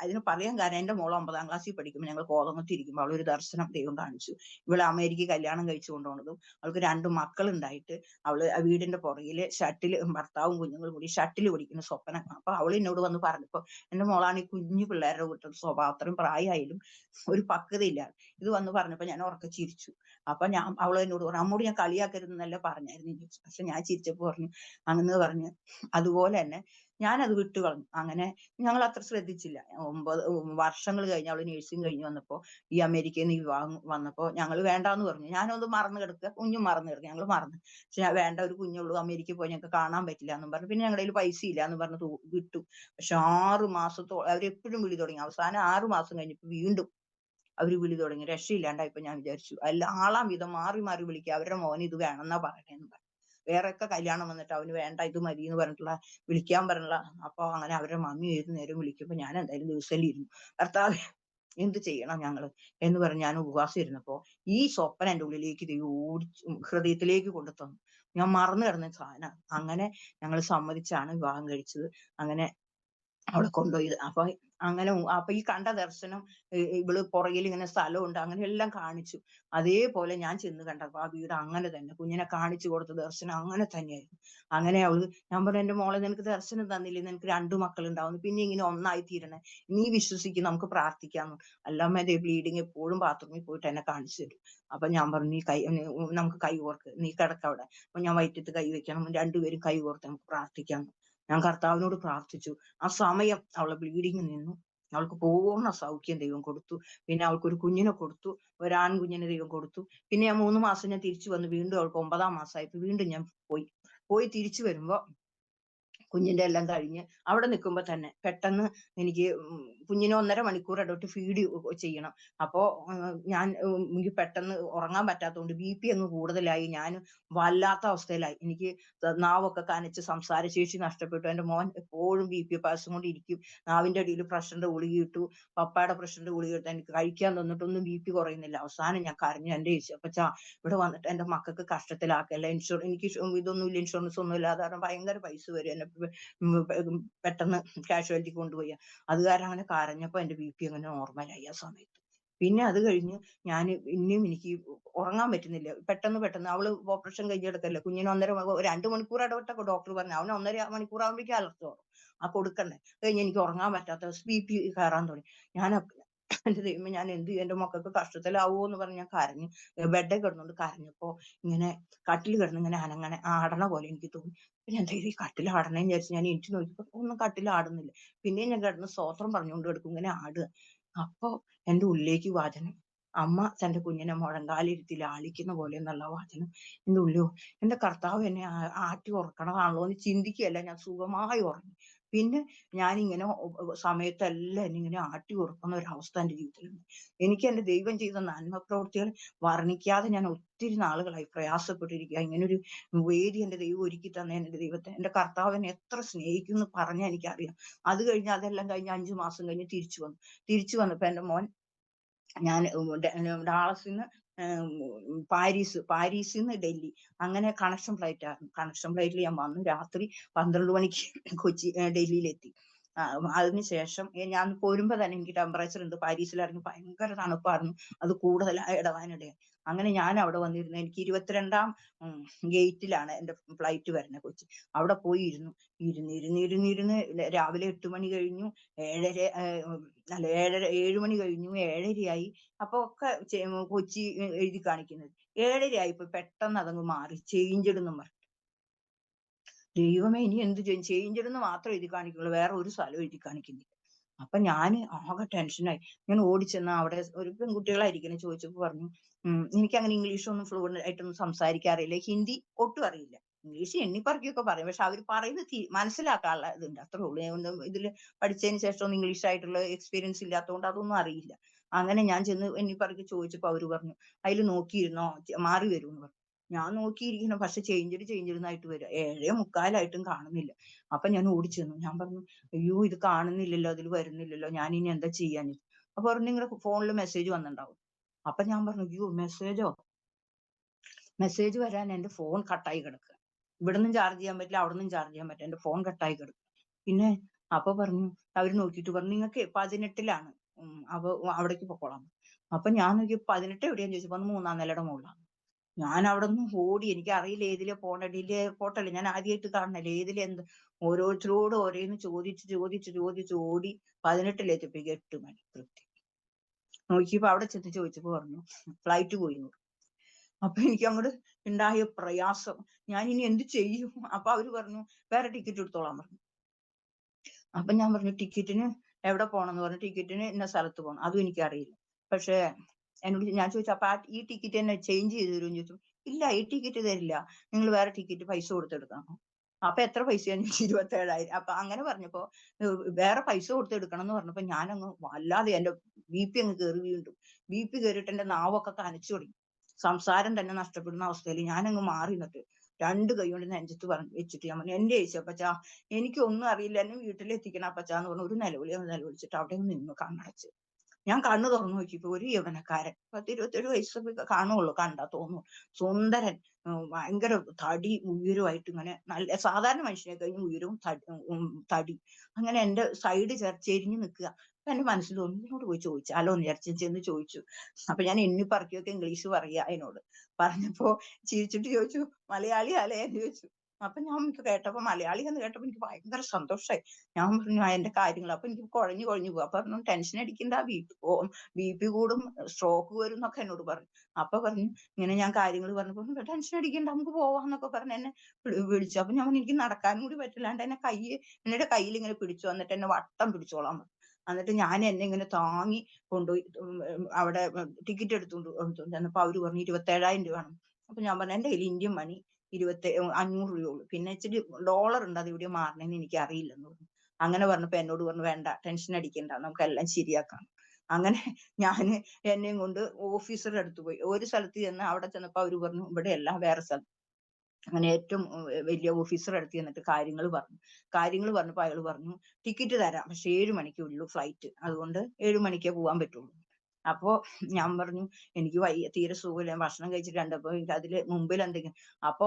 അതിന് പറയാൻ കാരണം എന്റെ മോള് 9ാം ക്ലാസ്സിൽ പഠിക്കുമ്പോൾ ഞങ്ങൾ കോതമംഗലത്ത് ഇരിക്കുമ്പോൾ അവളൊരു ദർശനം ദൈവം കാണിച്ചു. ഇവളെ അമേരിക്കയിൽ കല്യാണം കഴിച്ചു കൊണ്ടുപോണതും അവൾക്ക് 2 മക്കളുണ്ടായിട്ട് അവള് വീടിന്റെ പുറകില് ഭർത്താവും കുഞ്ഞുങ്ങളും കൂടി ഷട്ടിൽ പിടിക്കുന്ന സ്വപ്നം. അപ്പൊ അവൾ എന്നോട് വന്ന് പറഞ്ഞപ്പോ എന്റെ മോളാണ് ഈ കുഞ്ഞു പിള്ളേരുടെ കൂട്ടൊരു സ്വഭാവം, അത്രയും പ്രായമായാലും ഒരു പക്വതയില്ല. ഇത് വന്ന് പറഞ്ഞപ്പോ ഞാൻ ഉറക്കെ ചിരിച്ചു. അപ്പൊ അവള് എന്നോട് പറഞ്ഞു അമ്മോട് ഞാൻ കളിയാക്കരുതെന്നല്ല പറഞ്ഞായിരുന്നു ചോദിച്ചു. പക്ഷെ ഞാൻ ചിരിച്ചപ്പോ പറഞ്ഞു അങ്ങനെ പറഞ്ഞ് അതുപോലെ തന്നെ ഞാനത് വിട്ടുകളഞ്ഞു. അങ്ങനെ ഞങ്ങൾ അത്ര ശ്രദ്ധിച്ചില്ല. 9 വർഷങ്ങൾ കഴിഞ്ഞ് അവള് നഴ്സിംഗ് കഴിഞ്ഞ് വന്നപ്പോ ഈ അമേരിക്കയിൽ നിന്ന് വിവാഹം വന്നപ്പോ ഞങ്ങൾ വേണ്ടാന്ന് പറഞ്ഞു. ഞാനൊന്ന് മറന്നു കിടക്കുക, കുഞ്ഞും മറന്നു കിടക്കുക, ഞങ്ങൾ മറന്നു. പക്ഷെ വേണ്ട, ഒരു കുഞ്ഞുള്ളൂ, അമേരിക്കയിൽ പോയി ഞങ്ങൾക്ക് കാണാൻ പറ്റില്ല എന്നും പറഞ്ഞു. പിന്നെ ഞങ്ങളുടെ കയ്യിൽ പൈസ ഇല്ല എന്ന് പറഞ്ഞു വിട്ടു. പക്ഷെ 6 മാസത്തോളം അവരെപ്പോഴും വിളി തുടങ്ങി. അവസാനം 6 മാസം കഴിഞ്ഞപ്പോ വീണ്ടും അവര് വിളി തുടങ്ങി. രക്ഷയില്ലാണ്ടായപ്പോ ഞാൻ വിചാരിച്ചു ആളാം വിധം മാറി മാറി വിളിക്കുക, അവരുടെ മോന് ഇത് വേണമെന്നാ പറയണേന്ന് പറഞ്ഞു. വേറെയൊക്കെ കല്യാണം വന്നിട്ട് അവന് വേണ്ട ഇത് മതി എന്ന് പറഞ്ഞിട്ടുള്ള വിളിക്കാൻ പറഞ്ഞില്ല. അപ്പൊ അങ്ങനെ അവരുടെ മമ്മി ഏത് നേരം വിളിക്കുമ്പോ ഞാൻ എന്തായാലും ദിവസം ഇരുന്നു. കർത്താവേ എന്ത് ചെയ്യണം ഞങ്ങള് എന്ന് പറഞ്ഞ് ഞാൻ ഉപവാസം ഇരുന്നപ്പോ ഈ സ്വപ്നം എന്റെ ഉള്ളിലേക്ക് ദൈവം ഹൃദയത്തിലേക്ക് കൊണ്ടു തന്നു. ഞാൻ മറന്നു കിടന്ന സാധനം. അങ്ങനെ ഞങ്ങൾ സമ്മതിച്ചാണ് വിവാഹം കഴിച്ചത്. അങ്ങനെ അവിടെ കൊണ്ടുപോയി. അപ്പൊ ഈ കണ്ട ദർശനം ഇവള് പുറകിൽ ഇങ്ങനെ സ്ഥലമുണ്ട് അങ്ങനെ എല്ലാം കാണിച്ചു. അതേപോലെ ഞാൻ ചെന്ന് കണ്ടപ്പോ ആ വീട് അങ്ങനെ തന്നെ, കുഞ്ഞിനെ കാണിച്ചു കൊടുത്ത ദർശനം അങ്ങനെ തന്നെയായിരുന്നു. അങ്ങനെ ഞാൻ പറഞ്ഞു എന്റെ മോളെ നിനക്ക് ദർശനം തന്നില്ലേ, നിനക്ക് 2 മക്കളുണ്ടാവുന്നു, പിന്നെ ഇങ്ങനെ ഒന്നായി തീരണേ, നീ വിശ്വസിക്കും, നമുക്ക് പ്രാർത്ഥിക്കാന്ന്. അല്ലമ്മ ദേ ബ്ലീഡിങ് എപ്പോഴും ബാത്റൂമിൽ പോയിട്ട് എന്നെ കാണിച്ചു തരും. അപ്പൊ ഞാൻ പറഞ്ഞു നമുക്ക് കൈ കോർക്ക്, നീ കിടക്കവിടെ. അപ്പൊ ഞാൻ വയറ്റത്ത് കൈ വെക്കണം, 2 പേരും കൈ കോർത്ത് നമുക്ക് പ്രാർത്ഥിക്കാം. ഞാൻ കർത്താവിനോട് പ്രാർത്ഥിച്ചു. ആ സമയം അവളെ ബ്ലീഡിങ് നിന്നു. അവൾക്ക് പൂർണ്ണ സൗഖ്യം ദൈവം കൊടുത്തു. പിന്നെ അവൾക്കൊരു കുഞ്ഞിനെ കൊടുത്തു, ഒരു ആൺകുഞ്ഞിനെ ദൈവം കൊടുത്തു. പിന്നെ ഞാൻ 3 മാസം ഞാൻ തിരിച്ചു വന്നു. വീണ്ടും അവൾക്ക് 9ാം മാസമായപ്പോ വീണ്ടും ഞാൻ പോയി തിരിച്ചു വരുമ്പോ കുഞ്ഞിന്റെ എല്ലാം കഴിഞ്ഞ് അവിടെ നിൽക്കുമ്പോ തന്നെ പെട്ടെന്ന് എനിക്ക് കുഞ്ഞിനെ 1.5 മണിക്കൂർ ഇടവിട്ട് ഫീഡ് ചെയ്യണം. അപ്പോ ഞാൻ എനിക്ക് പെട്ടെന്ന് ഉറങ്ങാൻ പറ്റാത്തതുകൊണ്ട് BP അങ്ങ് കൂടുതലായി. ഞാൻ വല്ലാത്ത അവസ്ഥയിലായി. എനിക്ക് നാവൊക്കെ കനച്ച് സംസാരശേഷി നഷ്ടപ്പെട്ടു. എന്റെ മോൻ എപ്പോഴും BP പാസം കൊണ്ട് ഇരിക്കും. നാവിന്റെ അടിയിൽ പ്രഷറിന്റെ ഗുളിക ഇട്ടു, പപ്പായുടെ പ്രഷറിന്റെ ഗുളിക ഇട്ടു. എനിക്ക് കഴിക്കാൻ തന്നിട്ടൊന്നും BP കുറയുന്നില്ല. അവസാനം ഞാൻ കരഞ്ഞു. എന്റെ യേശുപ്പച്ചാ ഇവിടെ വന്നിട്ട് എന്റെ മക്കൾക്ക് കഷ്ടത്തിലാക്കല്ല. എനിക്ക് ഇതൊന്നുമില്ല, ഇൻഷുറൻസ് ഒന്നും ഇല്ലാതെ കാരണം ഭയങ്കര പൈസ വരും. എന്നെ പെട്ടെന്ന് കാഷ്വാലിറ്റി കൊണ്ടുപോയി. അത് കാരണം അങ്ങനെ കരഞ്ഞപ്പോ എന്റെ BP അങ്ങനെ നോർമലായി ആ സമയത്ത്. പിന്നെ അത് കഴിഞ്ഞ് ഞാൻ പിന്നെയും എനിക്ക് ഉറങ്ങാൻ പറ്റുന്നില്ല. പെട്ടെന്ന് അവള് ഓപ്പറേഷൻ കഴിഞ്ഞ് കിടക്കല്ലേ, കുഞ്ഞിന് 2 മണിക്കൂർ ഇടവിട്ടൊക്കെ ഡോക്ടർ പറഞ്ഞു. അവന് 1.5 മണിക്കൂർ ആകുമ്പോഴേക്കും അലർച്ച വരും. ആ കൊടുക്കണ്ടേ. കഴിഞ്ഞ് എനിക്ക് ഉറങ്ങാൻ പറ്റാത്ത BP കയറാൻ തുടങ്ങി. എന്റെ ദൈവമേ ഞാൻ എന്ത് ചെയ്യും, എന്റെ മക്കൾക്ക് കഷ്ടത്തിലാവോ എന്ന് പറഞ്ഞ് ഞാൻ കരഞ്ഞു. ബെഡിൽ കിടന്നുകൊണ്ട് കരഞ്ഞപ്പോ ഇങ്ങനെ കട്ടിൽ കിടന്ന് ഇങ്ങനെ ആടണ പോലെ എനിക്ക് തോന്നി. പിന്നെ എന്താ ഈ കട്ടിൽ ആടണേന്ന് വിചാരിച്ച് ഞാൻ എണീറ്റ് നോക്കിയപ്പോ ഒന്നും കട്ടിൽ ആടുന്നില്ല. പിന്നെയും ഞാൻ കിടന്ന് സ്തോത്രം പറഞ്ഞുകൊണ്ട് കിടക്കും, ഇങ്ങനെ ആടുക. അപ്പൊ എന്റെ ഉള്ളിലേക്ക് വചനം, അമ്മ തന്റെ കുഞ്ഞിനെ മുഴങ്കാലിരുത്തി ലാളിക്കുന്ന പോലെ എന്നുള്ള വചനം എന്റെ ഉള്ളിൽ. എന്റെ കർത്താവ് എന്നെ ആട്ടി ഉറക്കണതാണല്ലോ എന്ന് ചിന്തിക്കുകയല്ല, ഞാൻ സുഖമായി ഉറങ്ങി. പിന്നെ ഞാനിങ്ങനെ സമയത്തെല്ലാം എന്നെ ഇങ്ങനെ ആട്ടി ഉറക്കുന്ന ഒരവസ്ഥ എന്റെ ജീവിതത്തിലുണ്ട്. എനിക്ക് എന്റെ ദൈവം ചെയ്ത നന്മ പ്രവൃത്തികൾ വർണ്ണിക്കാതെ ഞാൻ ഒത്തിരി നാളുകളായി പ്രയാസപ്പെട്ടിരിക്കുക. ഇങ്ങനൊരു വേദി എന്റെ ദൈവം ഒരുക്കി തന്നെ എന്റെ ദൈവത്തെ, എന്റെ കർത്താവിനെ എത്ര സ്നേഹിക്കുന്നു പറഞ്ഞാൽ എനിക്കറിയാം. അത് കഴിഞ്ഞ് അതെല്ലാം കഴിഞ്ഞ് 5 മാസം കഴിഞ്ഞ് തിരിച്ചു വന്നപ്പോ എന്റെ മോൻ, ഞാൻ ഡാളസിൽ നിന്ന് പാരീസിൽ നിന്ന് ഡൽഹി, അങ്ങനെ കണക്ഷൻ ഫ്ലൈറ്റ് ആയിരുന്നു. കണക്ഷൻ ഫ്ലൈറ്റിൽ ഞാൻ വന്നു. രാത്രി 12 മണിക്ക് ഡൽഹിയിലെത്തി. അതിനുശേഷം ഞാൻ പോരുമ്പോ തന്നെ എനിക്ക് ടെമ്പറേച്ചർ ഉണ്ട്. പാരീസിലായിരുന്നു ഭയങ്കര തണുപ്പായിരുന്നു. അത് കൂടുതലായി ഇടവാനിടയായി. അങ്ങനെ ഞാൻ അവിടെ വന്നിരുന്നു. എനിക്ക് 22ാം ഗേറ്റിലാണ് എന്റെ ഫ്ലൈറ്റ് വരുന്നത്, കൊച്ചി. അവിടെ പോയി ഇരുന്ന് രാവിലെ 8 മണി കഴിഞ്ഞു. 7 മണി കഴിഞ്ഞു, 7:30 അപ്പൊ ഒക്കെ കൊച്ചി എഴുതി കാണിക്കുന്നത്. 7:30 ആയിപ്പോ പെട്ടെന്ന് അതങ്ങ് മാറി, ചേഞ്ച്ഡ് എന്നും പറഞ്ഞു. ദൈവമേ ഇനി എന്ത് ചെയ്യും, ചേഞ്ച്ഡ് എന്ന് മാത്രം എഴുതി കാണിക്കുള്ളൂ, വേറെ ഒരു സ്ഥലവും എഴുതി കാണിക്കുന്നില്ല. അപ്പൊ ഞാൻ ആകെ ടെൻഷനായി. ഞാൻ ഓടിച്ചെന്ന് അവിടെ ഒരു പെൺകുട്ടികളായിരിക്കണം, ചോദിച്ചപ്പോ പറഞ്ഞു എനിക്ക് അങ്ങനെ ഇംഗ്ലീഷ് ഒന്നും ഫ്ലുവന്റ് ആയിട്ടൊന്നും സംസാരിക്കാറില്ല, ഹിന്ദി ഒട്ടും അറിയില്ല, ഇംഗ്ലീഷ് എണ്ണിപ്പറക്കിയൊക്കെ പറയും. പക്ഷെ അവര് പറയുന്നത് മനസ്സിലാക്കാനുള്ള ഇതുണ്ട്. അത്രേ ഉള്ളൂ. ഞാൻ ഒന്നും ഇതില് പഠിച്ചതിന് ശേഷം ഒന്നും ഇംഗ്ലീഷ് ആയിട്ടുള്ള എക്സ്പീരിയൻസ് ഇല്ലാത്തതുകൊണ്ട് അതൊന്നും അറിയില്ല. അങ്ങനെ ഞാൻ ചെന്ന് എണ്ണിപ്പറക്കി ചോദിച്ചപ്പോ അവര് പറഞ്ഞു, "അതില് നോക്കിയിരുന്നോ? മാറി വരുമെന്ന് പറഞ്ഞു." ഞാൻ നോക്കിയിരിക്കണം. പക്ഷെ ചേഞ്ചിഡ് വരിക. 7:45 കാണുന്നില്ല. അപ്പൊ ഞാൻ ഓടിച്ചെന്നു. ഞാൻ പറഞ്ഞു, "അയ്യോ, ഇത് കാണുന്നില്ലല്ലോ, അതിൽ വരുന്നില്ലല്ലോ. ഞാൻ ഇനി എന്താ ചെയ്യാന്ന്?" അപ്പൊ പറഞ്ഞു, "നിങ്ങളുടെ ഫോണിൽ മെസ്സേജ് വന്നിട്ടുണ്ടാവും." അപ്പൊ ഞാൻ പറഞ്ഞു, "അയ്യോ, മെസ്സേജോ? മെസ്സേജ് വരാൻ എന്റെ ഫോൺ കട്ടായി കിടക്കുക. ഇവിടുന്നും ചാർജ് ചെയ്യാൻ പറ്റില്ല, അവിടുന്നും ചാർജ് ചെയ്യാൻ പറ്റില്ല. എന്റെ ഫോൺ കട്ടായി കിടക്കുക." പിന്നെ അപ്പൊ പറഞ്ഞു, അവര് നോക്കിയിട്ട് പറഞ്ഞു, "നിങ്ങൾക്ക് 18ലാണ്. അപ്പൊ അവിടേക്ക് പൊക്കോളാം." അപ്പൊ ഞാൻ നോക്കി 18 എവിടെയാന്ന് ചോദിച്ചപ്പോ അത് 3-ാം നിലയുടെ മുകളിലാണ്. ഞാൻ അവിടുന്ന് ഓടി. എനിക്കറിയില്ല ഏതിലെ പോണ്ടേ. ഡിലേ എയർപോർട്ടല്ലേ. ഞാൻ ആദ്യമായിട്ട് കാണണല്ലേ. ഏതിലെ എന്ത് ഓരോരുത്തരോട് ഓരോന്ന് ചോദിച്ച് ഓടി 18-ലെത്തിയപ്പോഴേക്കും 8 മണി കൃത്യം. നോക്കിയപ്പോ അവിടെ ചെന്ന് ചോദിച്ചപ്പോ പറഞ്ഞു, ഫ്ലൈറ്റ് പോയി എന്ന് പറഞ്ഞു. അപ്പൊ എനിക്ക് അങ്ങോട്ട് ഉണ്ടായ പ്രയാസം, ഞാൻ ഇനി എന്ത് ചെയ്യും? അപ്പൊ അവര് പറഞ്ഞു, വേറെ ടിക്കറ്റ് എടുത്തോളാൻ പറഞ്ഞു. അപ്പൊ ഞാൻ പറഞ്ഞു, ടിക്കറ്റിന് എവിടെ പോണെന്ന് പറഞ്ഞു. ടിക്കറ്റിന് ഇന്ന സ്ഥലത്ത് പോകണം. അതും എനിക്കറിയില്ല. പക്ഷേ ഞാൻ ചോദിച്ചു, അപ്പൊ ഈ ടിക്കറ്റ് തന്നെ ചേഞ്ച് ചെയ്ത് തരുമെന്ന് ചോദിച്ചു. ഇല്ല, ഈ ടിക്കറ്റ് തരില്ല. നിങ്ങൾ വേറെ ടിക്കറ്റ് പൈസ കൊടുത്തെടുക്കണം. അപ്പൊ എത്ര പൈസയാന്ന് ചോദിച്ചു. 27,000. അപ്പൊ അങ്ങനെ പറഞ്ഞപ്പോ വേറെ പൈസ കൊടുത്തെടുക്കണം എന്ന് പറഞ്ഞപ്പോ ഞാനങ്ങ് വല്ലാതെ എന്റെ ബി പി അങ്ങ് കയറി വീണ്ടും. ബി പി കയറിയിട്ട് എന്റെ നാവൊക്കെ കനച്ചു തുടങ്ങി. സംസാരം തന്നെ നഷ്ടപ്പെടുന്ന അവസ്ഥയിൽ ഞാനങ്ങ് മാറി നിന്നിട്ട് 2 കൈ കൊണ്ട് നെഞ്ചത്ത് വെച്ചിട്ട് ഞാൻ പറഞ്ഞു, "എന്റെ യേശുവപ്പച്ചാ, എനിക്കൊന്നും അറിയില്ല. എന്നെ വീട്ടിലെത്തിക്കണം അപ്പച്ചാന്ന് പറഞ്ഞു." ഒരു നിലവിളി നിലവിളിച്ചിട്ട് അവിടെ നിന്നു കണ്ണടച്ച്. ഞാൻ കണ്ണു തുറന്നു നോക്കിയപ്പോ ഒരു യൗവനക്കാരൻ, 10-27 വയസ്സൊക്കെ കാണുള്ളൂ, കണ്ടാ തോന്നുന്നു. സുന്ദരൻ, ഭയങ്കര തടി ഉയരമായിട്ട് ഇങ്ങനെ നല്ല സാധാരണ മനുഷ്യനെ കഴിഞ്ഞ് ഉയരവും തടി. അങ്ങനെ എന്റെ സൈഡ് ചെരിഞ്ഞു നിൽക്കുക. അപ്പൊ എന്റെ മനസ്സിൽ തോന്നി, ഇതിനോട് പോയി ചോദിച്ചാലോ എന്ന് വിചാരിച്ചു ചെന്ന് ചോദിച്ചു. അപ്പൊ ഞാൻ എണ്ണിപ്പറക്കിയൊക്കെ ഇംഗ്ലീഷ് പറയാ അതിനോട്. പറഞ്ഞപ്പോ ചിരിച്ചിട്ട് ചോദിച്ചു, "മലയാളിയാലേ?" എന്ന് ചോദിച്ചു. അപ്പൊ ഞാൻ കേട്ടപ്പോ മലയാളി എന്ന് കേട്ടപ്പോ എനിക്ക് ഭയങ്കര സന്തോഷമായി. ഞാൻ പറഞ്ഞു, എന്റെ കാര്യങ്ങൾ. അപ്പൊ എനിക്ക് കുഴഞ്ഞു പോകും. അപ്പൊ പറഞ്ഞു, "ടെൻഷൻ അടിക്കണ്ട, ബി പി കൂടും, സ്ട്രോക്ക് വരും എന്നൊക്കെ എന്നോട് പറഞ്ഞു." അപ്പൊ പറഞ്ഞു, ഇങ്ങനെ ഞാൻ കാര്യങ്ങൾ പറഞ്ഞപ്പോ, "ടെൻഷൻ അടിക്കണ്ട, നമുക്ക് പോവാന്നൊക്കെ പറഞ്ഞ് എന്നെ വിളിച്ചു." അപ്പൊ ഞാൻ പറഞ്ഞു, "എനിക്ക് നടക്കാനും കൂടി പറ്റില്ലാണ്ട് എന്നെ കയ്യിൽ ഇങ്ങനെ പിടിച്ചു, എന്നിട്ട് എന്നെ വട്ടം പിടിച്ചോളാൻ പറഞ്ഞു." എന്നിട്ട് എന്നെ ഇങ്ങനെ താങ്ങി കൊണ്ടുപോയി അവിടെ ടിക്കറ്റ് എടുത്തോണ്ട് ചെന്നപ്പോ അവര് പറഞ്ഞു 27,000 രൂപയാണ്. അപ്പൊ ഞാൻ പറഞ്ഞു, "എന്റെ കയ്യിൽ ഇന്ത്യൻ മണി 500 രൂപയുള്ളൂ. പിന്നെ ഇച്ചിരി ഡോളർ ഉണ്ട്, അത് എവിടെയോ മാറണേന്ന് എനിക്ക് അറിയില്ലെന്ന് പറഞ്ഞു." അങ്ങനെ പറഞ്ഞപ്പോ എന്നോട് പറഞ്ഞു, "വേണ്ട, ടെൻഷൻ അടിക്കണ്ട, നമുക്കെല്ലാം ശരിയാക്കാം." അങ്ങനെ ഞാന് എന്നെയും കൊണ്ട് ഓഫീസറുടെ അടുത്ത് പോയി. ഒരു സ്ഥലത്ത് ചെന്ന് അവിടെ ചെന്നപ്പോ അവര് പറഞ്ഞു, "ഇവിടെയല്ല, വേറെ സ്ഥലം." അങ്ങനെ ഏറ്റവും വലിയ ഓഫീസറുടെ അടുത്ത് ചെന്നിട്ട് കാര്യങ്ങൾ പറഞ്ഞപ്പോ അയാൾ പറഞ്ഞു, "ടിക്കറ്റ് തരാം. പക്ഷെ 7 മണിക്കുള്ളൂ ഫ്ലൈറ്റ്. അതുകൊണ്ട് 7 മണിക്കേ പോവാൻ പറ്റുള്ളൂ." അപ്പൊ ഞാൻ പറഞ്ഞു, "എനിക്ക് വയ്യ, തീരെ സുഖമില്ല. ഞാൻ ഭക്ഷണം കഴിച്ചിട്ട് ഉണ്ട്. അപ്പൊ എനിക്ക് അതില് മുമ്പിൽ എന്തെങ്കിലും." അപ്പൊ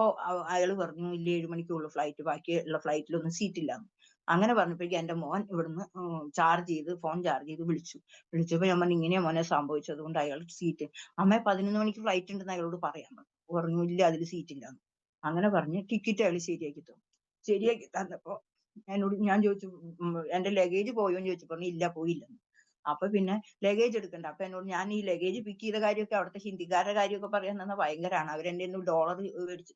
അയാള് പറഞ്ഞു, "ഇല്ല, 7 മണിക്കുള്ളൂ ഫ്ലൈറ്റ്. ബാക്കിയുള്ള ഫ്ലൈറ്റിലൊന്നും സീറ്റ് ഇല്ലാന്ന്." അങ്ങനെ പറഞ്ഞപ്പോഴേക്കും എന്റെ മോൻ ഇവിടുന്ന് ഫോൺ ചാർജ് ചെയ്ത് വിളിച്ചു. വിളിച്ചപ്പോ ഞാൻ പറഞ്ഞു, "ഇങ്ങനെയാ മോനെ സംഭവിച്ചത്. അതുകൊണ്ട് അയാൾ സീറ്റ്." "അമ്മേ, 11 മണിക്ക് ഫ്ലൈറ്റ് ഉണ്ടെന്ന് അയാളോട് പറയാൻ പറഞ്ഞു." പറഞ്ഞു, "ഇല്ല, അതിൽ സീറ്റ് ഇല്ലാന്ന്." അങ്ങനെ പറഞ്ഞ് ടിക്കറ്റ് അയാൾ ശരിയാക്കി തന്നു. ശരിയാക്കി തന്നപ്പോ ഞാൻ ചോദിച്ചു, "എന്റെ ലഗേജ് പോയോന്ന്?" ചോദിച്ചപ്പോ പറഞ്ഞു, "ഇല്ല, പോയില്ലെന്ന്." അപ്പൊ പിന്നെ ലഗേജ് എടുക്കണ്ട. അപ്പൊ എന്നോട് ഞാൻ ഈ ലഗേജ് പിക്ക് ചെയ്ത കാര്യമൊക്കെ അവിടുത്തെ ഹിന്ദിക്കാരുടെ കാര്യമൊക്കെ പറയാൻ നിന്നാ ഭയങ്കരാണ്. അവരെന്റെ കയ്യിന്ന് ഡോളർ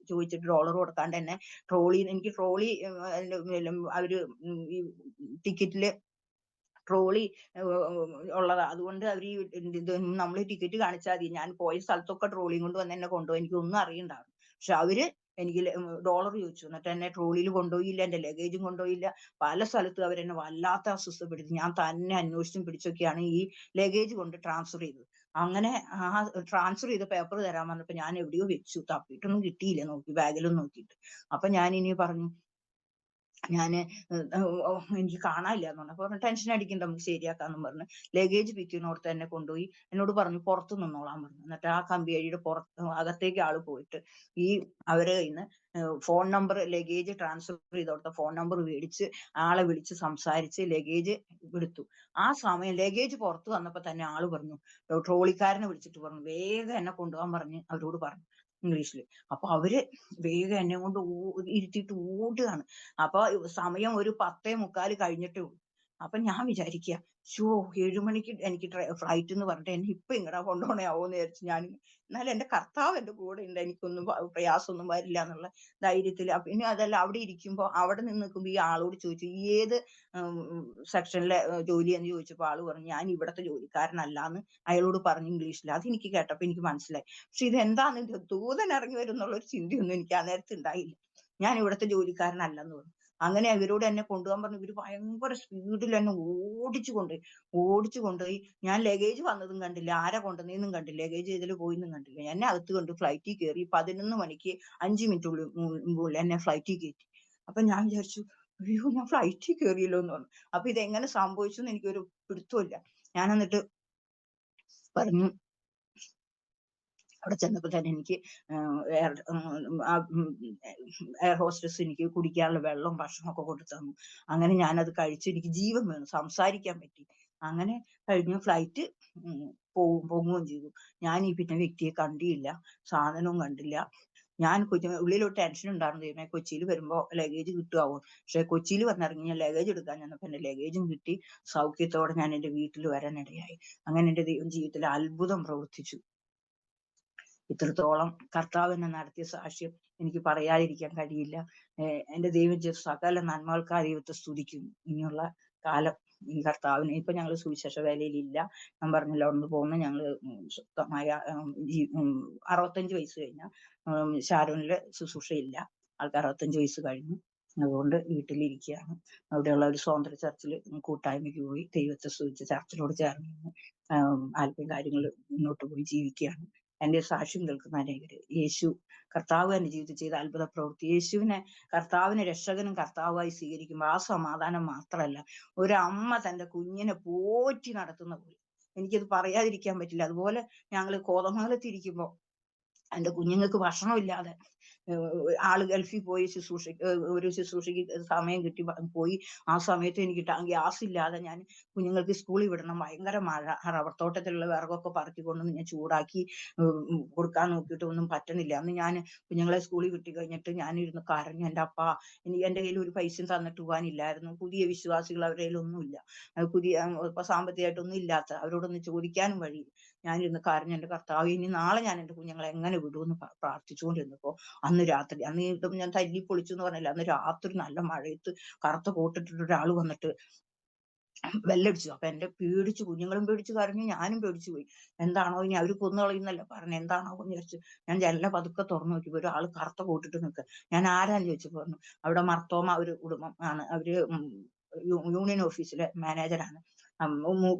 ചോദിച്ചിട്ട് ഡോളർ കൊടുക്കാണ്ട് എന്നെ എനിക്ക് ട്രോളി അവര് ഈ ടിക്കറ്റില് ട്രോളി ഉള്ളതാ. അതുകൊണ്ട് അവര് നമ്മള് ടിക്കറ്റ് കാണിച്ചാൽ മതി. ഞാൻ പോയ സ്ഥലത്തൊക്കെ ട്രോളിയും കൊണ്ട് വന്ന് എന്നെ കൊണ്ടുപോയി. എനിക്കൊന്നും അറിയണ്ടായിരുന്നു. പക്ഷെ അവര് എനിക്ക് ഡോളർ ചോദിച്ചു. എന്നിട്ട് എന്നെ ട്രോളിയിൽ കൊണ്ടുപോയില്ല. എന്റെ ലഗേജും കൊണ്ടുപോയില്ല. പല സ്ഥലത്തും അവരെന്നെ വല്ലാത്ത അസ്വസ്ഥപ്പെടുത്തി. ഞാൻ തന്നെ അന്വേഷിച്ചും പിടിച്ചൊക്കെയാണ് ഈ ലഗേജ് കൊണ്ട് ട്രാൻസ്ഫർ ചെയ്തത്. അങ്ങനെ ആ ട്രാൻസ്ഫർ ചെയ്ത പേപ്പർ തരാൻ വന്നപ്പോ ഞാൻ എവിടെയോ വെച്ചു. തപ്പിയിട്ടൊന്നും കിട്ടിയില്ല, ബാഗിലൊന്നും നോക്കിയിട്ട്. അപ്പൊ ഞാൻ ഇനി പറഞ്ഞു, എനിക്ക് കാണാനില്ലാന്ന് പറഞ്ഞു. അപ്പൊ പറഞ്ഞു, "ടെൻഷൻ അടിക്കണ്ട, നമുക്ക് ശരിയാക്കാന്നും" പറഞ്ഞു ലഗേജ് പിക്ക് ചെയ്യുന്നോടത്ത് എന്നെ കൊണ്ടുപോയി. എന്നോട് പറഞ്ഞു, "പുറത്ത് നിന്നോളാൻ" പറഞ്ഞു. എന്നിട്ട് ആ കമ്പിയഴിയുടെ അകത്തേക്ക് ആള് പോയിട്ട് ഈ അവരെ കയ്യിന്ന് ഫോൺ നമ്പർ, ലഗേജ് ട്രാൻസ്ഫർ ചെയ്തോടത്തെ ഫോൺ നമ്പർ മേടിച്ച് ആളെ വിളിച്ച് സംസാരിച്ച് ലഗേജ് എടുത്തു. ആ സമയം ലഗേജ് പുറത്ത് വന്നപ്പോ തന്നെ ആള് പറഞ്ഞു, ട്രോളിക്കാരനെ വിളിച്ചിട്ട് പറഞ്ഞു, "വേഗം എന്നെ കൊണ്ടുപോകാൻ" പറഞ്ഞ് അവരോട് പറഞ്ഞു ഇംഗ്ലീഷില്. അപ്പൊ അവര് വേഗം എന്നെ കൊണ്ട് ഇരുത്തിയിട്ട് ഓടുകയാണ്. അപ്പൊ സമയം ഒരു 10:45 കഴിഞ്ഞിട്ടേ ഉള്ളൂ. അപ്പൊ ഞാൻ വിചാരിക്കുക, "ശ്ശോ, 7 മണിക്ക് എനിക്ക് ഫ്ലൈറ്റ് എന്ന് പറഞ്ഞിട്ട് എന്നെ ഇപ്പൊ ഇങ്ങടാ കൊണ്ടുപോകണയാവോന്ന്" വിചാരിച്ചു ഞാൻ. എന്നാലും എന്റെ കർത്താവ് എന്റെ കൂടെ ഉണ്ട്. എനിക്കൊന്നും പ്രയാസമൊന്നും വരില്ല എന്നുള്ള ധൈര്യത്തില്. പിന്നെ അതല്ല, അവിടെ ഇരിക്കുമ്പോ അവിടെ നിന്ന് നിൽക്കുമ്പോ ഈ ആളോട് ചോദിച്ചു, "ഏത് സെക്ഷനിലെ ജോലിയെന്ന്?" ചോദിച്ചപ്പോ ആള് പറഞ്ഞു, "ഞാൻ ഇവിടത്തെ ജോലിക്കാരനല്ലാന്ന്" അയാളോട് പറഞ്ഞു ഇംഗ്ലീഷിൽ. അതെനിക്ക് കേട്ടപ്പോ എനിക്ക് മനസ്സിലായി. പക്ഷെ ഇതെന്താന്ന് ദൂതൻ ഇറങ്ങി വരും എന്നുള്ള ഒരു ചിന്തയൊന്നും എനിക്ക് ആ നേരത്ത് ഉണ്ടായില്ല. ഞാൻ ഇവിടുത്തെ ജോലിക്കാരനല്ലെന്ന് പറഞ്ഞു. അങ്ങനെ ഇവരോട് എന്നെ കൊണ്ടുപോകാൻ പറഞ്ഞു. ഇവര് ഭയങ്കര സ്പീഡിൽ എന്നെ ഓടിച്ചു കൊണ്ടുപോയി. ഞാൻ ലഗേജ് വന്നതും കണ്ടില്ല, ആരാ കൊണ്ടുവന്നതെന്നും കണ്ടില്ല, ലഗേജ് ഇതിൽ പോയിന്നും കണ്ടില്ല. എന്നെ അകത്ത് കൊണ്ട് ഫ്ലൈറ്റിൽ കയറി 11 മണിക്ക് 5 മിനിറ്റ് മുമ്പ് എന്നെ ഫ്ലൈറ്റിൽ കയറ്റി. അപ്പൊ ഞാൻ വിചാരിച്ചു, അയ്യോ ഞാൻ ഫ്ലൈറ്റിൽ കയറിയല്ലോ എന്ന് പറഞ്ഞു. അപ്പൊ ഇതെങ്ങനെ സംഭവിച്ചു എന്ന് എനിക്കൊരു പിടുത്തമില്ല. ഞാൻ എന്നിട്ട് പറഞ്ഞു, അവിടെ ചെന്നപ്പോ തന്നെ എനിക്ക് എയർ ഹോസ്റ്റസ് എനിക്ക് കുടിക്കാനുള്ള വെള്ളവും ഭക്ഷണമൊക്കെ കൊടുത്തു തന്നു. അങ്ങനെ ഞാനത് കഴിച്ച് എനിക്ക് ജീവൻ വേണം, സംസാരിക്കാൻ പറ്റി. അങ്ങനെ കഴിഞ്ഞു ഫ്ലൈറ്റ് പൊങ്ങുകയും ചെയ്തു. ഞാൻ ഈ പിന്നെ വ്യക്തിയെ കണ്ടില്ല, സാധനവും കണ്ടില്ല. ഞാൻ ഉള്ളിലൊരു ടെൻഷൻ ഉണ്ടായിരുന്നു, ദൈവമേ കൊച്ചിയിൽ വരുമ്പോ ലഗേജ് കിട്ടുമാവോ. പക്ഷെ കൊച്ചിയിൽ വന്നിറങ്ങി ഞാൻ ലഗേജ് എടുക്കാൻ ചെന്നപ്പോ എന്റെ ലഗേജും കിട്ടി. സൗഖ്യത്തോടെ ഞാൻ എന്റെ വീട്ടിൽ വരാനിടയായി. അങ്ങനെ എന്റെ ദൈവം ജീവിതത്തിൽ അത്ഭുതം പ്രവർത്തിച്ചു. ഇത്രത്തോളം കർത്താവ് എന്നെ നടത്തിയ സാക്ഷ്യം എനിക്ക് പറയാതിരിക്കാൻ കഴിയില്ല. എന്റെ ദൈവം ചെയ്ത സകല നന്മകൾക്കായി ദൈവത്തെ സ്തുതിക്കുന്നു. ഇനിയുള്ള കാലം ഈ കർത്താവിന് ഇപ്പൊ ഞങ്ങൾ സുവിശേഷ വേലയിലില്ല. ഞാൻ പറഞ്ഞല്ലോ, ഒന്ന് പോകുന്ന ഞങ്ങള് സ്വന്തമായ 65 വയസ്സ് കഴിഞ്ഞ ഷാരോണിലെ ശുശ്രൂഷയില്ല. ആൾക്ക് 65 വയസ്സ് കഴിഞ്ഞു. അതുകൊണ്ട് വീട്ടിലിരിക്കുകയാണ്. അവിടെയുള്ള ഒരു സ്വതന്ത്ര ചർച്ചിൽ കൂട്ടായ്മയ്ക്ക് പോയി ദൈവത്തെ സ്തുതിച്ച് ചർച്ചിനോട് ചേർന്ന് അല്പം കാര്യങ്ങൾ മുന്നോട്ട് പോയി ജീവിക്കുകയാണ്. എന്റെ സാക്ഷ്യം കേൾക്കുന്ന അനേകര് യേശു കർത്താവ് എന്റെ ജീവിതത്തിൽ ചെയ്ത അത്ഭുത പ്രവൃത്തി, യേശുവിനെ കർത്താവിനെ രക്ഷകനും കർത്താവായി സ്വീകരിക്കുമ്പോൾ ആ സമാധാനം മാത്രമല്ല, ഒരമ്മ തന്റെ കുഞ്ഞിനെ പോറ്റി നടത്തുന്ന പോലെ എനിക്കത് പറയാതിരിക്കാൻ പറ്റില്ല. അതുപോലെ ഞങ്ങൾ കോതമംഗലത്തിരിക്കുമ്പോ എന്റെ കുഞ്ഞുങ്ങൾക്ക് ഭക്ഷണമില്ലാതെ ആള് ഗൾഫിൽ പോയി ഒരു ശുശ്രൂഷയ്ക്ക് സമയം കിട്ടി പോയി. ആ സമയത്ത് എനിക്ക് ഗ്യാസ് ഇല്ലാതെ ഞാൻ കുഞ്ഞുങ്ങൾക്ക് സ്കൂളിൽ വിടണം. ഭയങ്കര മഴ, റബ്ബർ തോട്ടത്തിലുള്ള വിറകൊക്കെ പറക്കിക്കൊണ്ടുവന്ന് ഞാൻ ചൂടാക്കി കൊടുക്കാൻ നോക്കിയിട്ട് ഒന്നും പറ്റുന്നില്ല. അന്ന് ഞാൻ കുഞ്ഞുങ്ങളെ സ്കൂളിൽ വിട്ടി കഴിഞ്ഞിട്ട് ഞാനിരുന്ന് കരഞ്ഞു. എൻ്റെ അപ്പ, എനിക്ക് എൻ്റെ കയ്യിൽ ഒരു പൈസയും തന്നിട്ട് പോകാനില്ലായിരുന്നു. പുതിയ വിശ്വാസികൾ അവരുടെ കയ്യിലൊന്നുമില്ല, പുതിയ ഇപ്പൊ സാമ്പത്തികമായിട്ടൊന്നും ഇല്ലാത്ത, അവരോടൊന്ന് ചോദിക്കാനും വഴി. ഞാനിരുന്ന് കരഞ്ഞു, എൻ്റെ കർത്താവ് ഇനി നാളെ ഞാൻ എൻ്റെ കുഞ്ഞുങ്ങളെ എങ്ങനെ വിടുമെന്ന് പ്രാർത്ഥിച്ചുകൊണ്ടിരുന്നപ്പോ അന്ന് രാത്രി, അന്ന് ഇതും ഞാൻ തല്ലി പൊളിച്ചു എന്ന് പറഞ്ഞില്ല, അന്ന് രാത്രി നല്ല മഴയത്ത് കറുത്ത കോട്ടിട്ടിട്ട് ഒരാൾ വന്നിട്ട് ബെല്ലടിച്ചു. അപ്പൊ എന്റെ പേടിച്ചു, കുഞ്ഞുങ്ങളും പേടിച്ചു കരഞ്ഞു, ഞാനും പേടിച്ചു പോയി. എന്താണോ ഇനി അവര് കൊന്നു കളയുന്നല്ലേ പറഞ്ഞു, എന്താണോ എന്ന് വിചാരിച്ചു ഞാൻ ജനല പതുക്കെ തുറന്നു നോക്കിയപ്പോ ഒരാൾ കറുത്ത കോട്ടിട്ട് നിൽക്കുക. ഞാൻ ആരാന്ന് ചോദിച്ചപ്പോ പറഞ്ഞു അവിടെ മർത്തോമ ഒരു കുടുംബം ആണ്, അവര് യൂണിയൻ ഓഫീസിലെ മാനേജറാണ്,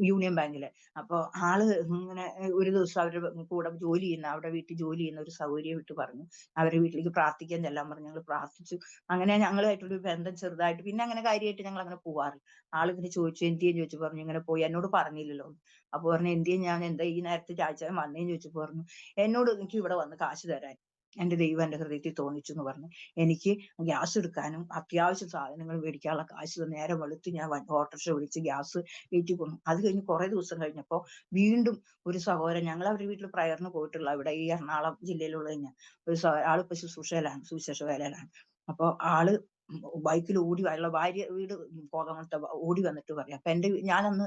യൂണിയൻ ബാങ്കിലെ. അപ്പൊ ആള് ഇങ്ങനെ ഒരു ദിവസം അവരുടെ കൂടെ ജോലി ചെയ്യുന്ന, അവിടെ വീട്ടിൽ ജോലി ചെയ്യുന്ന ഒരു സൗകര്യം വിട്ട് പറഞ്ഞു അവരുടെ വീട്ടിലേക്ക് പ്രാർത്ഥിക്കാൻ ചെല്ലാൻ പറഞ്ഞു. ഞങ്ങൾ പ്രാർത്ഥിച്ചു. അങ്ങനെ ഞങ്ങളുമായിട്ടൊരു ബന്ധം ചെറുതായിട്ട്, പിന്നെ അങ്ങനെ കാര്യമായിട്ട് ഞങ്ങൾ അങ്ങനെ പോവാറില്ല. ആളിങ്ങനെ ചോദിച്ചു എന്തിയെന്ന് ചോദിച്ചു, പറഞ്ഞു ഇങ്ങനെ പോയി, എന്നോട് പറഞ്ഞില്ലല്ലോ. അപ്പൊ പറഞ്ഞു എന്തിയെ, ഞാൻ എന്താ ഈ നേരത്തെ ചായച്ചാൻ വന്നേന്ന് ചോദിച്ചു. പറഞ്ഞു എന്നോട് എനിക്ക് ഇവിടെ വന്ന് കാശ് തരാൻ എന്റെ ദൈവം എന്റെ ഹൃദയത്തിൽ തോന്നിച്ചു എന്ന് പറഞ്ഞു. എനിക്ക് ഗ്യാസ് എടുക്കാനും അത്യാവശ്യം സാധനങ്ങൾ മേടിക്കാനുള്ള കാശ് നേരെ വെളുത്ത് ഞാൻ ഓട്ടോറിക്ഷ വിളിച്ച് ഗ്യാസ് കയറ്റി കൊണ്ടു. അത് കഴിഞ്ഞ് കുറെ ദിവസം കഴിഞ്ഞപ്പോ വീണ്ടും ഒരു സഹോദരൻ, ഞങ്ങൾ അവരുടെ വീട്ടിൽ പ്രയറിന് പോയിട്ടുള്ള ഇവിടെ ഈ എറണാകുളം ജില്ലയിലുള്ള ഒരു ആളിപ്പോ ശുശ്രൂഷയിലാണ്, സുവിശേഷ വേലയിലാണ്. അപ്പൊ ആള് ബൈക്കിൽ ഓടി വരാനുള്ള ഭാര്യ വീട് കോതമംഗലത്തെ, ഓടി വന്നിട്ട് പറയാം. അപ്പൊ ഞാനന്ന്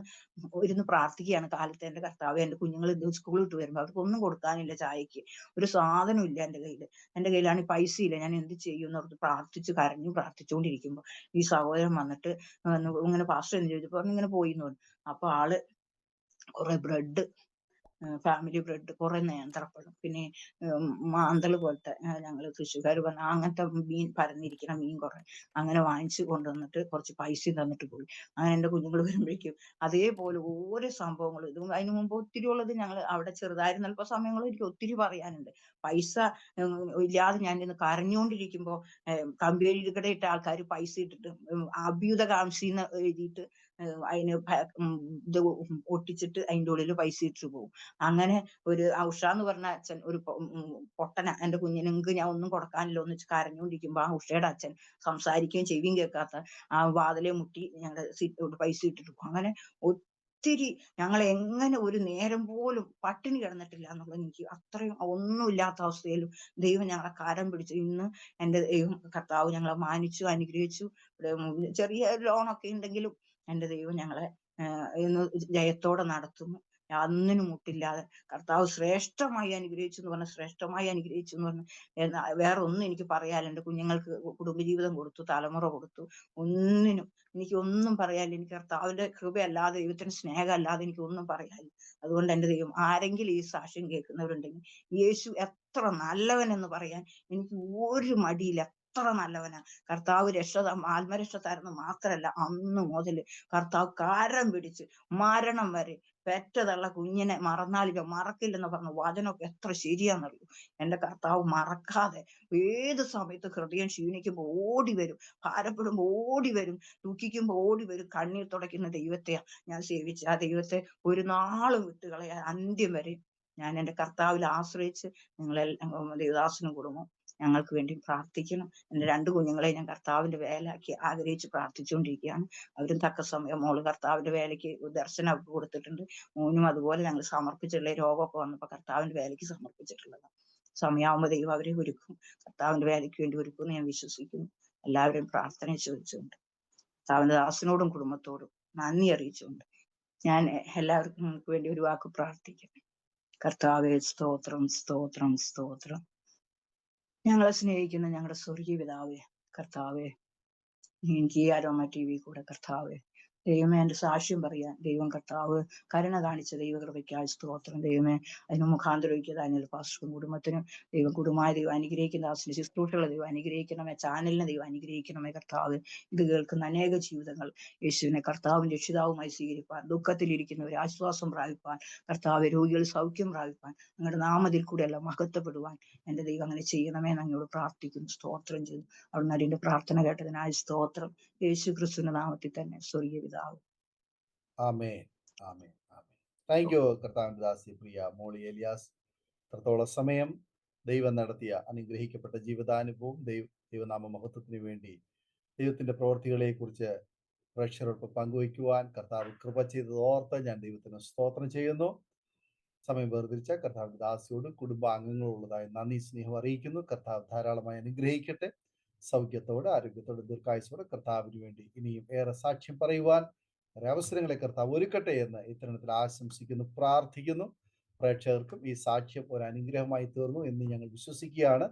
ഇരുന്ന് പ്രാർത്ഥിക്കുകയാണ് കാലത്ത്, എന്റെ കർത്താവ് എന്റെ കുഞ്ഞുങ്ങൾ സ്കൂളിൽ വിട്ട് വരുമ്പോ അവർക്ക് ഒന്നും കൊടുക്കാനില്ല, ചായക്ക് ഒരു സാധനം ഇല്ല എന്റെ കയ്യിൽ, എന്റെ കയ്യിലാണെങ്കിൽ പൈസ ഇല്ല, ഞാൻ എന്ത് ചെയ്യും എന്ന് ഓർത്ത് പ്രാർത്ഥിച്ച് കരഞ്ഞു പ്രാർത്ഥിച്ചുകൊണ്ടിരിക്കുമ്പോ ഈ സഹോദരൻ വന്നിട്ട് ഇങ്ങനെ പാസ്റ്റർ എന്ന് ചോദിച്ചപ്പോ ഇങ്ങനെ പോയി എന്ന് പറഞ്ഞു. അപ്പൊ ആള് കുറെ ബ്രെഡ്, ഫാമിലി ബ്രെഡ്, കുറെ നേന്ത്രപ്പഴം, പിന്നെ മാന്തള് പോലത്തെ, ഞങ്ങള് തൃശ്ശൂർക്കാർ പറഞ്ഞ അങ്ങനത്തെ മീൻ, പരന്നിരിക്കുന്ന മീൻ കുറെ അങ്ങനെ വാങ്ങിച്ചു കൊണ്ടുവന്നിട്ട് കുറച്ച് പൈസയും തന്നിട്ട് പോയി. അങ്ങനെ എന്റെ കുഞ്ഞുങ്ങൾ വരുമ്പോഴേക്കും അതേപോലെ ഓരോ സംഭവങ്ങളും, ഇതും അതിനു മുമ്പ് ഒത്തിരി ഉള്ളത് ഞങ്ങൾ അവിടെ ചെറുതായിരുന്ന അല്പ സമയങ്ങളും എനിക്ക് ഒത്തിരി പറയാനുണ്ട്. പൈസ ഇല്ലാതെ ഞാൻ ഇന്ന് കരഞ്ഞുകൊണ്ടിരിക്കുമ്പോ കമ്പിയടിക്കട ഇട്ട ആൾക്കാർ പൈസ ഇട്ടിട്ട് അഭ്യുതകാംക്ഷീന്ന് എഴുതിയിട്ട് അതിന് ഇത് ഒട്ടിച്ചിട്ട് അതിൻ്റെ ഉള്ളിൽ പൈസ ഇട്ടിട്ട് പോകും. അങ്ങനെ ഒരു ഔഷ എന്ന് പറഞ്ഞ അച്ഛൻ, ഒരു പൊട്ടന, എന്റെ കുഞ്ഞിനെങ്ക് ഞാൻ ഒന്നും കൊടുക്കാനില്ലോ എന്ന് വെച്ച് കരഞ്ഞുകൊണ്ടിരിക്കുമ്പോ ആ ഉഷയുടെ അച്ഛൻ സംസാരിക്കുകയും ചെവിയും കേൾക്കാത്ത ആ വാതിലെ മുട്ടി ഞങ്ങളുടെ പൈസ ഇട്ടിട്ട് പോകും. അങ്ങനെ ഒത്തിരി ഞങ്ങൾ എങ്ങനെ ഒരു നേരം പോലും പട്ടിണി കിടന്നിട്ടില്ല എന്നുള്ളത്, എനിക്ക് അത്രയും ഒന്നുമില്ലാത്ത അവസ്ഥയിലും ദൈവം ഞങ്ങളെ കരം പിടിച്ചു. ഇന്ന് എന്റെ ദൈവം കർത്താവ് ഞങ്ങളെ മാനിച്ചു, അനുഗ്രഹിച്ചു. ചെറിയ ലോണൊക്കെ ഉണ്ടെങ്കിലും എന്റെ ദൈവം ഞങ്ങളെ ഇന്ന് ജയത്തോടെ നടത്തുന്നു. ഒന്നിനും മുട്ടില്ലാതെ കർത്താവ് ശ്രേഷ്ഠമായി അനുഗ്രഹിച്ചു എന്ന് പറഞ്ഞ, ശ്രേഷ്ഠമായി അനുഗ്രഹിച്ചു എന്ന് പറഞ്ഞ വേറെ ഒന്നും എനിക്ക് പറയാനില്ല. എന്റെ കുഞ്ഞുങ്ങൾക്ക് കുടുംബജീവിതം കൊടുത്തു, തലമുറ കൊടുത്തു. ഒന്നിനും എനിക്ക് ഒന്നും പറയാനില്ല. എനിക്ക് കർത്താവിന്റെ കൃപയല്ലാതെ, ദൈവത്തിന്റെ സ്നേഹം അല്ലാതെ എനിക്ക് ഒന്നും പറയാനില്ല. അതുകൊണ്ട് എന്റെ ദൈവം, ആരെങ്കിലും ഈ സാക്ഷ്യം കേൾക്കുന്നവരുണ്ടെങ്കിൽ യേശു എത്ര നല്ലവൻ എന്ന് പറയാൻ എനിക്ക് ഒരു മടിയില്ല. അത്ര നല്ലവനാ. കർത്താവ് ആത്മരക്ഷ തരുന്ന മാത്രല്ല, അന്ന് മുതൽ കർത്താവ് കരം പിടിച്ച് മരണം വരെ പെറ്റതള്ള കുഞ്ഞിനെ മറക്കില്ലെന്ന് പറഞ്ഞ വചനമൊക്കെ എത്ര ശരിയാന്നറിയോ. എന്റെ കർത്താവ് മറക്കാതെ ഏത് സമയത്ത് ഹൃദയം ക്ഷീണിക്കുമ്പോ ഓടി വരും, ഭാരപ്പെടുമ്പോ ഓടി വരും, ദുഃഖിക്കുമ്പോ ഓടി വരും. കണ്ണീർ തുടയ്ക്കുന്ന ദൈവത്തെയാ ഞാൻ സേവിച്ച. ആ ദൈവത്തെ ഒരു നാളും വിട്ടുകളയാൻ അന്ത്യം വരെ ഞാൻ എന്റെ കർത്താവിൽ ആശ്രയിച്ച് ദേവദാസനും കുടുംബം ഞങ്ങൾക്ക് വേണ്ടി പ്രാർത്ഥിക്കണം. എന്റെ 2 കുഞ്ഞുങ്ങളെ ഞാൻ കർത്താവിന്റെ വേലയാക്കി ആഗ്രഹിച്ച് പ്രാർത്ഥിച്ചുകൊണ്ടിരിക്കുകയാണ്. അവരും തക്ക സമയം മോള് കർത്താവിന്റെ വേലയ്ക്ക് ദർശനം അവർക്ക് കൊടുത്തിട്ടുണ്ട്. മോനും അതുപോലെ ഞങ്ങൾ സമർപ്പിച്ചിട്ടുള്ള രോഗമൊക്കെ വന്നപ്പോ കർത്താവിന്റെ വേലയ്ക്ക് സമർപ്പിച്ചിട്ടുള്ളതാണ്. സമയമാകുമ്പോൾ ദൈവം അവരെ ഒരുക്കും, കർത്താവിന്റെ വേലയ്ക്ക് വേണ്ടി ഒരുക്കുമെന്ന് ഞാൻ വിശ്വസിക്കുന്നു. എല്ലാവരും പ്രാർത്ഥന ചോദിച്ചുകൊണ്ട് കർത്താവിന്റെ ദാസനോടും കുടുംബത്തോടും നന്ദി അറിയിച്ചുകൊണ്ട് ഞാൻ എല്ലാവർക്കും വേണ്ടി ഒരു വാക്ക് പ്രാർത്ഥിക്കാം. കർത്താവേ, സ്തോത്രം സ്തോത്രം സ്തോത്രം. ഞങ്ങളെ സ്നേഹിക്കുന്ന ഞങ്ങളുടെ സ്വർഗീയ പിതാവേ, കർത്താവേ, എനിക്ക് ഈ അരോമ TV കൂടെ കർത്താവേ, ദൈവമേ, എന്റെ സാക്ഷ്യം പറയാൻ ദൈവം കർത്താവ് കരുണ കാണിച്ച ദൈവകൃപയ്ക്കായി സ്തോത്രം. ദൈവമേ, അതിന് മുഖാന്തരവിക്കുക അതിനുള്ള പാസ്റ്ററും കുടുംബത്തിനും ദൈവം കുടുംബമായ ദൈവം അനുഗ്രഹിക്കുന്ന ആസിന് ശുശ്രൂഷകളെ ദൈവം അനുഗ്രഹിക്കണമേ, ചാനലിനെ ദൈവം അനുഗ്രഹിക്കണമേ. കർത്താവ്, ഇത് കേൾക്കുന്ന അനേക ജീവിതങ്ങൾ യേശുവിനെ കർത്താവും രക്ഷിതാവുമായി സ്വീകരിപ്പാൻ, ദുഃഖത്തിലിരിക്കുന്നവർ ആശ്വാസം പ്രാപിപ്പാൻ, കർത്താവ് രോഗികൾ സൗഖ്യം പ്രാപിപ്പാൻ, അങ്ങയുടെ നാമത്തിൽ കൂടെ എല്ലാം മഹത്വപ്പെടുവാൻ എന്റെ ദൈവം അങ്ങനെ ചെയ്യണമേ എന്ന് അങ്ങോട് പ്രാർത്ഥിക്കുന്നു, സ്തോത്രം ചെയ്യുന്നു. അവിടുന്ന് അതിന്റെ പ്രാർത്ഥന കേട്ടതിനായി സ്തോത്രം. യേശു ക്രിസ്തുവിന്റെ നാമത്തിൽ തന്നെ സ്വർഗീയ പിതാവ്. ആമേൻ, ആമേൻ, ആമേൻ. താങ്ക് യു കർത്താവിന്റെ ദാസി പ്രിയ മോളി എലിയാസ്. അത്രത്തോളം സമയം ദൈവം നടത്തിയ അനുഗ്രഹിക്കപ്പെട്ട ജീവിതാനുഭവം ദൈവനാമ മഹത്വത്തിന് വേണ്ടി ദൈവത്തിന്റെ പ്രവൃത്തികളെ കുറിച്ച് പ്രേക്ഷകരോടൊപ്പം പങ്കുവയ്ക്കുവാൻ കർത്താവ് കൃപ ചെയ്തത് ഓർത്ത് ഞാൻ ദൈവത്തിന് സ്തോത്രം ചെയ്യുന്നു. സമയം വേർതിരിച്ച കർത്താവിന്റെ ദാസിയോട് കുടുംബാംഗങ്ങളുള്ളതായ നന്ദി സ്നേഹം അറിയിക്കുന്നു. കർത്താവ് ധാരാളമായി അനുഗ്രഹിക്കട്ടെ. സൗഖ്യത്തോടെ, ആരോഗ്യത്തോടെ, ദീർഘായുസോടെ കർത്താവിന് വേണ്ടി ഇനിയും ഏറെ സാക്ഷ്യം പറയുവാൻ ഒരവസരങ്ങളെ കർത്താവ് ഒരുക്കട്ടെ എന്ന് ഇത്തരണത്തിൽ ആശംസിക്കുന്നു, പ്രാർത്ഥിക്കുന്നു. പ്രേക്ഷകർക്കും ഈ സാക്ഷ്യം ഒരു അനുഗ്രഹമായി തീർന്നു എന്ന് ഞങ്ങൾ വിശ്വസിക്കുകയാണ്.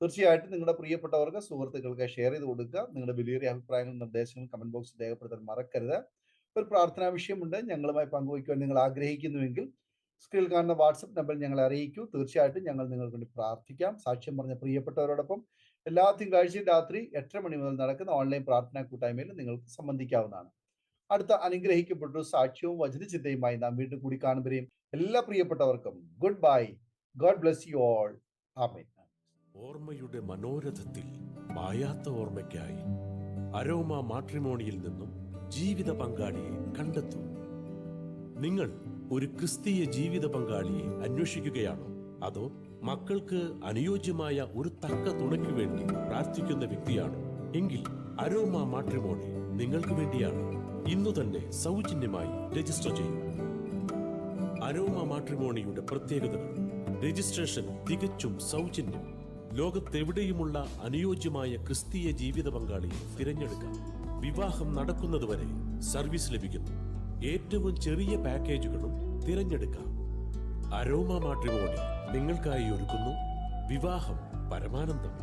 തീർച്ചയായിട്ടും നിങ്ങളുടെ പ്രിയപ്പെട്ടവർക്ക്, സുഹൃത്തുക്കൾക്ക് ഷെയർ ചെയ്ത് കൊടുക്കുക. നിങ്ങളുടെ വിലയേറിയ അഭിപ്രായങ്ങളും നിർദ്ദേശങ്ങളും കമന്റ് ബോക്സിൽ രേഖപ്പെടുത്താൻ മറക്കരുത്. ഒരു പ്രാർത്ഥനാ വിഷയമുണ്ട് ഞങ്ങളുമായി പങ്കുവയ്ക്കുവാൻ നിങ്ങൾ ആഗ്രഹിക്കുന്നുവെങ്കിൽ സ്ക്രീനിൽ കാണുന്ന വാട്സപ്പ് നമ്പറിൽ ഞങ്ങളെ അറിയിക്കൂ. തീർച്ചയായിട്ടും ഞങ്ങൾ നിങ്ങൾക്ക് വേണ്ടി പ്രാർത്ഥിക്കാം. സാക്ഷ്യം പറഞ്ഞ പ്രിയപ്പെട്ടവരോടൊപ്പം എല്ലാ തിങ്കളാഴ്ചയും രാത്രി 8:30 മണി മുതൽ നടക്കുന്ന ഓൺലൈൻ പ്രാർത്ഥനാ കൂട്ടായ്മയിൽ നിങ്ങൾക്ക് സംബന്ധിക്കാവുന്നതാണ്. അടുത്ത അനുഗ്രഹിക്കപ്പെട്ട സാക്ഷ്യവും വചനചിന്തയുമായി നാം വീണ്ടും കൂടി കാണുമ്പോഴേയും എല്ലാ പ്രിയപ്പെട്ടവർക്കും good bye. God bless you all. Amen. ഓർമ്മയുടെ മനോരഥത്തിൽ മായാത്ത ഓർമ്മയ്ക്കായി അരോമ മാട്രിമോണിയിൽ നിന്നും ജീവിത പങ്കാളിയെ കണ്ടെത്തൂ. നിങ്ങൾ ഒരു ക്രിസ്തീയ ജീവിത പങ്കാളിയെ അന്വേഷിക്കുകയാണോ? അതോ മക്കൾക്ക് അനുയോജ്യമായ ഒരു തക്ക തുണയ്ക്ക് വേണ്ടി പ്രാർത്ഥിക്കുന്ന വ്യക്തിയാണോ? എങ്കിൽ അരോമ മാട്രിമോണി നിങ്ങൾക്ക് വേണ്ടിയാണ്. ഇന്നു തന്നെ സൗജന്യമായി രജിസ്റ്റർ ചെയ്യൂ. അരോമ മാട്രിമോണിയുടെ പ്രത്യേകതകൾ: രജിസ്ട്രേഷൻ തികച്ചും സൗജന്യം. ലോകത്തെവിടെയുമുള്ള അനുയോജ്യമായ ക്രിസ്തീയ ജീവിത പങ്കാളിയെ തിരഞ്ഞെടുക്കാം. വിവാഹം നടക്കുന്നതുവരെ സർവീസ് ലഭിക്കുന്നു. ഏറ്റവും ചെറിയ പാക്കേജുകളും തിരഞ്ഞെടുക്കാം. അരോമ മാട്രിമോണി നിങ്ങൾക്കായി ഒരുക്കുന്നു വിവാഹം പരമാനന്ദം.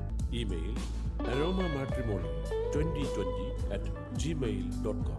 Email aroma matrimony2020@gmail.com.